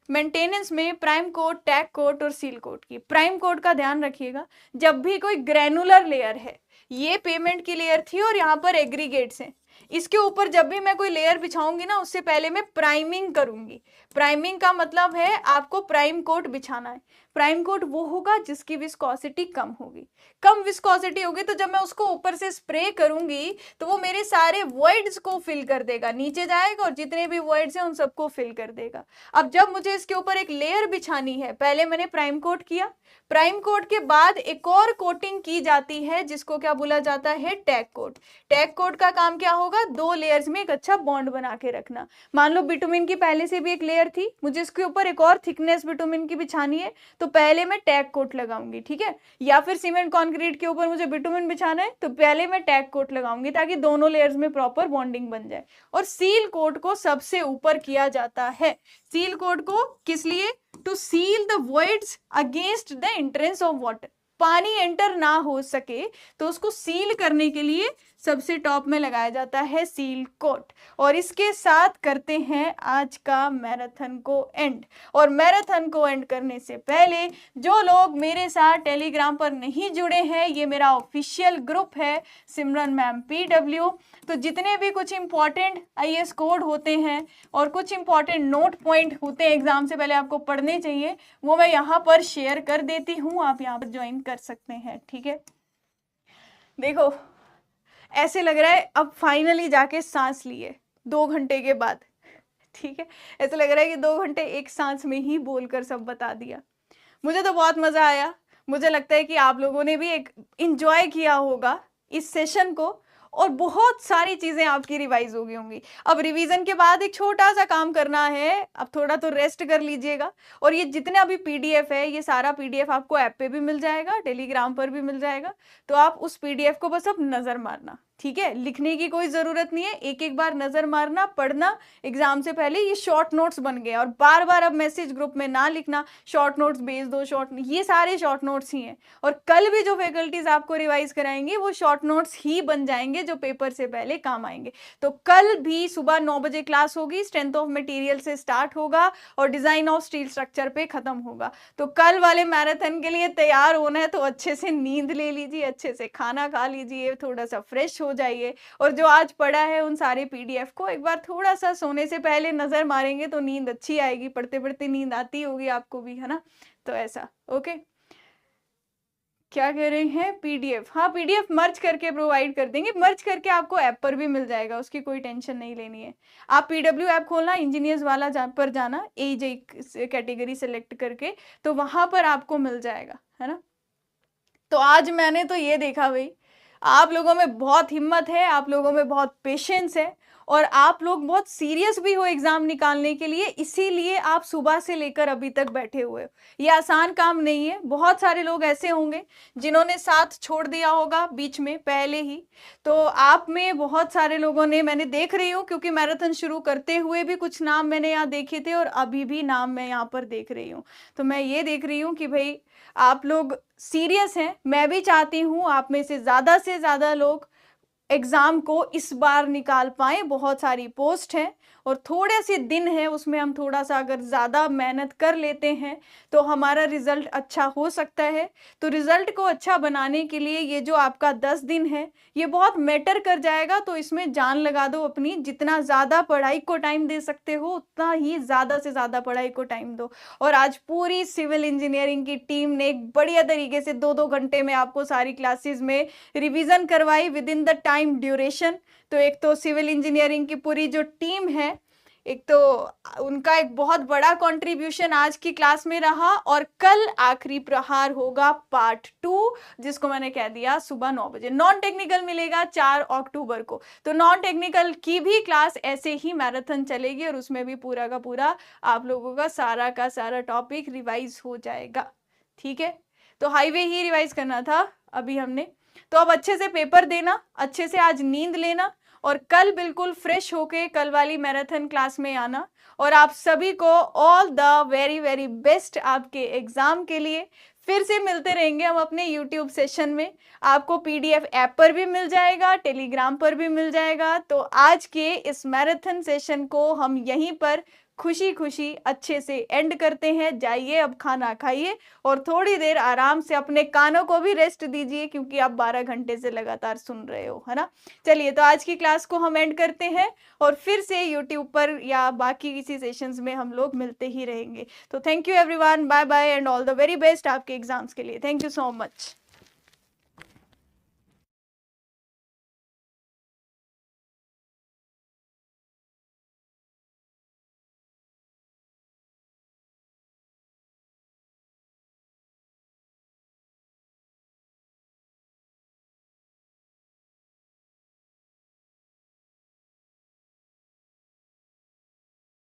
मेंटेनेंस में प्राइम कोट, टैग कोट और सील कोट की। प्राइम कोट का ध्यान रखिएगा, जब भी कोई ग्रेनुलर लेयर है, ये पेमेंट की लेयर थी और यहाँ पर एग्रीगेट्स हैं, इसके ऊपर जब भी मैं कोई लेयर बिछाऊंगी ना उससे पहले मैं प्राइमिंग करूंगी। प्राइमिंग का मतलब है आपको प्राइम कोट बिछाना है। प्राइम कोट वो होगा जिसकी विस्कोसिटी कम होगी, कम विस्कोसिटी होगी तो जब मैं उसको ऊपर से स्प्रे करूंगी तो वो मेरे सारे वॉइड्स को फिल कर देगा, नीचे जाएगा और जितने भी वॉइड्स हैं उन सबको फिल कर देगा। अब जब मुझे इसके ऊपर एक लेयर बिछानी है, पहले मैंने प्राइम कोट किया, प्राइम कोट के बाद एक और कोटिंग की जाती है जिसको क्या बोला जाता है, टैग कोट। टैग कोट का काम क्या होगा, 2 लेयर्स में एक अच्छा बॉन्ड बना के रखना। मान लो बिटुमिन की पहले से भी एक लेयर थी, मुझे इसके ऊपर एक और थिकनेस बिटुमिन की बिछानी है तो पहले मैं टैग कोट लगाऊंगी, ठीक है। या फिर सीमेंट कंक्रीट के ऊपर मुझे बिटुमिन बिछाना है तो पहले मैं टैग कोट लगाऊंगी ताकि दोनों लेयर्स में प्रॉपर बॉन्डिंग बन जाए। और सील कोट को सबसे ऊपर किया जाता है। सील कोट को किस लिए, to seal the voids against the entrance of water, पानी एंटर ना हो सके तो उसको सील करने के लिए सबसे टॉप में लगाया जाता है सील कोट। और इसके साथ करते हैं आज का मैराथन को एंड। और मैराथन को एंड करने से पहले जो लोग मेरे साथ टेलीग्राम पर नहीं जुड़े हैं, ये मेरा ऑफिशियल ग्रुप है सिमरन मैम PW, तो जितने भी कुछ इंपॉर्टेंट IAS कोड होते हैं और कुछ इंपॉर्टेंट नोट पॉइंट होते हैं एग्जाम से पहले आपको पढ़ने चाहिए, वो मैं यहाँ पर शेयर कर देती हूँ, आप यहाँ पर ज्वाइन कर सकते हैं, ठीक है। देखो ऐसे लग रहा है अब फाइनली जाके सांस लिए 2 घंटे के बाद, ठीक है, ऐसे लग रहा है कि 2 घंटे एक सांस में ही बोलकर सब बता दिया। मुझे तो बहुत मजा आया, मुझे लगता है कि आप लोगों ने भी एक एंजॉय किया होगा इस सेशन को और बहुत सारी चीजें आपकी रिवाइज हो गई होंगी। अब रिवीजन के बाद एक छोटा सा काम करना है, अब थोड़ा तो रेस्ट कर लीजिएगा। और ये जितना भी PDF है ये सारा PDF आपको ऐप पे भी मिल जाएगा, टेलीग्राम पर भी मिल जाएगा, तो आप उस PDF को बस अब नजर मारना, ठीक है, लिखने की कोई जरूरत नहीं है, एक एक बार नजर मारना, पढ़ना। एग्जाम से पहले ये शॉर्ट नोट्स बन गए और बार बार अब मैसेज ग्रुप में ना लिखना शॉर्ट नोट्स भेज दो, ये सारे शॉर्ट नोट्स ही हैं। और कल भी जो फैकल्टीज आपको रिवाइज कराएंगे वो शॉर्ट नोट्स ही बन जाएंगे जो पेपर से पहले काम आएंगे। तो कल भी सुबह 9 बजे क्लास होगी, स्ट्रेंथ ऑफ मटेरियल से स्टार्ट होगा और डिजाइन ऑफ स्टील स्ट्रक्चर पे खत्म होगा। तो कल वाले मैराथन के लिए तैयार होना है तो अच्छे से नींद ले लीजिए, अच्छे से खाना खा लीजिए, थोड़ा सा फ्रेश हो जाइए और जो आज पढ़ा है उन सारे PDF को एक बार थोड़ा सा सोने से पहले नजर मारेंगे तो नींद अच्छी आएगी, पढ़ते पढ़ते नींद आती होगी आपको भी, है ना। तो ऐसा ओके। क्या कह रहे हैं? पीडीएफ, हाँ पीडीएफ मर्ज करके प्रोवाइड कर देंगे, मर्ज करके आपको ऐप पर भी मिल जाएगा, उसकी कोई टेंशन नहीं लेनी है। आप पीडब्ल्यू ऐप खोलना, इंजीनियर्स वाला पर जाना, एज कैटेगरी सेलेक्ट करके, तो वहां पर आपको मिल जाएगा, है ना। तो आज मैंने तो ये देखा भाई, आप लोगों में बहुत हिम्मत है, आप लोगों में बहुत पेशेंस है, और आप लोग बहुत सीरियस भी हो एग्जाम निकालने के लिए, इसीलिए आप सुबह से लेकर अभी तक बैठे हुए हो। ये आसान काम नहीं है। बहुत सारे लोग ऐसे होंगे जिन्होंने साथ छोड़ दिया होगा बीच में पहले ही, तो आप में बहुत सारे लोगों ने, मैंने देख रही हूँ, क्योंकि मैराथन शुरू करते हुए भी कुछ नाम मैंने यहाँ देखे थे और अभी भी नाम मैं यहाँ पर देख रही हूँ। तो मैं ये देख रही हूँ कि भाई आप लोग सीरियस हैं। मैं भी चाहती हूँ आप में से ज़्यादा लोग एग्जाम को इस बार निकाल पाए। बहुत सारी पोस्ट है और थोड़े से दिन है, उसमें हम थोड़ा सा अगर ज़्यादा मेहनत कर लेते हैं तो हमारा रिजल्ट अच्छा हो सकता है। तो रिजल्ट को अच्छा बनाने के लिए ये जो आपका 10 दिन है ये बहुत मैटर कर जाएगा। तो इसमें जान लगा दो अपनी, जितना ज़्यादा पढ़ाई को टाइम दे सकते हो उतना ही ज़्यादा से ज़्यादा पढ़ाई को टाइम दो। और आज पूरी सिविल इंजीनियरिंग की टीम ने एक बढ़िया तरीके से 2-2 घंटे में आपको सारी क्लासेस में रिवीजन करवाई with in the time duration. तो एक तो सिविल इंजीनियरिंग की पूरी जो टीम है, एक तो उनका एक बहुत बड़ा कंट्रीब्यूशन आज की क्लास में रहा। और कल आखिरी प्रहार होगा पार्ट 2, जिसको मैंने कह दिया सुबह 9 बजे। नॉन टेक्निकल मिलेगा 4 अक्टूबर को। तो नॉन टेक्निकल की भी क्लास ऐसे ही मैराथन चलेगी और उसमें भी पूरा का पूरा आप लोगों का सारा टॉपिक रिवाइज हो जाएगा। ठीक है, तो हाईवे ही रिवाइज करना था अभी हमने। तो अब अच्छे से पेपर देना, अच्छे से आज नींद लेना, और कल बिल्कुल फ्रेश होके कल वाली मैराथन क्लास में आना। और आप सभी को all the very very best आपके एग्जाम के लिए। फिर से मिलते रहेंगे हम अपने YouTube सेशन में। आपको PDF ऐप पर भी मिल जाएगा, टेलीग्राम पर भी मिल जाएगा। तो आज के इस मैराथन सेशन को हम यहीं पर खुशी खुशी अच्छे से एंड करते हैं। जाइए अब खाना खाइए और थोड़ी देर आराम से अपने कानों को भी रेस्ट दीजिए, क्योंकि आप 12 घंटे से लगातार सुन रहे हो, है ना। चलिए, तो आज की क्लास को हम एंड करते हैं और फिर से YouTube पर या बाकी किसी सेशंस में हम लोग मिलते ही रहेंगे। तो thank you everyone, bye bye and all the very best आपके एग्जाम्स के लिए। Thank you so much.